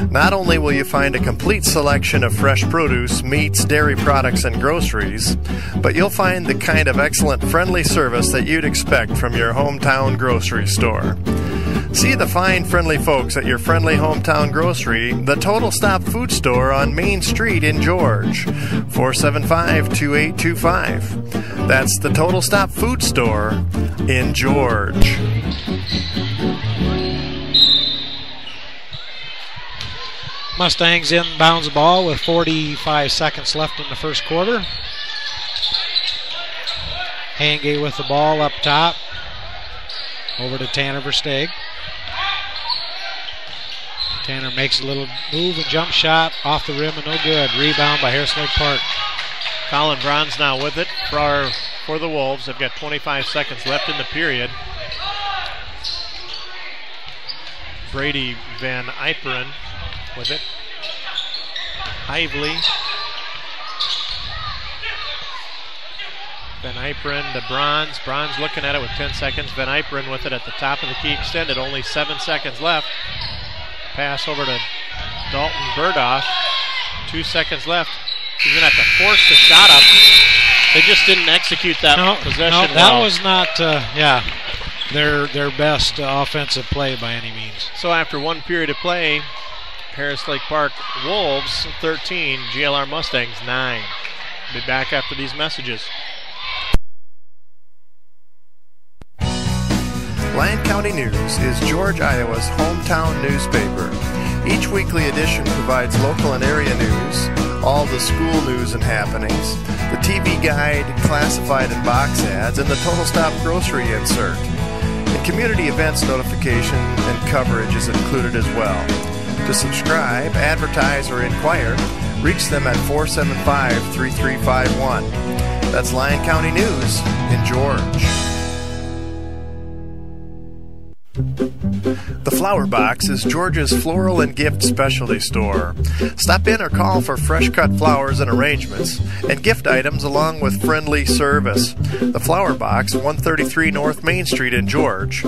Not only will you find a complete selection of fresh produce, meats, dairy products, and groceries, but you'll find the kind of excellent, friendly service that you'd expect from your hometown grocery store. See the fine, friendly folks at your friendly hometown grocery, the Total Stop Food Store on Main Street in George, 475-2825. That's the Total Stop Food Store in George. Mustangs inbounds the ball with 45 seconds left in the first quarter. Hangate with the ball up top. Over to Tanner Versteeg. Tanner makes a little move and jump shot off the rim and no good. Rebound by Harris Lake Park. Colin Braun's now with it for the Wolves. They've got 25 seconds left in the period. Brady Van Yperen with it. Hively. Van Yperen to Bronze. Bronze looking at it with 10 seconds. Van Yperen with it at the top of the key extended. Only 7 seconds left. Pass over to Dalton Burdoff. 2 seconds left. He's going to have to force the shot up. They just didn't execute that possession well. That was not, their best offensive play by any means. So after one period of play, Harris Lake Park Wolves 13, GLR Mustangs 9. We'll be back after these messages. Lyon County News is George, Iowa's hometown newspaper. Each weekly edition provides local and area news, all the school news and happenings, the TV guide, classified and box ads, and the Total Stop grocery insert. And community events notification and coverage is included as well. To subscribe, advertise, or inquire, reach them at 475-3351. That's Lyon County News in George. The Flower Box is Georgia's floral and gift specialty store. Stop in or call for fresh cut flowers and arrangements and gift items along with friendly service. The Flower Box, 133 North Main Street in George.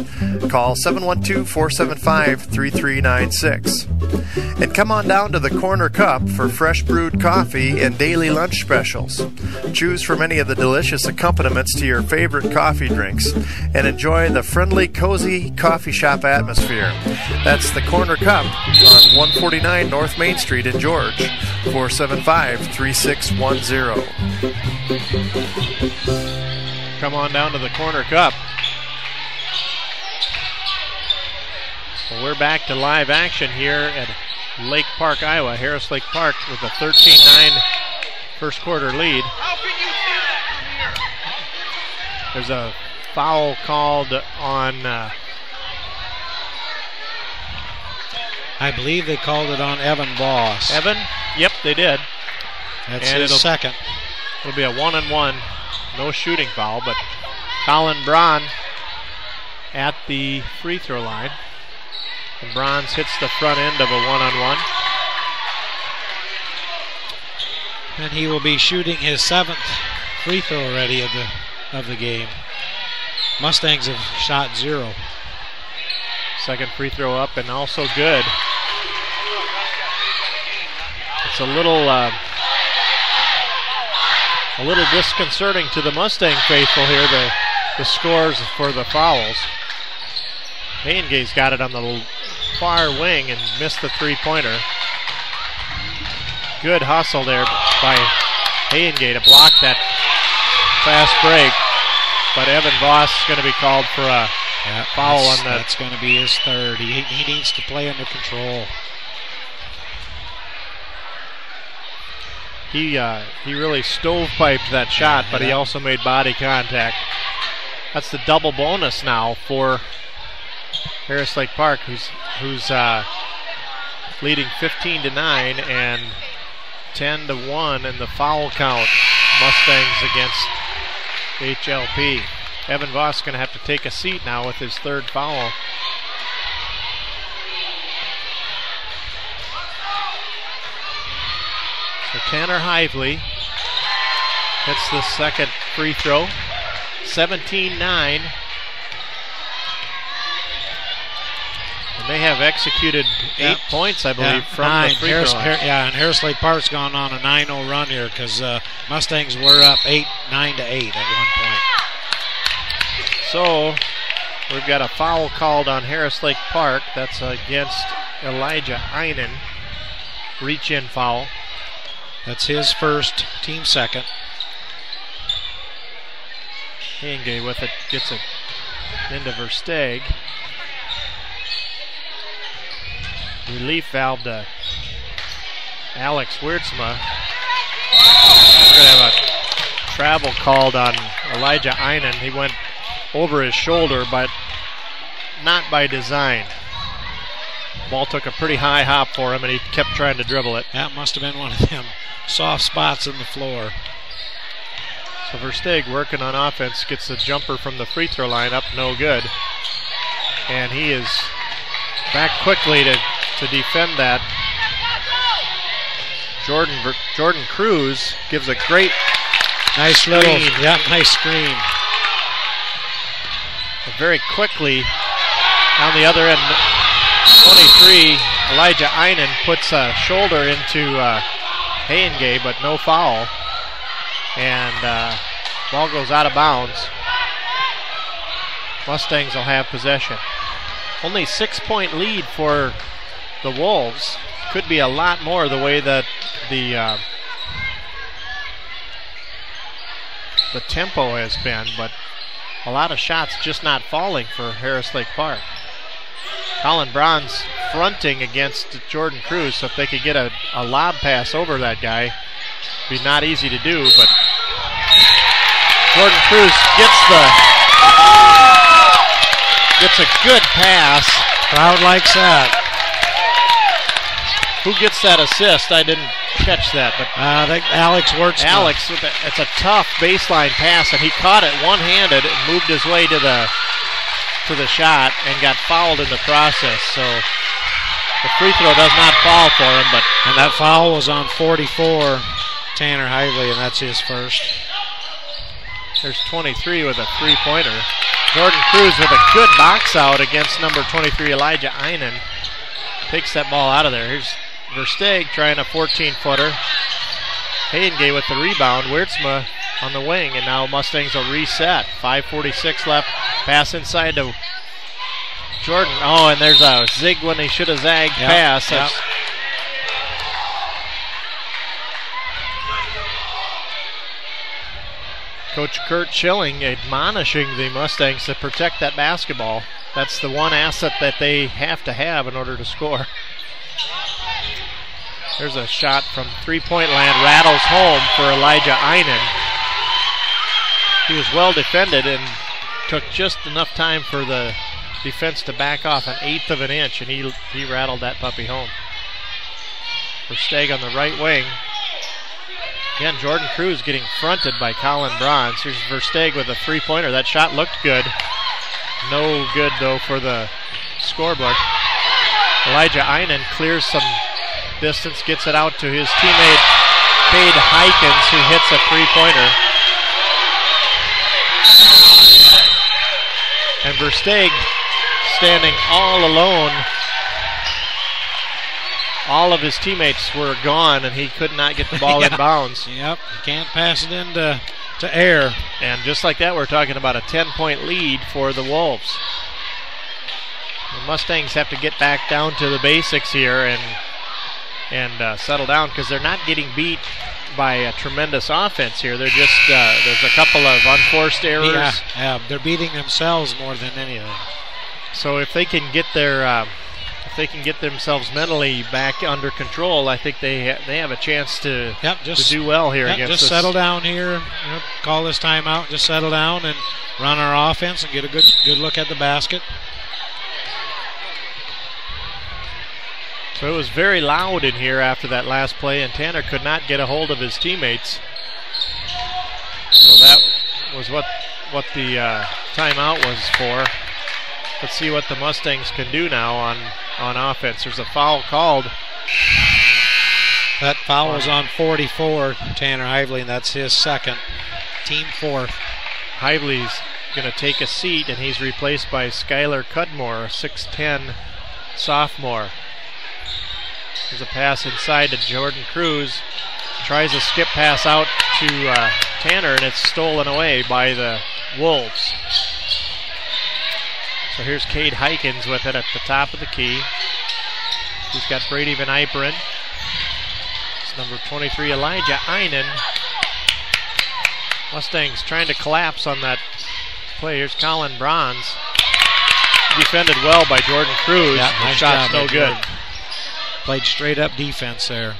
Call 712-475-3396. And come on down to the Corner Cup for fresh brewed coffee and daily lunch specials. Choose from any of the delicious accompaniments to your favorite coffee drinks and enjoy the friendly, cozy coffee shop atmosphere. That's the Corner Cup on 149 North Main Street in George, 475-3610. Come on down to the Corner Cup. Well, we're back to live action here at Lake Park, Iowa. Harris Lake Park with a 13-9 first quarter lead. There's a foul called on... I believe they called it on Evan Voss. Evan? Yep, they did. That's his second. It'll be a 1-on-1. No shooting foul, but Colin Braun at the free throw line. And Bronze hits the front end of a 1-on-1. And he will be shooting his 7th free throw already of the game. Mustangs have shot 0. Second free throw up and also good. It's a little disconcerting to the Mustang faithful here, the scores for the fouls. Hayengate's got it on the far wing and missed the three-pointer. Good hustle there by Hayengate to block that fast break. But Evan Voss is going to be called for a foul on that. That's going to be his third. He needs to play under control. He really stovepiped that shot, but he also made body contact. That's the double bonus now for Harris Lake Park, who's leading 15-9 and 10-1 in the foul count. Mustangs against HLP. Evan Voss is going to have to take a seat now with his third foul. So Tanner Hively hits the second free throw. 17-9. And they have executed 8 points, I believe, from the free throw line. And Harris Lake Park's gone on a 9-0 run here because Mustangs were up 9-8 at one point. So we've got a foul called on Harris Lake Park. That's against Elijah Einen. Reach-in foul. That's his first, team second. Henge with it, gets it into Versteeg. Relief valve to Alex Wiertsma. We're going to have a travel called on Elijah Einen. He went over his shoulder, but not by design. Ball took a pretty high hop for him, and he kept trying to dribble it. That must have been one of them soft spots in the floor. So Versteeg working on offense, gets the jumper from the free throw line up, no good. And he is back quickly to defend that. Jordan Cruz gives a great nice screen. Nice screen. And very quickly on the other end, 23, Elijah Einen puts a shoulder into Henge, but no foul. And ball goes out of bounds. Mustangs will have possession. Only 6-point lead for the Wolves. Could be a lot more the way that the tempo has been, but a lot of shots just not falling for Harris Lake Park. Colin Braun's fronting against Jordan Cruz, so if they could get a lob pass over that guy, it'd be not easy to do, but Jordan Cruz gets a good pass. Crowd likes that. Who gets that assist? I didn't catch that, but I think Alex Wiertsma. Alex, it's a tough baseline pass, and he caught it one-handed and moved his way to the shot and got fouled in the process. So the free throw does not fall for him, and that foul was on 44, Tanner Hively, and that's his first. There's 23 with a three-pointer. Jordan Cruz with a good box out against number 23, Elijah Einen. Takes that ball out of there. Here's Versteeg trying a 14-footer. Henge with the rebound. Wiertsma on the wing, and now Mustangs will reset. 5:46 left. Pass inside to Jordan. Oh, and there's a zig when he should have zagged pass. Yep. Coach Kurt Schilling admonishing the Mustangs to protect that basketball. That's the one asset that they have to have in order to score. There's a shot from three-point land, rattles home for Elijah Einen. He was well defended and took just enough time for the defense to back off 1/8 of an inch, and he rattled that puppy home. Versteeg on the right wing. Again, Jordan Cruz getting fronted by Colin Braun. Here's Versteeg with a three-pointer. That shot looked good. No good, though, for the scorebook. Elijah Einen clears some distance, gets it out to his teammate, Cade Heikens, who hits a three-pointer. And Versteeg standing all alone. All of his teammates were gone, and he could not get the ball in bounds. Yep, you can't pass it into air. And just like that, we're talking about a 10-point lead for the Wolves. The Mustangs have to get back down to the basics here and settle down, because they're not getting beat by a tremendous offense here. They're just there's a couple of unforced errors. Yeah, they're beating themselves more than anything. So if they can get their themselves mentally back under control, I think they have a chance to do well here against just this. Settle down here, call this timeout, just settle down and run our offense and get a good look at the basket. So it was very loud in here after that last play, and Tanner could not get a hold of his teammates. So that was what the timeout was for. Let's see what the Mustangs can do now on offense. There's a foul called. That foul was on 44, Tanner Hively, and that's his second, team fourth. Hively's going to take a seat, and he's replaced by Skylar Cudmore, 6'10", sophomore. There's a pass inside to Jordan Cruz. Tries a skip pass out to Tanner, and it's stolen away by the Wolves. So here's Cade Hykins with it at the top of the key. He's got Brady Van Yperen. It's number 23, Elijah Einen. Mustangs trying to collapse on that play. Here's Colin Bronze. Defended well by Jordan Cruz. Yeah, the nice shot's job, no good. Jordan. Played straight up defense there.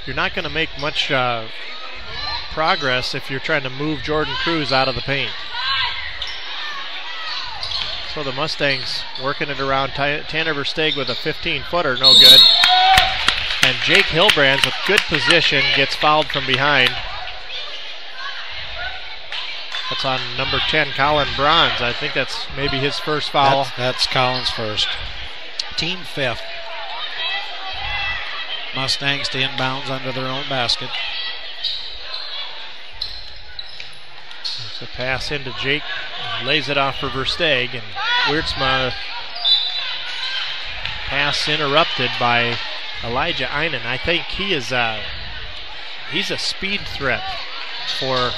You're not going to make much progress if you're trying to move Jordan Cruz out of the paint. So the Mustangs working it around. Tanner Versteeg with a 15-footer, no good. And Jake Hilbrands with good position gets fouled from behind. That's on number 10, Colin Bronze. I think that's maybe his first foul. That's Colin's first. Team fifth. Mustangs to inbounds under their own basket. It's a pass into Jake. Lays it off for Versteeg. And Wiertsma. Pass interrupted by Elijah Einen. I think he's a speed threat for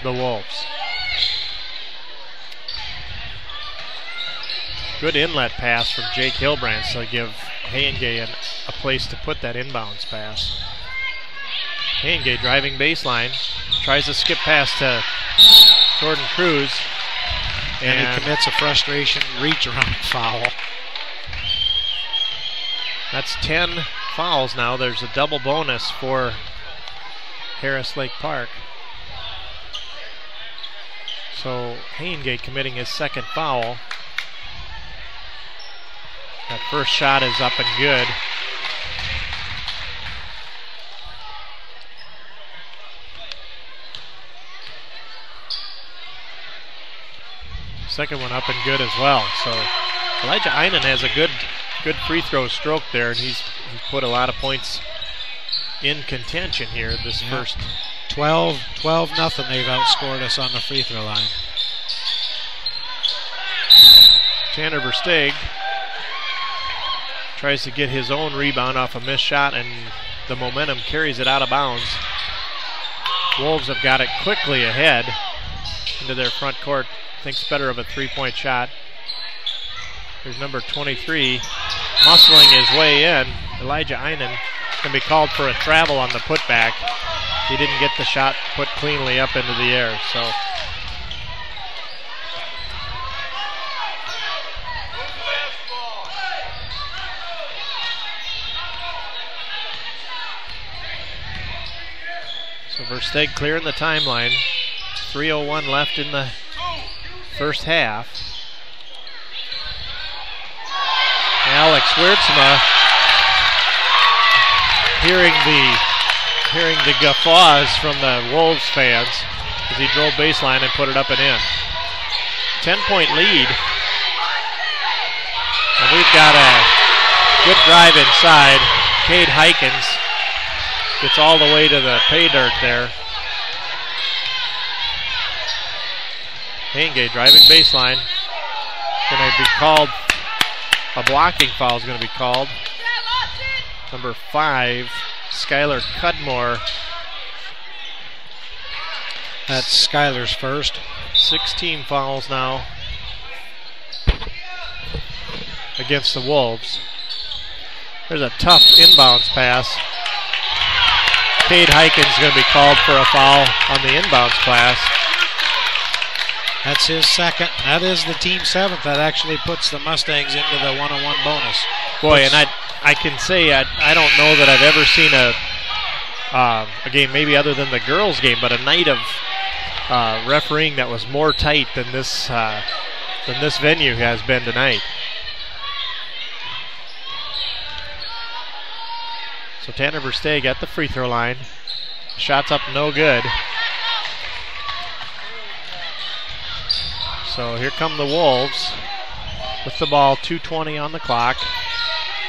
the Wolves. Good inlet pass from Jake Hilbrands to give Hayengay a place to put that inbounds pass. Hayengay driving baseline. Tries to skip pass to Jordan Cruz. And he commits a frustration reach around foul. That's 10 fouls now. There's a double bonus for Harris Lake Park. So Hayengay committing his second foul. That first shot is up and good. Second one up and good as well. So Elijah Einen has a good free throw stroke there, and he's put a lot of points in contention here this first. 12-0. They've outscored us on the free throw line. Tanner Versteeg tries to get his own rebound off a missed shot, and the momentum carries it out of bounds. Wolves have got it quickly ahead into their front court. Thinks better of a three-point shot. Here's number 23 muscling his way in. Elijah Einen can be called for a travel on the putback. He didn't get the shot put cleanly up into the air. So Versteeg clearing the timeline. 3:01 left in the first half. Alex Wiertsma hearing the guffaws from the Wolves fans as he drove baseline and put it up and in. 10-point lead. And we've got a good drive inside. Cade Hykins gets all the way to the pay dirt there. Hayengay driving baseline. Going to be called, a blocking foul is going to be called. Number 5, Skylar Cudmore. That's Skylar's first. 16 fouls now against the Wolves. There's a tough inbounds pass. Cade Hykins going to be called for a foul on the inbounds pass. That's his second. That is the team seventh. That actually puts the Mustangs into the one-on-one bonus. Boy, and I can say I don't know that I've ever seen a game, maybe other than the girls' game, but a night of refereeing that was more tight than this venue has been tonight. So Tanner Versteeg at the free throw line. Shot's up, no good. So here come the Wolves with the ball, 2:20 on the clock.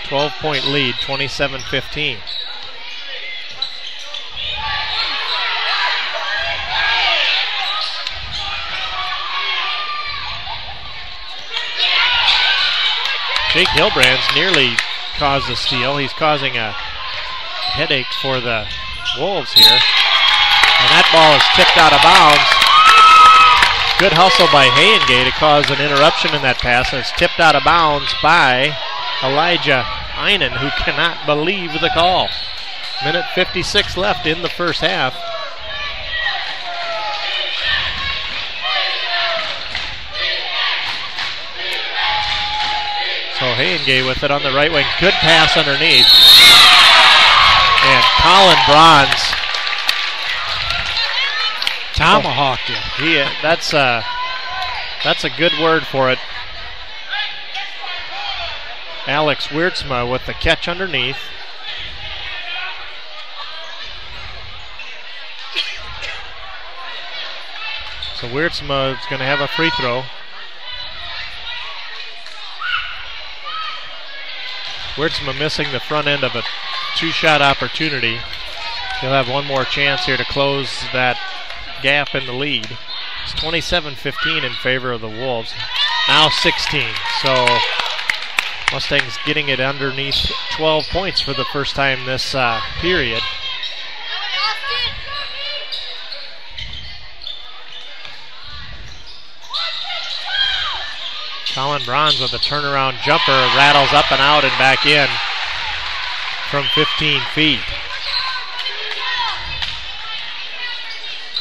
12-point lead, 27-15. Jake Hilbrand's nearly caused a steal. He's causing a headache for the Wolves here. And that ball is tipped out of bounds. Good hustle by Hayengay to cause an interruption in that pass. And it's tipped out of bounds by Elijah Einen, who cannot believe the call. Minute 56 left in the first half. So Hayengay with it on the right wing. Good pass underneath. And Colin Bronze tomahawked him. That's a good word for it. Alex Wiertzma with the catch underneath. So Wiertzma is going to have a free throw. Wiertzma missing the front end of a two-shot opportunity. He'll have one more chance here to close that gap in the lead. It's 27-15 in favor of the Wolves. Now 16. So Mustangs getting it underneath 12 points for the first time this period. Colin Bronze with a turnaround jumper, rattles up and out and back in from 15 feet.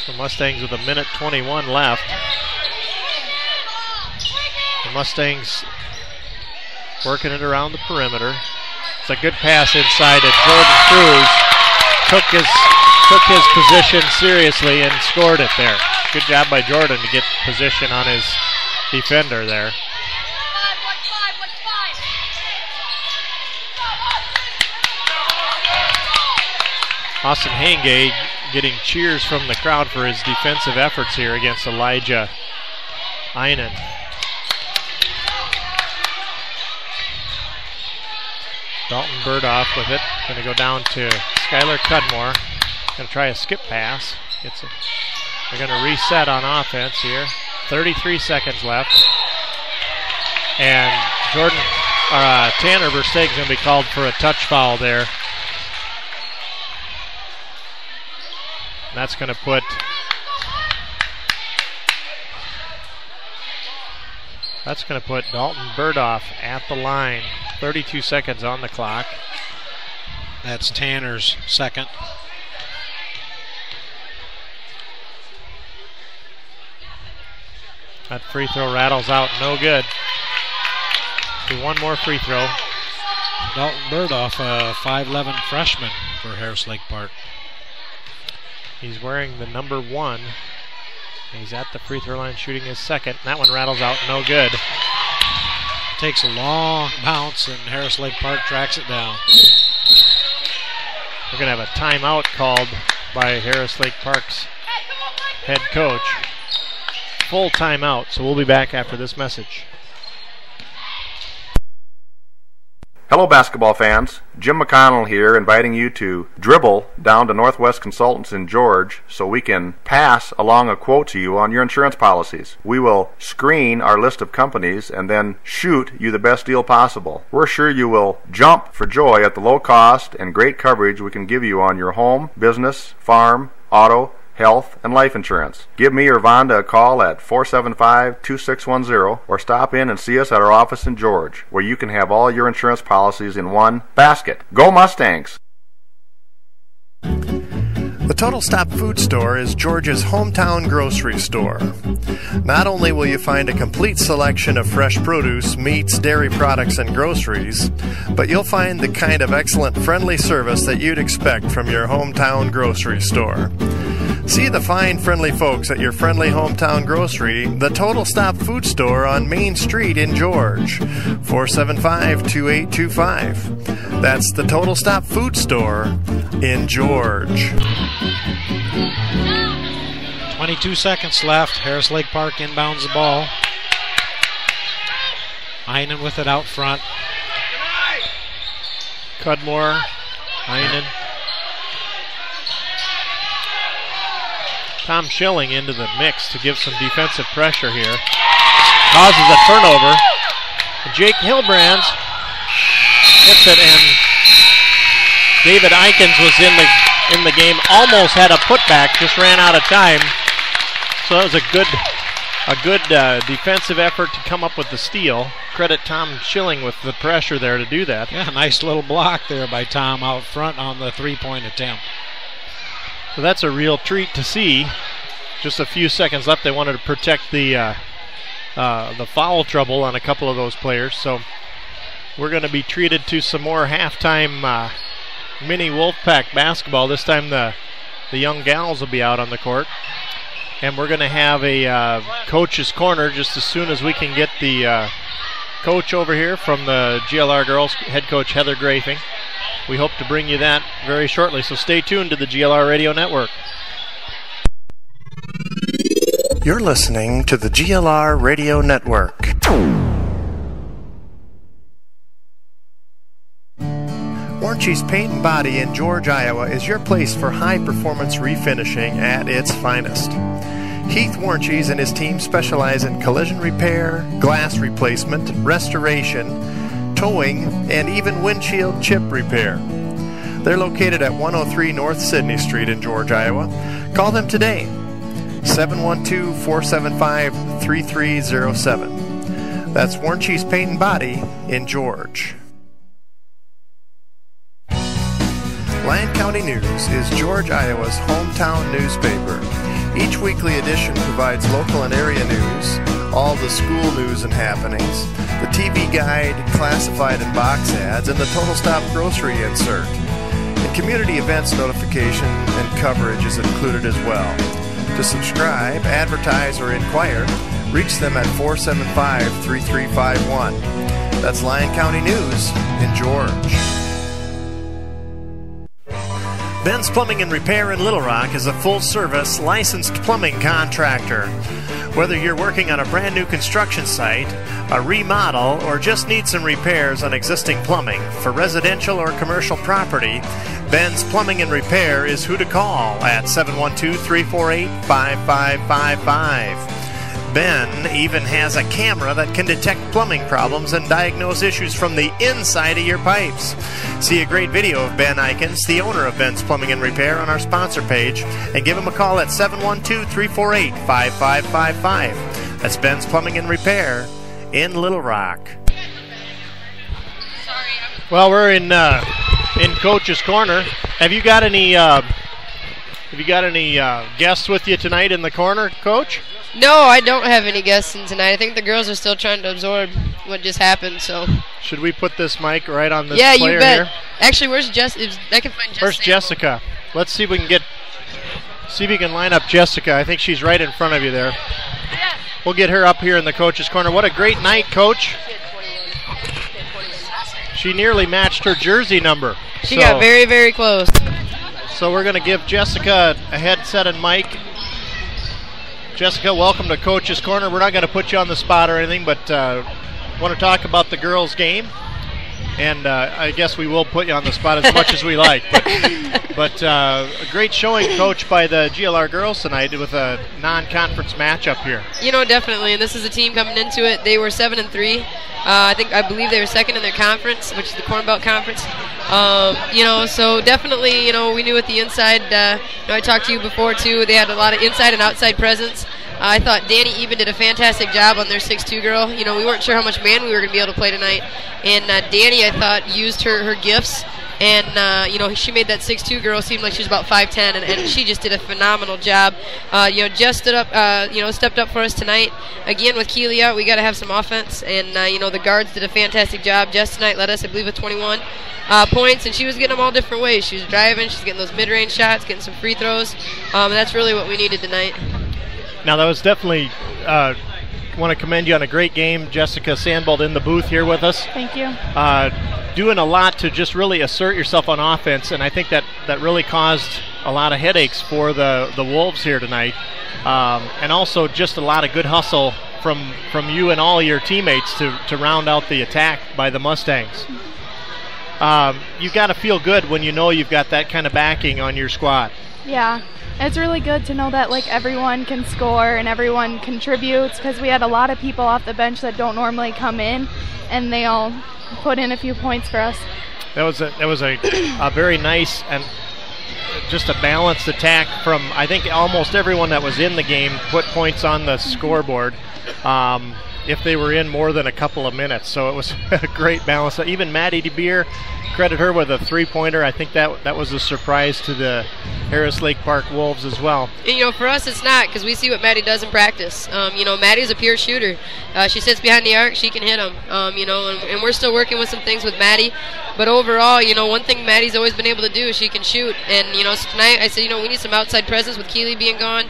So Mustangs with a minute 21 left. The Mustangs working it around the perimeter. It's a good pass inside to Jordan Cruz. Took his position seriously and scored it there. Good job by Jordan to get position on his defender there. Austin Hayengay getting cheers from the crowd for his defensive efforts here against Elijah Einen. Dalton Burdoff with it. Going to go down to Skylar Cudmore. Going to try a skip pass. They're going to reset on offense here. 33 seconds left. And Tanner Versteeg's going to be called for a touch foul there. That's going to put Dalton Burdoff at the line. 32 seconds on the clock. That's Tanner's second. That free throw rattles out, no good. Do one more free throw. Dalton Burdoff, a 5'11" freshman for Harris Lake Park. He's wearing the number 1. He's at the free throw line shooting his second. That one rattles out, no good. Takes a long bounce and Harris Lake Park tracks it down. We're going to have a timeout called by Harris Lake Park's head coach. Full timeout, so we'll be back after this message. Hello basketball fans, Jim McConnell here inviting you to dribble down to Northwest Consultants in George so we can pass along a quote to you on your insurance policies. We will screen our list of companies and then shoot you the best deal possible. We're sure you will jump for joy at the low cost and great coverage we can give you on your home, business, farm, auto, health, and life insurance. Give me or Vonda a call at 475-2610 or stop in and see us at our office in George, where you can have all your insurance policies in one basket. Go Mustangs! The Total Stop Food Store is George's hometown grocery store. Not only will you find a complete selection of fresh produce, meats, dairy products, and groceries, but you'll find the kind of excellent friendly service that you'd expect from your hometown grocery store. See the fine, friendly folks at your friendly hometown grocery, the Total Stop Food Store on Main Street in George, 475-2825. That's the Total Stop Food Store in George. 22 seconds left. Harris Lake Park inbounds the ball. Einen with it out front. Cudmore, Einen. Tom Schilling into the mix to give some defensive pressure here. Causes a turnover. Jake Hilbrands hits it, and David Eikens was in the game. Almost had a putback, just ran out of time. So that was a good defensive effort to come up with the steal. Credit Tom Schilling with the pressure there to do that. Yeah, nice little block there by Tom out front on the three-point attempt. So that's a real treat to see. Just a few seconds left. They wanted to protect the foul trouble on a couple of those players. So we're going to be treated to some more halftime mini Wolfpack basketball. This time the young gals will be out on the court. And we're going to have a coach's corner just as soon as we can get the coach over here from the GLR girls, head coach Heather Grafing. We hope to bring you that very shortly, so stay tuned to the GLR Radio Network. You're listening to the GLR Radio Network. Warnche's Paint and Body in George, Iowa is your place for high-performance refinishing at its finest. Heath Warnches and his team specialize in collision repair, glass replacement, restoration, towing, and even windshield chip repair. They're located at 103 North Sydney Street in George, Iowa. Call them today, 712-475-3307. That's Warnches Paint and Body in George. Lyon County News is George, Iowa's hometown newspaper. Each weekly edition provides local and area news, all the school news and happenings, the TV guide, classified and box ads, and the Total Stop grocery insert. And community events notification and coverage is included as well. To subscribe, advertise, or inquire, reach them at 475-3351. That's Lyon County News in George. Ben's Plumbing and Repair in Little Rock is a full-service, licensed plumbing contractor. Whether you're working on a brand new construction site, a remodel, or just need some repairs on existing plumbing for residential or commercial property, Ben's Plumbing and Repair is who to call at 712-348-5555. Ben even has a camera that can detect plumbing problems and diagnose issues from the inside of your pipes. See a great video of Ben Eikens, the owner of Ben's Plumbing and Repair, on our sponsor page, and give him a call at 712-348-5555. That's Ben's Plumbing and Repair in Little Rock. Well, we're in Coach's Corner. Have you got any guests with you tonight in the corner, Coach? No, I don't have any guests in tonight. I think the girls are still trying to absorb what just happened. So should we put this mic right on this player here? Yeah, you bet. Actually, where's Jessica? I can find Jessica. Where's Jessica? Let's see if we can line up Jessica. I think she's right in front of you there. Yeah. We'll get her up here in the coach's corner. What a great night, Coach. She nearly matched her jersey number. She got very, very close. So we're going to give Jessica a headset and mic. Jessica, welcome to Coach's Corner. We're not going to put you on the spot or anything, but want to talk about the girls' game. And I guess we will put you on the spot as much as we like. But a great showing, Coach, by the GLR girls tonight with a non-conference matchup here. You know, definitely. And this is a team coming into it. They were 7-3. I believe they were second in their conference, which is the Corn Belt Conference. So definitely, we knew at the inside. I talked to you before too. They had a lot of inside and outside presence. I thought Danny even did a fantastic job on their 6'2" girl. We weren't sure how much man we were going to be able to play tonight. And Danny, I thought, used her gifts. And, she made that 6'2" girl seem like she was about 5'10", and she just did a phenomenal job. Jess stood up, stepped up for us tonight. Again, with Keeley out, we got to have some offense. And, the guards did a fantastic job. Jess tonight led us, I believe, with 21 points, and she was getting them all different ways. She was driving, she's getting those mid-range shots, getting some free throws. And that's really what we needed tonight. Now, that was definitely want to commend you on a great game. Jessica Sandbold in the booth here with us. Thank you. Doing a lot to just really assert yourself on offense, and I think that really caused a lot of headaches for the Wolves here tonight. And also just a lot of good hustle from you and all your teammates to round out the attack by the Mustangs. You got to feel good when you know you've got that kind of backing on your squad. Yeah. It's really good to know that everyone can score and everyone contributes, because we had a lot of people off the bench that don't normally come in, and they all put in a few points for us. That was a very nice and just a balanced attack from, I think, almost everyone that was in the game put points on the scoreboard if they were in more than a couple of minutes. So it was a great balance. Even Maddie DeBeer, credit her with a three-pointer. I think that was a surprise to the Harris Lake Park Wolves as well. And, for us it's not, because we see what Maddie does in practice. Maddie's a pure shooter. She sits behind the arc, she can hit them. And we're still working with some things with Maddie. But overall, one thing Maddie's always been able to do is she can shoot. And, so tonight I said, we need some outside presence with Keeley being gone.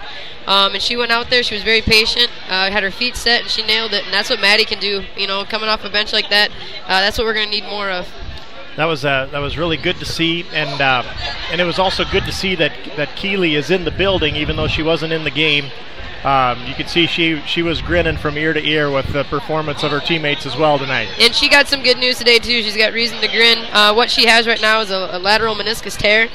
And she went out there, she was very patient, had her feet set, and she nailed it. And that's what Maddie can do, coming off a bench like that. That's what we're going to need more of. That was really good to see, and it was also good to see that Keeley is in the building, even though she wasn't in the game. You could see she was grinning from ear to ear with the performance of her teammates as well tonight. And she got some good news today too. She's got reason to grin. What she has right now is a lateral meniscus tear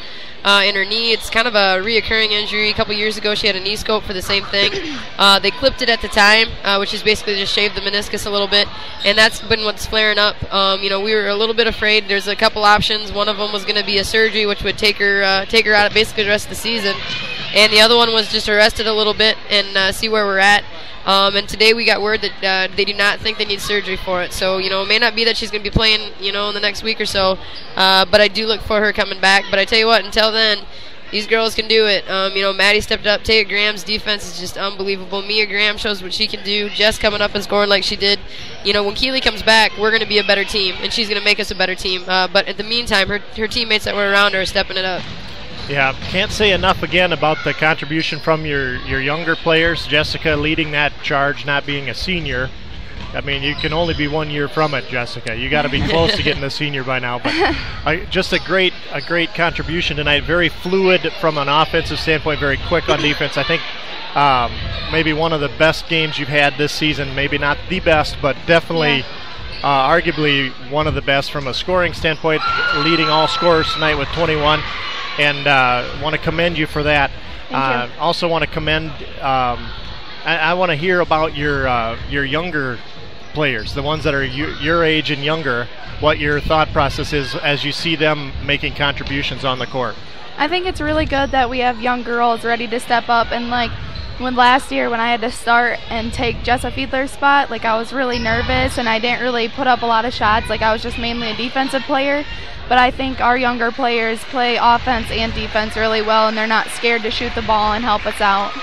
in her knee. It's kind of a reoccurring injury. A couple years ago she had a knee scope for the same thing. They clipped it at the time, which is basically just shaved the meniscus a little bit, and that's been what's flaring up. We were a little bit afraid. There's a couple options. One of them was going to be a surgery, which would take her out basically the rest of the season, and the other one was just arrest it a little bit and see where we're at. And today we got word that they do not think they need surgery for it. So, it may not be that she's going to be playing, in the next week or so. But I do look for her coming back. But I tell you what, until then, these girls can do it. Maddie stepped up. Taya Graham's defense is just unbelievable. Mia Graham shows what she can do. Jess coming up and scoring like she did. When Keeley comes back, we're going to be a better team, and she's going to make us a better team. But at the meantime, her teammates that were around her are stepping it up. Yeah, can't say enough again about the contribution from your younger players. Jessica leading that charge, not being a senior. I mean, you can only be 1 year from it, Jessica. You got to be close to getting a senior by now. But just a great contribution tonight. Very fluid from an offensive standpoint. Very quick on defense. I think maybe one of the best games you've had this season. Maybe not the best, but definitely. Arguably one of the best from a scoring standpoint. Leading all scorers tonight with 21. And want to commend you for that. Also want to commend. I want to hear about your younger players, the ones that are your age and younger. What your thought process is as you see them making contributions on the court. I think it's really good that we have young girls ready to step up. And when last year when I had to start and take Jessa Fiedler's spot, I was really nervous and I didn't really put up a lot of shots. I was just mainly a defensive player. But I think our younger players play offense and defense really well, and they're not scared to shoot the ball and help us out.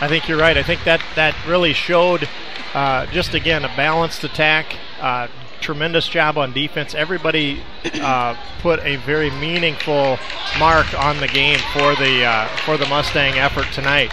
I think you're right. I think that really showed, just again, a balanced attack, tremendous job on defense. Everybody put a very meaningful mark on the game for the Mustang effort tonight.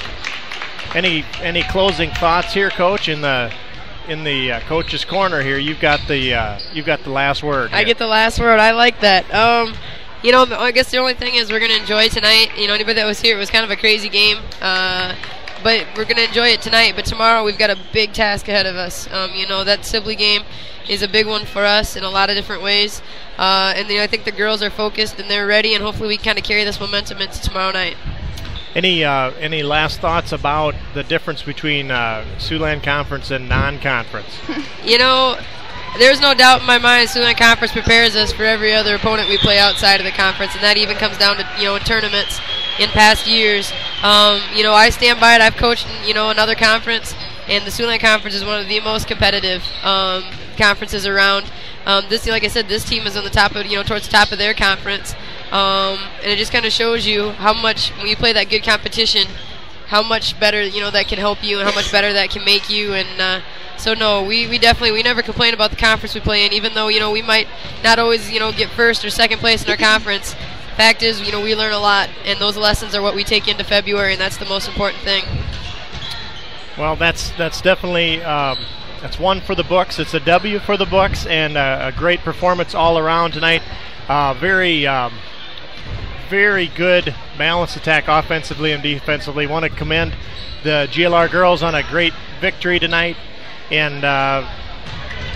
Any closing thoughts here, Coach, in the coach's corner here? You've got the last word here. I get the last word. I like that. I guess the only thing is we're going to enjoy tonight. Anybody that was here, it was kind of a crazy game, but we're going to enjoy it tonight. But tomorrow we've got a big task ahead of us. That Sibley game is a big one for us in a lot of different ways, and I think the girls are focused and they're ready, and hopefully we kind of carry this momentum into tomorrow night. Any last thoughts about the difference between Siouxland Conference and non-conference? There's no doubt in my mind Siouxland Conference prepares us for every other opponent we play outside of the conference, and that even comes down to in tournaments in past years. I stand by it. I've coached another conference, and the Siouxland Conference is one of the most competitive conferences around. Like I said, this team is on the top of towards the top of their conference. And it just kind of shows you how much, when you play that good competition, how much better that can help you and how much better that can make you. And so no, we never complain about the conference we play in, even though we might not always get first or second place in our conference. Fact is, we learn a lot, and those lessons are what we take into February, and that's the most important thing. Well, that's definitely that's one for the books. It's a W for the books, and a great performance all around tonight. Very good balanced attack offensively and defensively. Want to commend the GLR girls on a great victory tonight, and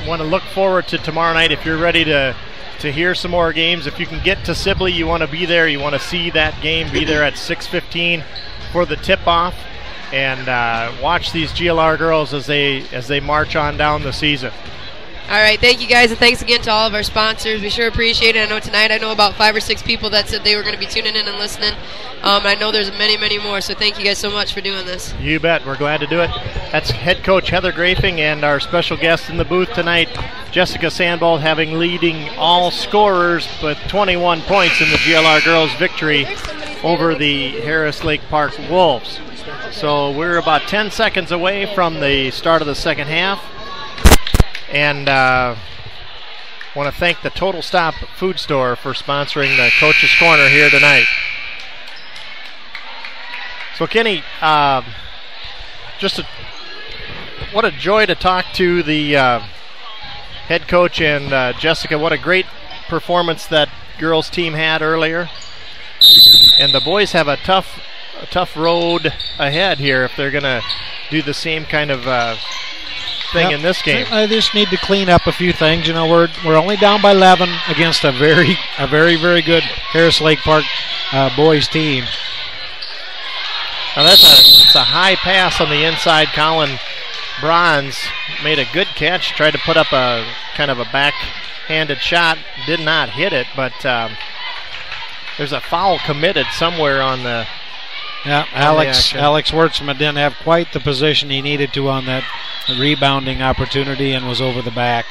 want to look forward to tomorrow night. If you're ready to hear some more games, if you can get to Sibley, you want to be there. You want to see that game. Be there at 6:15 for the tip-off, and watch these GLR girls as they march on down the season. All right, thank you guys, and thanks again to all of our sponsors. We sure appreciate it. I know tonight about 5 or 6 people that said they were going to be tuning in and listening. I know there's many, many more, so thank you guys so much for doing this. You bet. We're glad to do it. That's head coach Heather Grafing and our special guest in the booth tonight, Jessica Sandbolt, having leading all scorers with 21 points in the GLR girls' victory over the Harris Lake Park Wolves. So we're about 10 seconds away from the start of the second half. And want to thank the Total Stop Food Store for sponsoring the Coach's Corner here tonight. So Kenny, what a joy to talk to the head coach and Jessica. What a great performance that girls team had earlier. And the boys have a tough road ahead here if they're going to do the same kind of thing in this game. I just need to clean up a few things. You know, we're only down by 11 against a very, very good Harris Lake Park boys team. Now that's a high pass on the inside. Colin Bronze made a good catch, tried to put up a kind of a backhanded shot, did not hit it, but there's a foul committed somewhere on the. Yeah, Alex Wertzman didn't have quite the position he needed to on that rebounding opportunity and was over the back.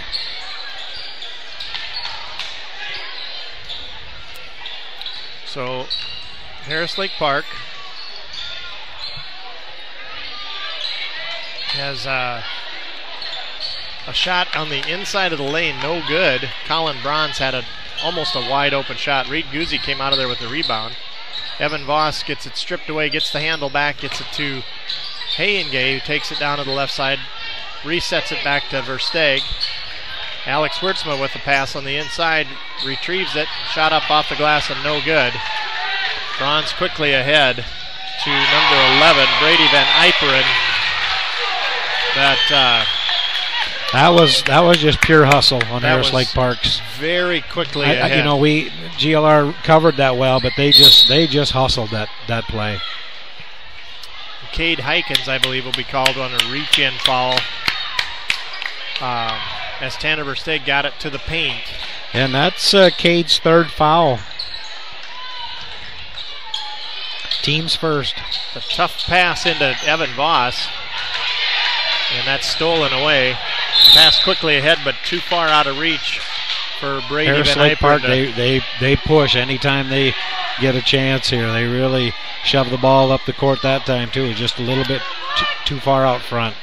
So, Harris Lake Park has a shot on the inside of the lane, no good. Colin Bronze had almost a wide open shot. Reed Guzzi came out of there with the rebound. Evan Voss gets it stripped away, gets the handle back, gets it to Hayengay, who takes it down to the left side, resets it back to Versteeg. Alex Wertzma with the pass on the inside, retrieves it, shot up off the glass and no good. Bronze quickly ahead to number 11, Brady Van Yperen. That was just pure hustle on Harris Lake Parks. Very quickly ahead. You know, GLR covered that well, but they just hustled that play. Cade Hykins, I believe, will be called on a reach-in foul as Tanner Versteeg got it to the paint. And that's Cade's third foul. Team's first. A tough pass into Evan Voss, and that's stolen away. Pass quickly ahead, but too far out of reach for Brady Harris Van Lake Park. Yperen. They push anytime they get a chance here. They really shove the ball up the court that time too. Just a little bit too far out front.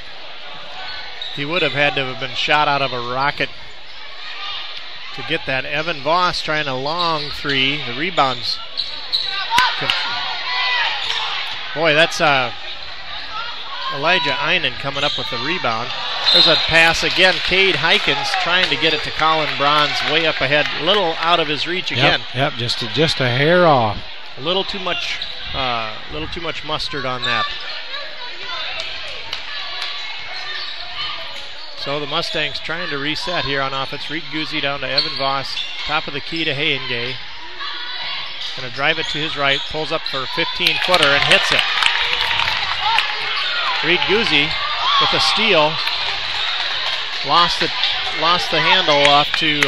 He would have had to have been shot out of a rocket to get that. Evan Voss trying a long three. The rebounds. Boy, that's Elijah Einen coming up with the rebound. There's a pass again. Cade Hykins trying to get it to Colin Bronze way up ahead. A little out of his reach again. Yep, just a hair off. A little too much mustard on that. So the Mustangs trying to reset here on offense. Reed Guzzi down to Evan Voss. Top of the key to Hayengay. Going to drive it to his right. Pulls up for a 15-footer and hits it. Reed Guzzi with a steal. Lost the handle off to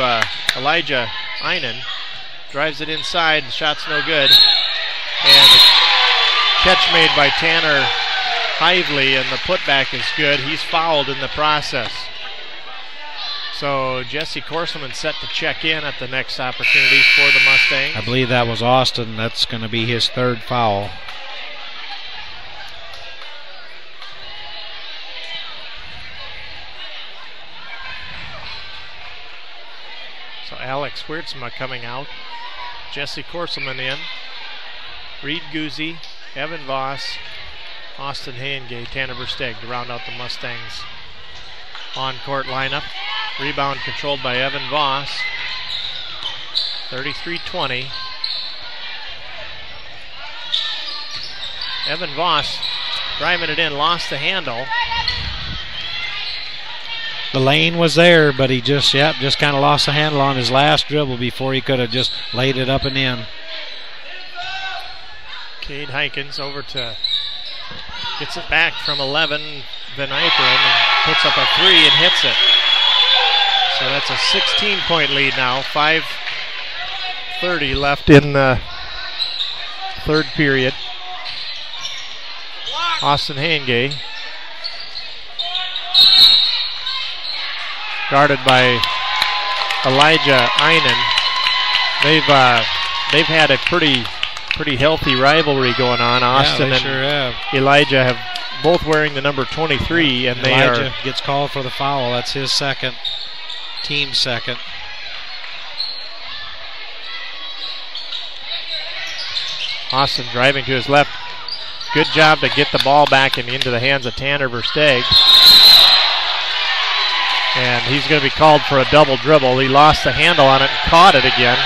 Elijah Einen. Drives it inside. The shot's no good. And the catch made by Tanner Hively, and the putback is good. He's fouled in the process. So Jesse Korselman set to check in at the next opportunity for the Mustangs. I believe that was Austin. That's going to be his third foul. So Alex Wertzma coming out. Jesse Korselman in. Reed Guzzi, Evan Voss, Austin Hayengay, Tanner Versteeg to round out the Mustangs on-court lineup. Rebound controlled by Evan Voss. 33-20. Evan Voss driving it in, lost the handle. The lane was there, but he just kind of lost the handle on his last dribble before he could have just laid it up and in. Cade Hykins over to, gets it back from 11, Van Yperen, and puts up a three and hits it. So that's a 16-point lead now. 5:30 left in the third period. Austin Hangay, guarded by Elijah Einen. They've had a pretty healthy rivalry going on. Austin they and sure have. Elijah have both wearing the number 23, and Elijah gets called for the foul. That's his second, team second. Austin driving to his left. Good job to get the ball back and into the hands of Tanner Versteeg. And he's going to be called for a double dribble. He lost the handle on it and caught it again.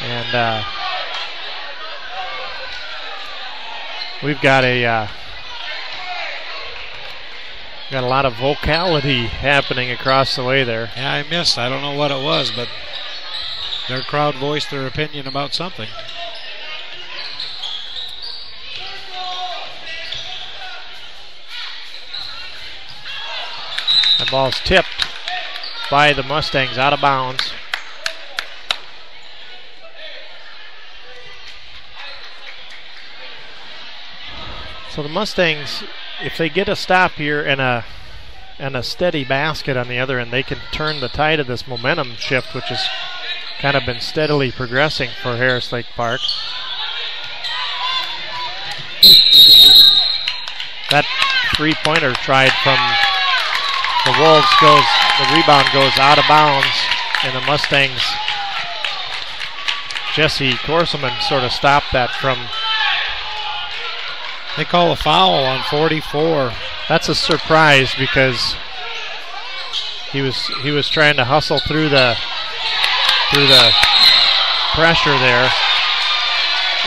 And we've got a lot of vocality happening across the way there. Yeah, I missed. I don't know what it was, but their crowd voiced their opinion about something. The ball's tipped by the Mustangs out of bounds. So the Mustangs, if they get a stop here and a steady basket on the other end, they can turn the tide of this momentum shift, which has kind of been steadily progressing for Harris Lake Park. That three-pointer tried from the Wolves the rebound goes out of bounds, and the Mustangs, Jesse Korselman sort of stopped that from. They call a foul on 44. That's a surprise because he was trying to hustle through the pressure there,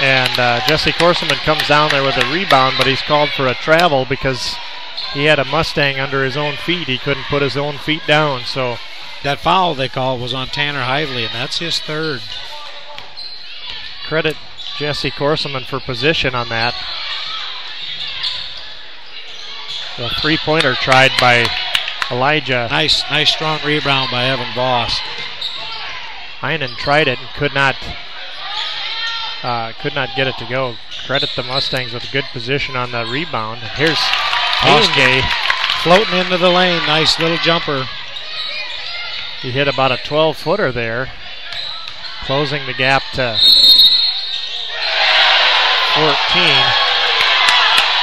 and Jesse Korselman comes down there with a rebound, but he's called for a travel because he had a Mustang under his own feet. He couldn't put his own feet down. So that foul they called was on Tanner Hively, and that's his third. Credit Jesse Korselman for position on that. The three-pointer tried by Elijah. Nice strong rebound by Evan Voss. Einen tried it and could not get it to go. Credit the Mustangs with a good position on the rebound. And here's Hangay floating into the lane. Nice little jumper. He hit about a 12-footer there, closing the gap to 14.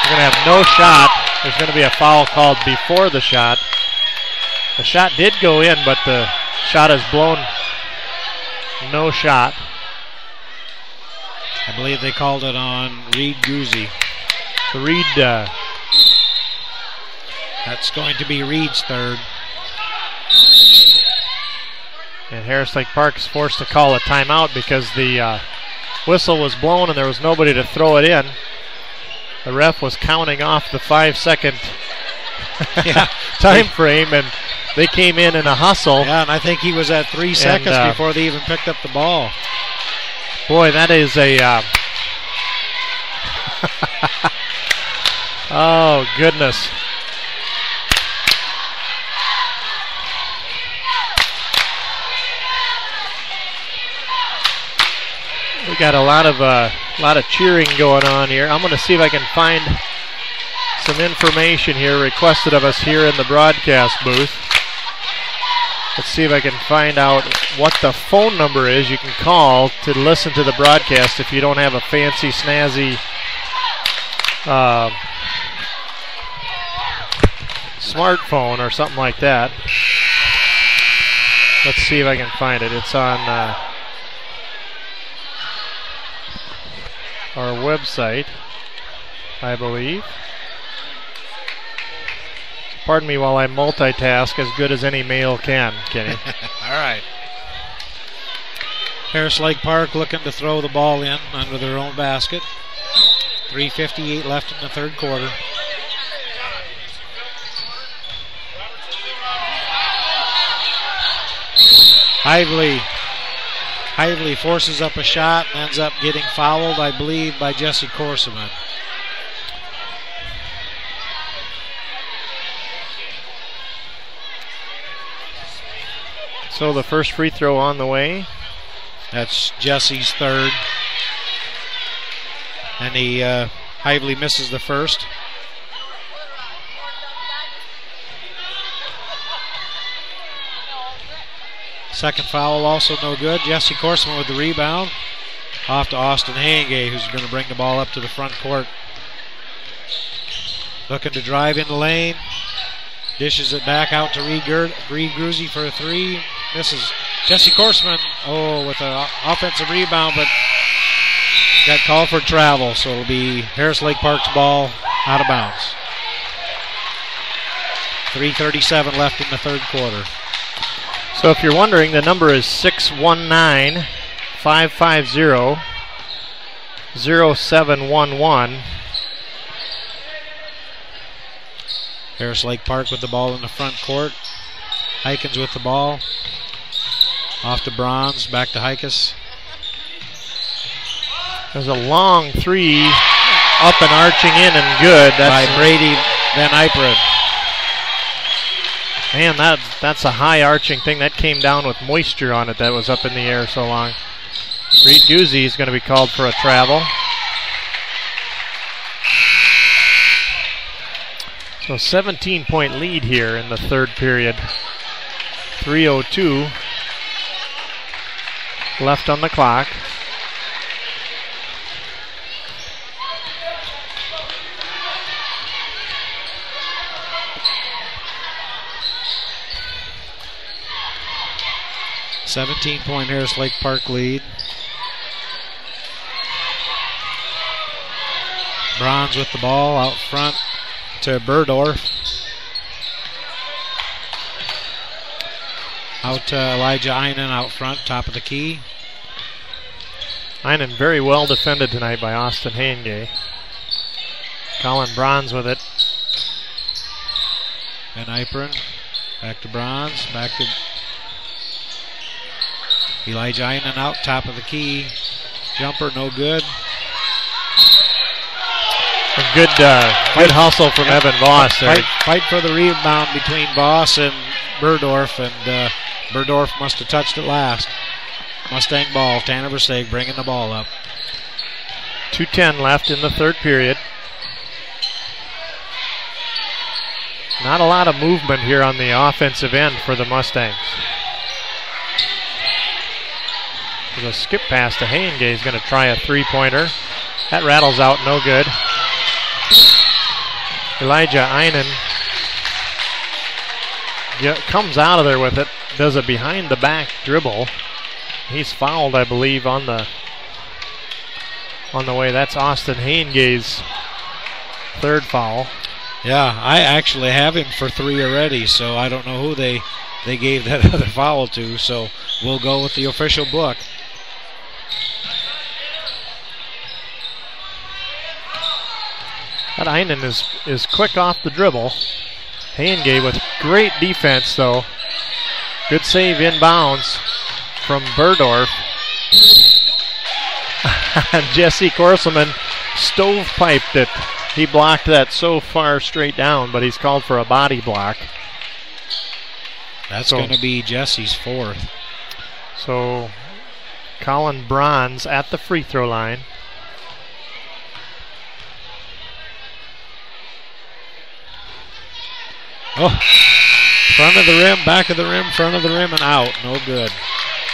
We're going to have no shot. There's going to be a foul called before the shot. The shot did go in, but the shot is blown. No shot. I believe they called it on Reed Guzzi. Reed. That's going to be Reed's third. And Harris Lake Park is forced to call a timeout because the whistle was blown and there was nobody to throw it in. The ref was counting off the 5-second time frame, and they came in a hustle. Yeah, and I think he was at 3 seconds before they even picked up the ball. Boy, that is a... oh, goodness. We got a lot of cheering going on here. I'm going to see if I can find some information here requested of us here in the broadcast booth. Let's see if I can find out what the phone number is you can call to listen to the broadcast if you don't have a fancy, snazzy smartphone or something like that. Let's see if I can find it. It's on our website, I believe. Pardon me while I multitask as good as any male can, Kenny. All right. Harris Lake Park looking to throw the ball in under their own basket. 3:58 left in the third quarter. Hively forces up a shot and ends up getting fouled, I believe, by Jesse Korselman. So the first free throw on the way. That's Jesse's third. And he Hively misses the first. Second foul also no good. Jesse Corseman with the rebound. Off to Austin Hangay, who's going to bring the ball up to the front court. Looking to drive in the lane. Dishes it back out to Reed Gruzy for a three. Misses. Jesse Corseman, with an offensive rebound, but got called for travel, so it'll be Harris Lake Park's ball out of bounds. 3:37 left in the third quarter. So if you're wondering, the number is 619-550-0711. Harris Lake Park with the ball in the front court. Hikins with the ball. Off to Bronze, back to Hikus. There's a long three, up and arching in and good. That's by Brady Van Yperen. Man, that's a high arching thing. That came down with moisture on it that was up in the air so long. Reed Guzzi is going to be called for a travel. So 17-point lead here in the third period. 3:02 left on the clock. .17 Harris Lake Park lead. Bronze with the ball out front to Burdorf. Out to Elijah Einen out front, top of the key. Einen very well defended tonight by Austin Hangay. Colin Bronze with it. Van Yperen, back to Bronze, back to Elijah Einen out, top of the key. Jumper, no good. A good hustle from Evan Voss there. Fight for the rebound between Voss and Burdorf, and Burdorf must have touched it last. Mustang ball, Tanner Versteeg bringing the ball up. 2:10 left in the third period. Not a lot of movement here on the offensive end for the Mustangs. The skip pass to Hangay is going to try a three-pointer. That rattles out, no good. Elijah Einen comes out of there with it, does a behind-the-back dribble. He's fouled, I believe, on the way. That's Austin Hangay's third foul. Yeah, I actually have him for three already, so I don't know who they gave that other foul to, so we'll go with the official book. That Einen is quick off the dribble. Hangay with great defense, though. Good save inbounds from Burdorf. Jesse Corseman stovepiped it. He blocked that so far straight down, but he's called for a body block. That's going to be Jesse's fourth. So Colin Bronze at the free throw line. Front of the rim, back of the rim, front of the rim, and out. No good.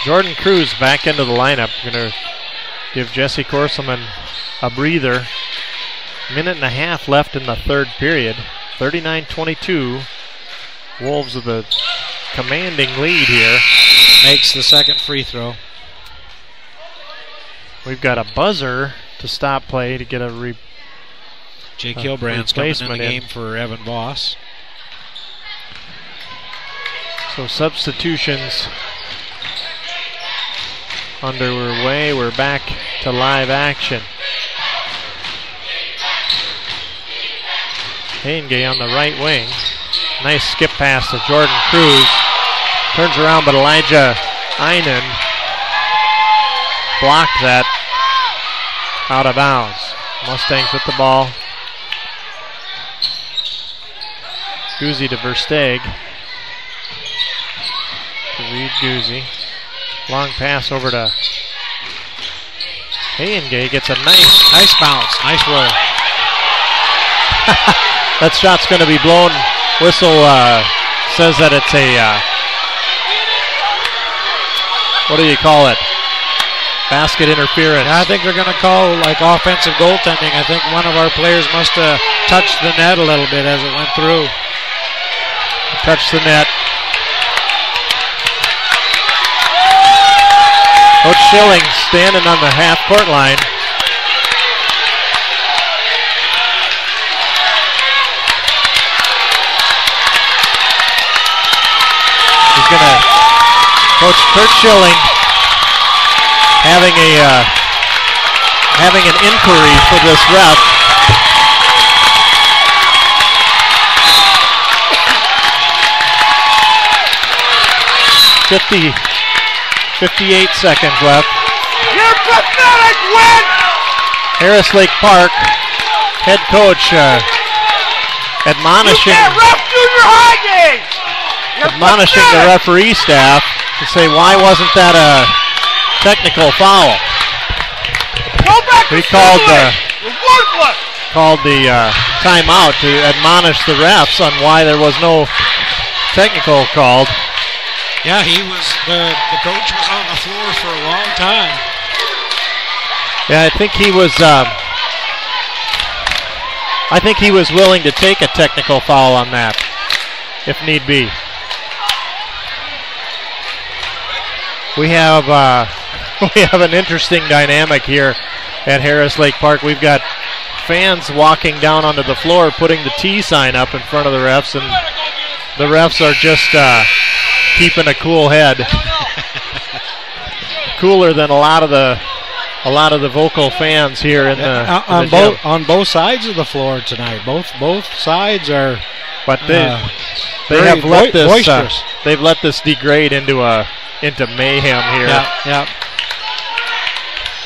Jordan Cruz back into the lineup. Going to give Jesse Corseman a breather. Minute and a half left in the third period. 39-22. Wolves with a commanding lead here. Makes the second free throw. We've got a buzzer to stop play to get a Jake Hilbrand's coming in the game for Evan Voss. So substitutions underway. We're back to live action. Hangay on the right wing. Nice skip pass to Jordan Cruz. Turns around, but Elijah Einen blocked that out of bounds. Mustangs with the ball. Guzzi to Versteeg. to Reed Guzzi. Long pass over to Hayengay. Gets a nice bounce. Nice roll. That shot's going to be blown. Whistle says that it's a, what do you call it? Basket interference. Yeah, I think they're going to call like offensive goaltending. I think one of our players must have touched the net a little bit as it went through. Touched the net. Coach Schilling standing on the half-court line. He's going to, Coach Kurt Schilling having an inquiry for this ref. .58 seconds left. You're pathetic, Win! Harris Lake Park head coach admonishing the referee staff to say, why wasn't that a technical foul? He called the timeout to admonish the refs on why there was no technical called. Yeah, the coach was on the floor for a long time. Yeah, I think he was willing to take a technical foul on that, if need be. We have an interesting dynamic here at Harris Lake Park. We've got fans walking down onto the floor, putting the T sign up in front of the refs, and the refs are just keeping a cool head. Cooler than a lot of the vocal fans here in the on both sides of the floor tonight. Both sides are, but they've let this degrade into mayhem here. Yeah.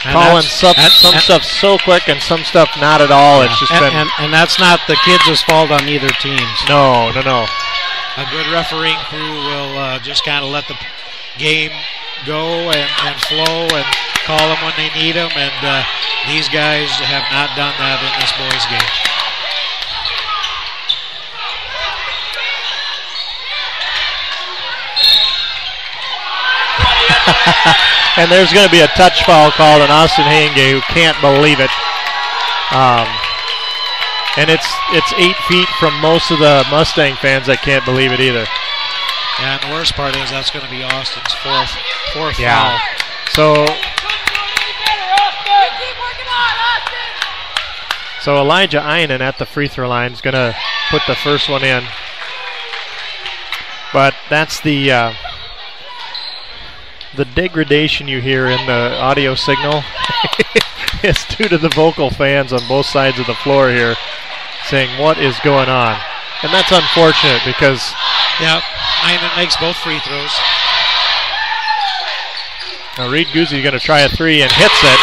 Calling some stuff so quick and some stuff not at all. It's just been, and that's not the kids' fault on either teams. No. A good refereeing crew will just kind of let the game go and flow and call them when they need them, and these guys have not done that in this boys' game. And there's going to be a touch foul called on Austin Hayengay, who can't believe it. And it's 8 feet from most of the Mustang fans that can't believe it either. Yeah, and the worst part is that's going to be Austin's fourth foul. So Elijah Einen at the free throw line is going to put the first one in. But that's the degradation you hear in the audio signal. It's due to the vocal fans on both sides of the floor here saying, what is going on? And that's unfortunate because... Yeah, Einen makes both free throws. Now Reed Guzzi is going to try a three and hits it,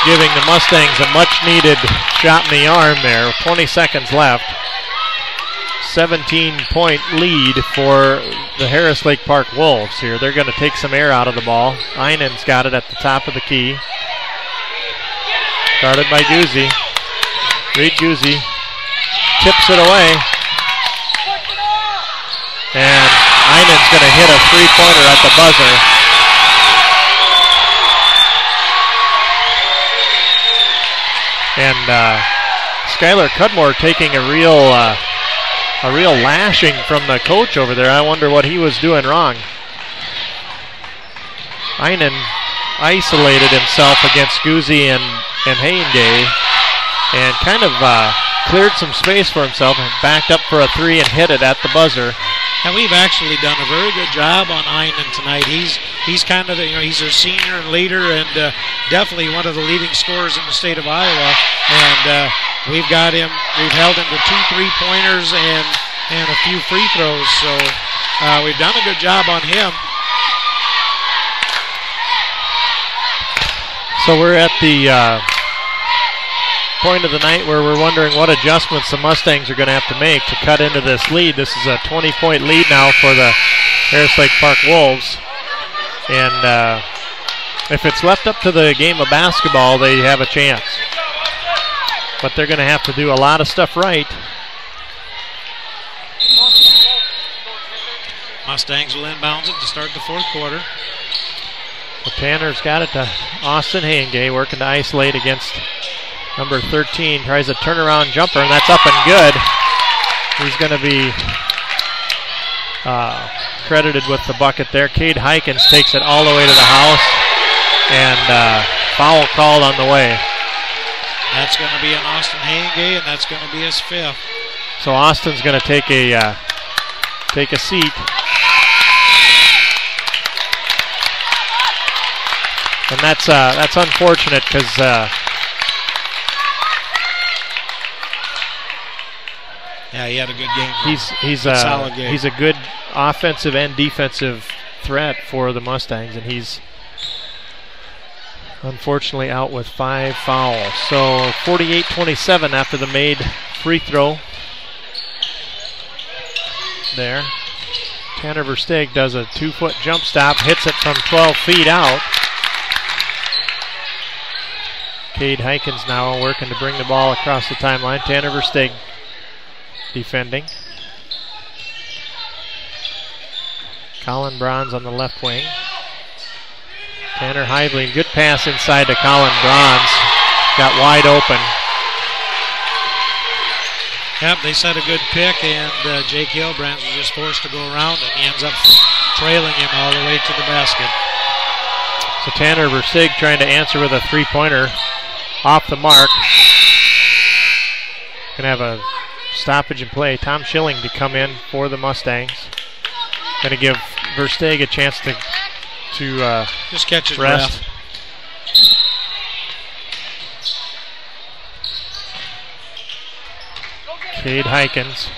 giving the Mustangs a much-needed shot in the arm there. 20 seconds left. 17-point lead for the Harris Lake Park Wolves here. They're going to take some air out of the ball. Einen's got it at the top of the key. Guarded by Guzzi. Reed Guzzi tips it away. And Einen's going to hit a three-pointer at the buzzer. And Skylar Cudmore taking a real lashing from the coach over there. I wonder what he was doing wrong. Einen isolated himself against Guzzi and Hayengay and kind of cleared some space for himself and backed up for a three and hit it at the buzzer. And we've actually done a very good job on Einen tonight. He's kind of he's our senior and leader, and definitely one of the leading scorers in the state of Iowa. And we've held him to 2 3-pointers and a few free throws. So we've done a good job on him. So we're at the point of the night where we're wondering what adjustments the Mustangs are going to have to make to cut into this lead. This is a 20-point lead now for the Harris Lake Park Wolves. And if it's left up to the game of basketball, they have a chance. But they're going to have to do a lot of stuff right. Mustangs will inbound it to start the fourth quarter. Well, Tanner's got it to Austin Hayengay, working to isolate against number 13. Tries a turnaround jumper, and that's up and good. He's going to be credited with the bucket there. Cade Hykins takes it all the way to the house, and foul called on the way. That's going to be an Austin Hayengay, and that's going to be his fifth. So Austin's going to take a seat. And that's unfortunate because yeah, he had a good game. He's a solid game. He's a good offensive and defensive threat for the Mustangs, and he's unfortunately out with 5 fouls. So 48-27 after the made free throw there. Tanner Versteeg does a 2-foot jump stop, hits it from 12 feet out. Cade Hykins now working to bring the ball across the timeline. Tanner Versteeg defending. Colin Bronze on the left wing. Tanner Hively, good pass inside to Colin Bronze. Got wide open. Yep, they set a good pick, and Jake Hilbrands was just forced to go around, and he ends up trailing him all the way to the basket. So Tanner Versteeg trying to answer with a three-pointer off the mark. Gonna have a stoppage in play. Tom Schilling to come in for the Mustangs. Gonna give Versteeg a chance to just catch his rest. breath. Cade Hykins.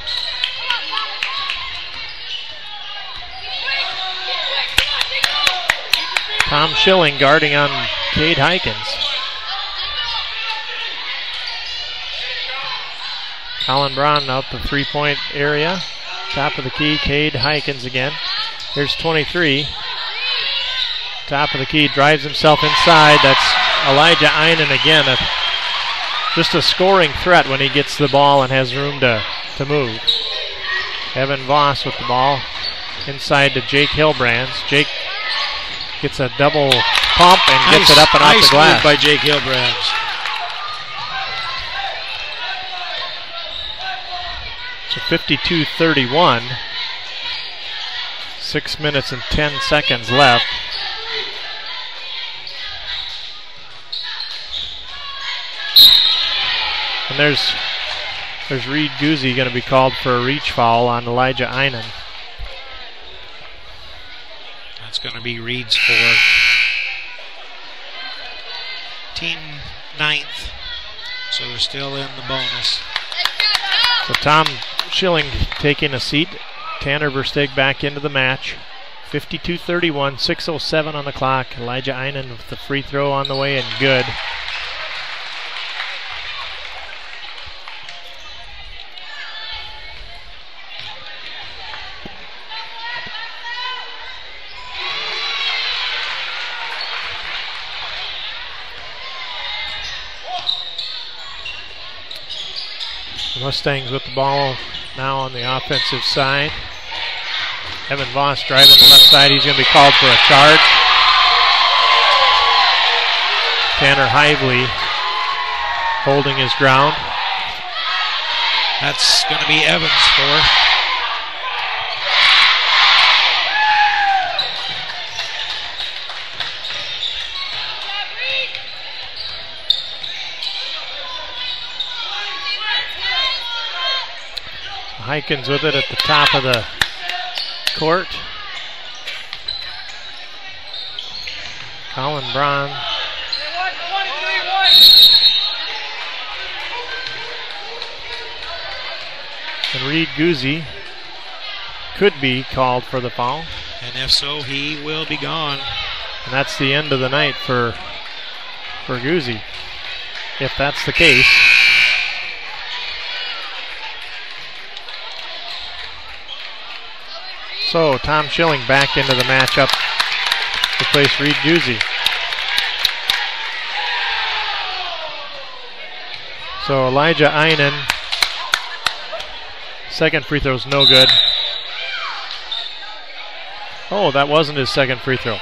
Tom Schilling guarding on Cade Hykins. Colin Braun out the three-point area. Top of the key, Cade Hykins again. Here's 23. Top of the key, drives himself inside. That's Elijah Einen again. Just a scoring threat when he gets the ball and has room to move. Evan Voss with the ball inside to Jake Hilbrands. Jake gets a double pump and gets it up and off the glass. By Jake Hilbrands. So 52-31. 6 minutes and 10 seconds left. And there's Reed Guzzi going to be called for a reach foul on Elijah Einen. That's going to be Reed's fourth. Team ninth. So they're still in the bonus. So Tom Schilling taking a seat. Tanner Versteeg back into the match. 52-31, 6:07 on the clock. Elijah Einen with the free throw on the way and good. Mustangs with the ball now on the offensive side. Evan Voss driving the left side. He's going to be called for a charge. Tanner Hively holding his ground. That's going to be Evans' fourth. Hykins with it at the top of the court. Colin Braun. And Reed Guzzi could be called for the foul. And if so, he will be gone. And that's the end of the night for Guzzi, if that's the case. So Tom Schilling back into the matchup to replace Reed Guzzi. So Elijah Einen, second free throw's no good. Oh, that wasn't his second free throw.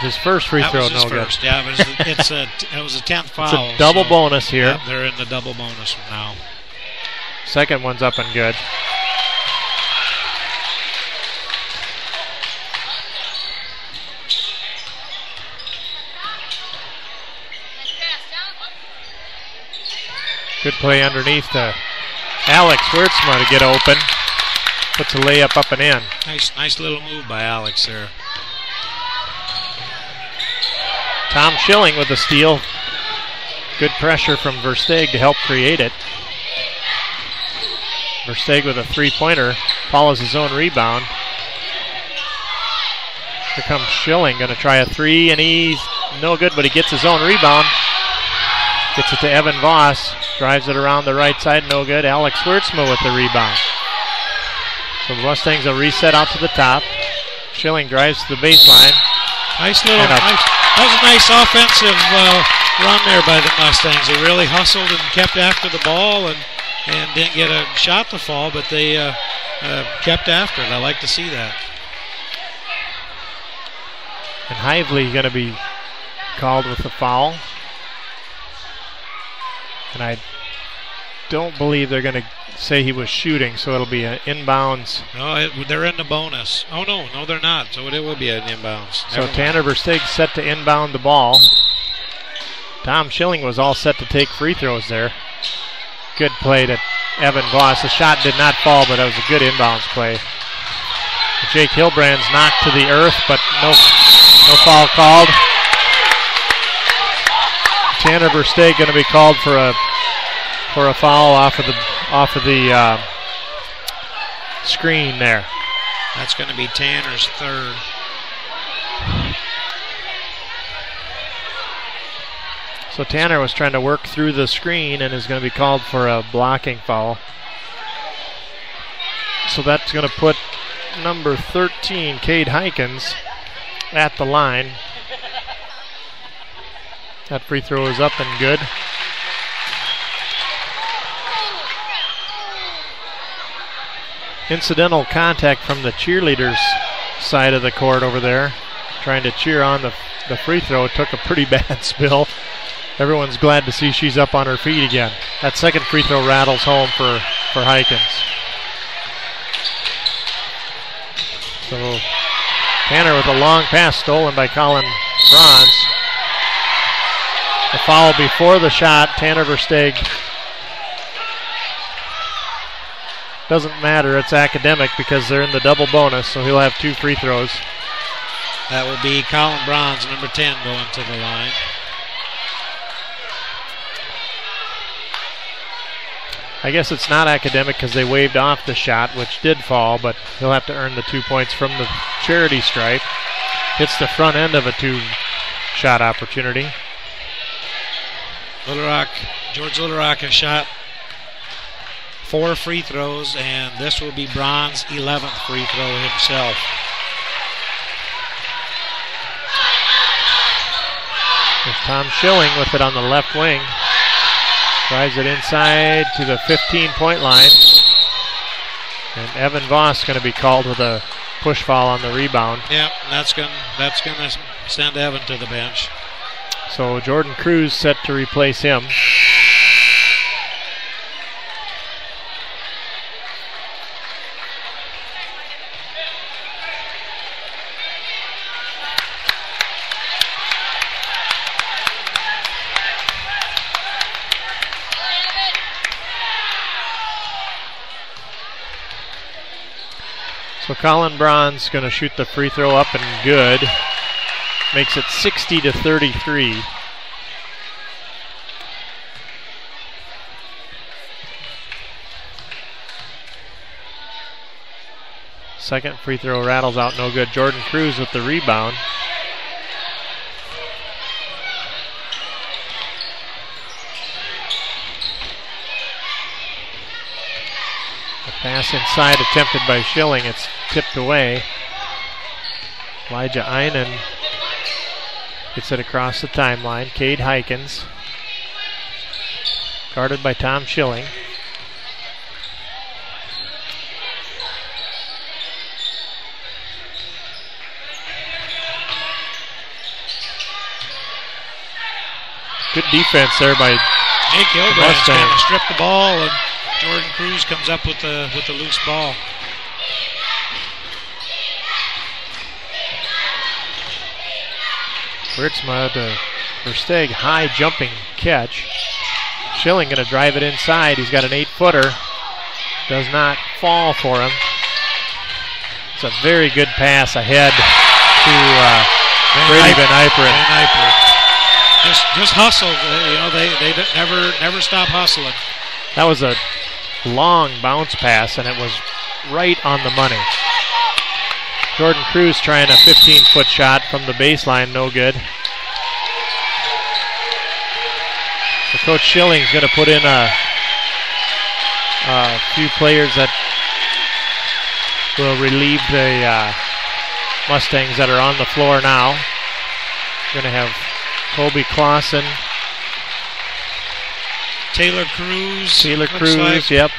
His first free throw, no good. Yeah, but it was a 10th foul. It's a double bonus here. Yeah, they're in the double bonus now. Second one's up and good. Good play underneath to Alex Wertzma to get open. Puts a layup up and in. Nice little move by Alex there. Tom Schilling with the steal. Good pressure from Versteeg to help create it. Versteeg with a three-pointer. Follows his own rebound. Here comes Schilling, going to try a three, and he's no good, but he gets his own rebound. Gets it to Evan Voss. Drives it around the right side, no good. Alex Wertzma with the rebound. So the Mustangs will reset out to the top. Schilling drives to the baseline. That was a nice offensive run there by the Mustangs. They really hustled and kept after the ball and didn't get a shot to fall, but they kept after it. I like to see that. And Hively going to be called with the foul. And I don't believe they're going to say he was shooting, so it'll be an inbounds. No, they're in the bonus. Oh, no, they're not. So it will be an inbounds. So Tanner Versteeg set to inbound the ball. Tom Schilling was all set to take free throws there. Good play to Evan Voss. The shot did not fall, but it was a good inbounds play. Jake Hilbrand's knocked to the earth, but no foul called. Tanner Versteeg going to be called for a foul off of the screen there. That's going to be Tanner's third. So Tanner was trying to work through the screen and is going to be called for a blocking foul. So that's going to put number 13, Cade Heikens, at the line. That free throw is up and good. Incidental contact from the cheerleaders' side of the court over there, trying to cheer on the free throw. It took a pretty bad spill. Everyone's glad to see she's up on her feet again. That second free throw rattles home for Heikens. So Tanner with a long pass stolen by Colin Bronze. The foul before the shot, Tanner Versteeg. Doesn't matter, it's academic because they're in the double bonus, so he'll have two free throws. That will be Colin Bronze, number 10, going to the line. I guess it's not academic because they waved off the shot, which did fall, but he'll have to earn the 2 points from the charity stripe. Hits the front end of a two-shot opportunity. George Little Rock has shot 4 free throws, and this will be Bronze's 11th free throw himself. There's Tom Schilling with it on the left wing. Drives it inside to the 15-point line. And Evan Voss going to be called with a push foul on the rebound. Yep, that's going to send Evan to the bench. So Jordan Cruz set to replace him. So Colin Bronze going to shoot the free throw up and good. Makes it 60-33. Second free throw rattles out, no good. Jordan Cruz with the rebound. The Pass inside attempted by Schilling. It's tipped away. Elijah Einen gets it across the timeline. Cade Heikens. Guarded by Tom Schilling. Good defense there by Jake Gilbrand's trying to strip the ball, and Jordan Cruz comes up with the loose ball. Ritzma to Versteeg, high jumping catch. Schilling going to drive it inside. He's got an 8-footer. Does not fall for him. It's a very good pass ahead to Brady Van Yperen. Just hustle. They never stop hustling. That was a long bounce pass, and it was right on the money. Jordan Cruz trying a 15-foot shot from the baseline, no good. So Coach Schilling's going to put in a few players that will relieve the Mustangs that are on the floor now. Going to have Kobe Clausen. Taylor Cruz. Like. Yep.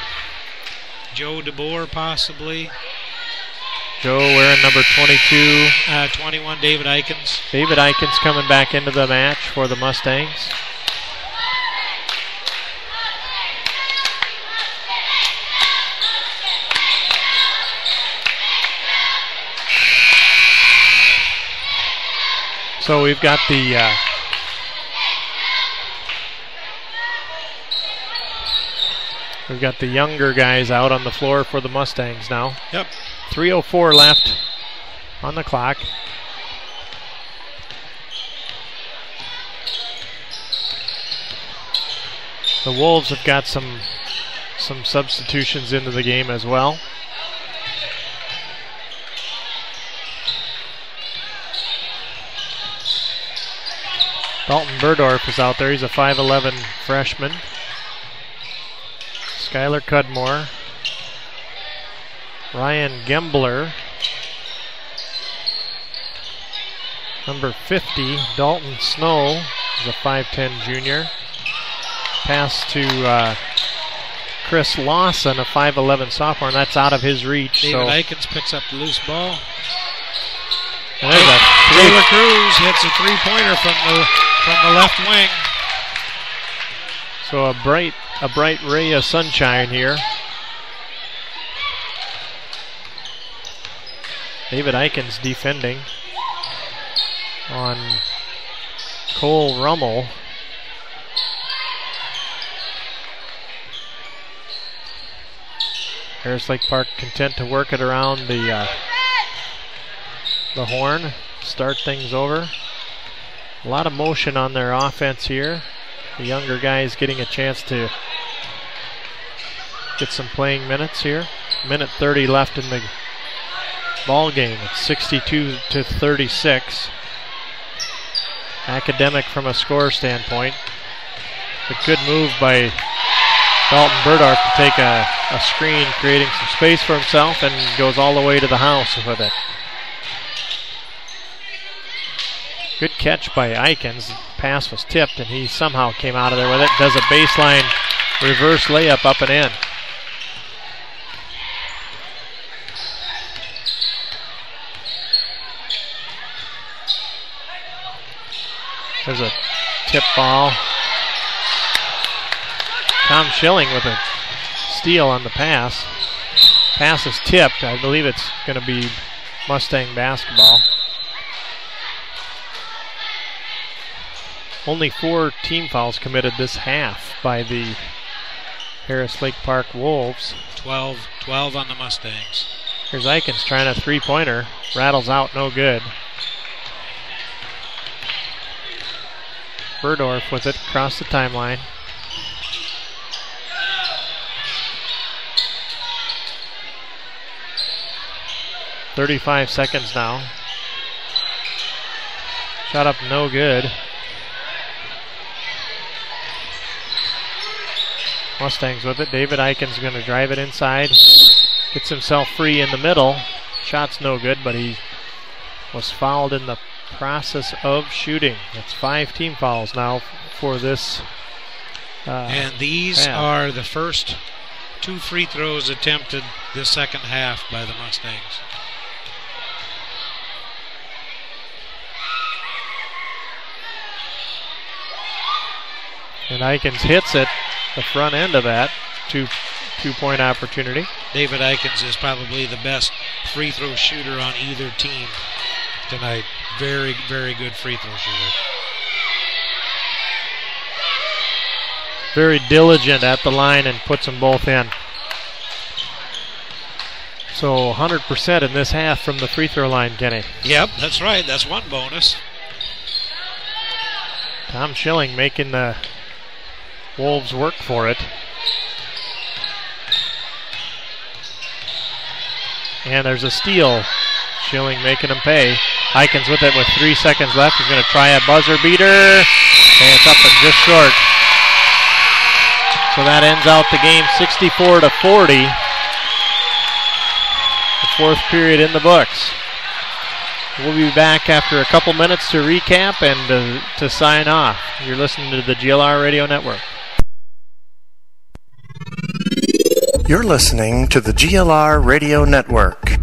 Joe DeBoer possibly. Joe wearing number 22. 21, David Eikens. David Eikens coming back into the match for the Mustangs. So we've got the younger guys out on the floor for the Mustangs now. Yep. 3:04 left on the clock. The Wolves have got some substitutions into the game as well. Dalton Burdorf is out there. He's a 5'11 freshman. Skylar Cudmore. Ryan Gembler. Number 50, Dalton Snow, is a 5'10 junior. Pass to Chris Lawson, a 5'11 sophomore, and that's out of his reach. David Eikens picks up the loose ball. And Taylor Cruz hits a three-pointer from the left wing. So a bright ray of sunshine here. David Eikens defending on Cole Rummel. Harris Lake Park content to work it around the horn, start things over. A lot of motion on their offense here. The younger guys getting a chance to get some playing minutes here. Minute 30 left in the ball game. It's 62-36. Academic from a score standpoint. A good move by Dalton Burdorf to take a screen, creating some space for himself, and goes all the way to the house with it. Good catch by Eikens. The pass was tipped, and he somehow came out of there with it. Does a baseline reverse layup up and in. There's a tip ball. Tom Schilling with a steal on the pass. Pass is tipped. I believe it's going to be Mustang basketball. Only 4 team fouls committed this half by the Harris Lake Park Wolves. 12 on the Mustangs. Here's Eikens trying a three-pointer. Rattles out, no good. Burdorf with it across the timeline. .35 seconds now. Shot up, no good. Mustangs with it. David Eikens going to drive it inside. Gets himself free in the middle. Shot's no good, but he was fouled in the process of shooting. That's 5 team fouls now for this. And these are the first 2 free throws attempted this second half by the Mustangs. And Eikens hits it, the front end of that, two-point opportunity. David Eikens is probably the best free throw shooter on either team tonight. Very, very good free throw shooter. Very diligent at the line and puts them both in. So 100% in this half from the free throw line, Kenny. Yep, that's right. That's one bonus. Tom Schilling making the Wolves work for it. And there's a steal. Schilling making them pay. Eikens with it with 3 seconds left. He's going to try a buzzer beater. And it's up and just short. So that ends out the game 64-40. The 4th period in the books. We'll be back after a couple minutes to recap and to sign off. You're listening to the GLR Radio Network. You're listening to the GLR Radio Network.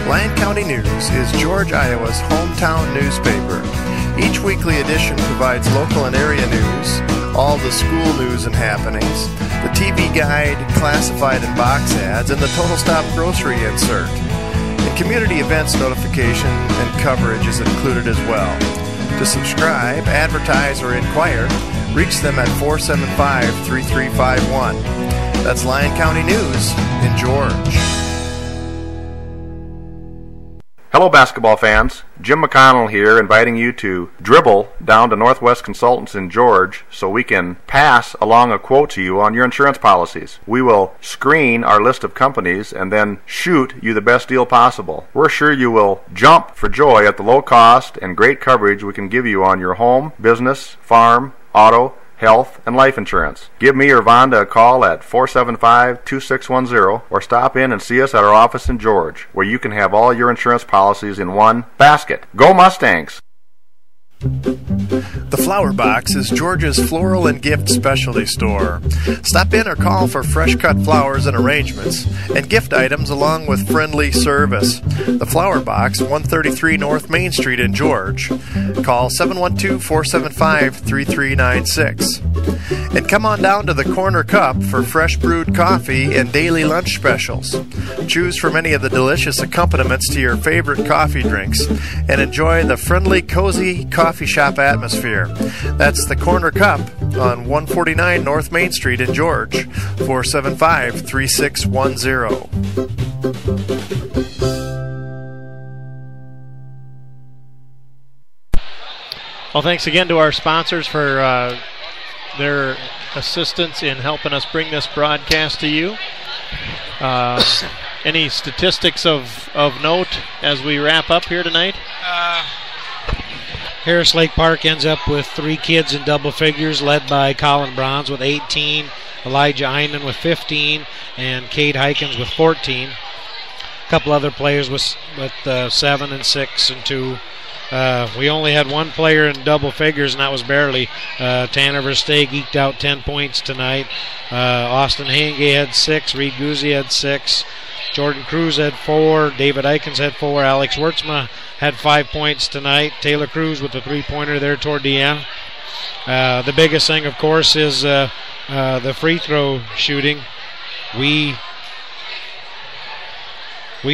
Lyon County News is George, Iowa's hometown newspaper. Each weekly edition provides local and area news, all the school news and happenings, the TV guide, classified and box ads, and the Total Stop grocery insert. And community events notification and coverage is included as well. To subscribe, advertise, or inquire, reach them at 475-3351. That's Lyon County News in George. Hello, basketball fans. Jim McConnell here, inviting you to dribble down to Northwest Consultants in George so we can pass along a quote to you on your insurance policies. We will screen our list of companies and then shoot you the best deal possible. We're sure you will jump for joy at the low cost and great coverage we can give you on your home, business, farm, auto, health, and life insurance. Give me or Vonda a call at 475-2610 or stop in and see us at our office in George, where you can have all your insurance policies in one basket. Go Mustangs! The Flower Box is George's floral and gift specialty store. Stop in or call for fresh cut flowers and arrangements and gift items along with friendly service. The Flower Box, 133 North Main Street in George. Call 712-475-3396. And come on down to the Corner Cup for fresh brewed coffee and daily lunch specials. Choose from any of the delicious accompaniments to your favorite coffee drinks and enjoy the friendly, cozy coffee shop atmosphere. That's the Corner Cup on 149 North Main Street in George, 475-3610. Well, thanks again to our sponsors for their assistance in helping us bring this broadcast to you. Any statistics of note as we wrap up here tonight? Harris Lake Park ends up with 3 kids in double figures, led by Colin Bronze with 18, Elijah Einan with 15, and Cade Hykins with 14. A couple other players with 7 and 6 and 2. We only had one player in double figures, and that was barely. Tanner Versteg eked out 10 points tonight. Austin Henge had 6, Reed Guzzi had 6, Jordan Cruz had 4, David Eikens had 4, Alex Wertzma had 5 points tonight. Taylor Cruz with the 3-pointer there toward the end. The biggest thing, of course, is the free throw shooting. We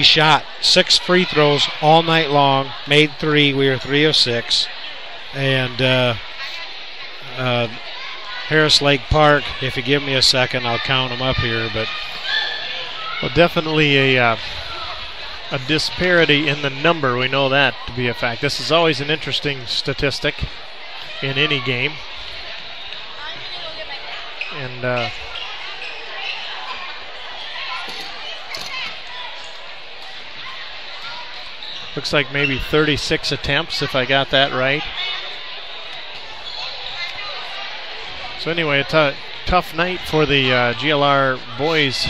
shot 6 free throws all night long, made 3. We were 3 of 6. And Harris Lake Park, if you give me a second, I'll count them up here. But well, definitely a disparity in the number. We know that to be a fact. This is always an interesting statistic in any game. And looks like maybe 36 attempts, if I got that right. So anyway, a tough night for the GLR boys.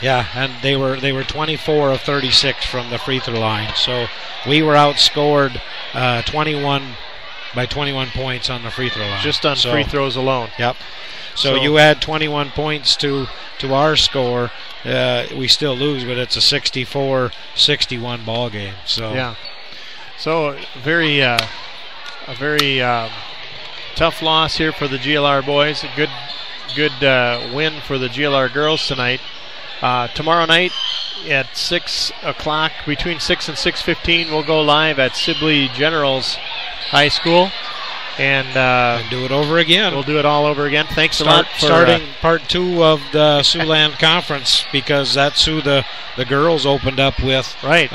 Yeah, and they were 24 of 36 from the free throw line. So we were outscored 21 points on the free throw line. Just on free throws alone. Yep. So you add 21 points to our score, we still lose, but it's a 64-61 ball game. So yeah. So a very tough loss here for the GLR boys. A good win for the GLR girls tonight. Tomorrow night at 6 o'clock, between 6 and 6:15, we'll go live at Sibley Generals High School. And do it over again. We'll do it all over again. Thanks a lot for starting part 2 of the Siouxland Conference, because that's who the girls opened up with. Right.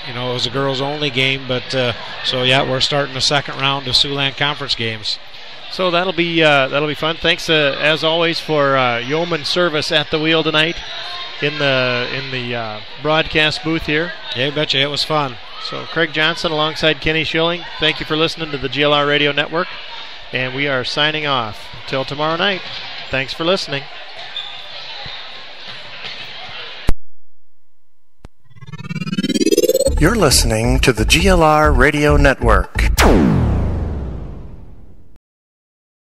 It was a girls only game, but so yeah, we're starting the second round of Siouxland Conference games. So that'll be fun. Thanks as always for yeoman service at the wheel tonight in the broadcast booth here. Yeah, betcha, it was fun. So Craig Johnson alongside Kenny Schilling, thank you for listening to the GLR Radio Network, and we are signing off until tomorrow night. Thanks for listening. You're listening to the GLR Radio Network.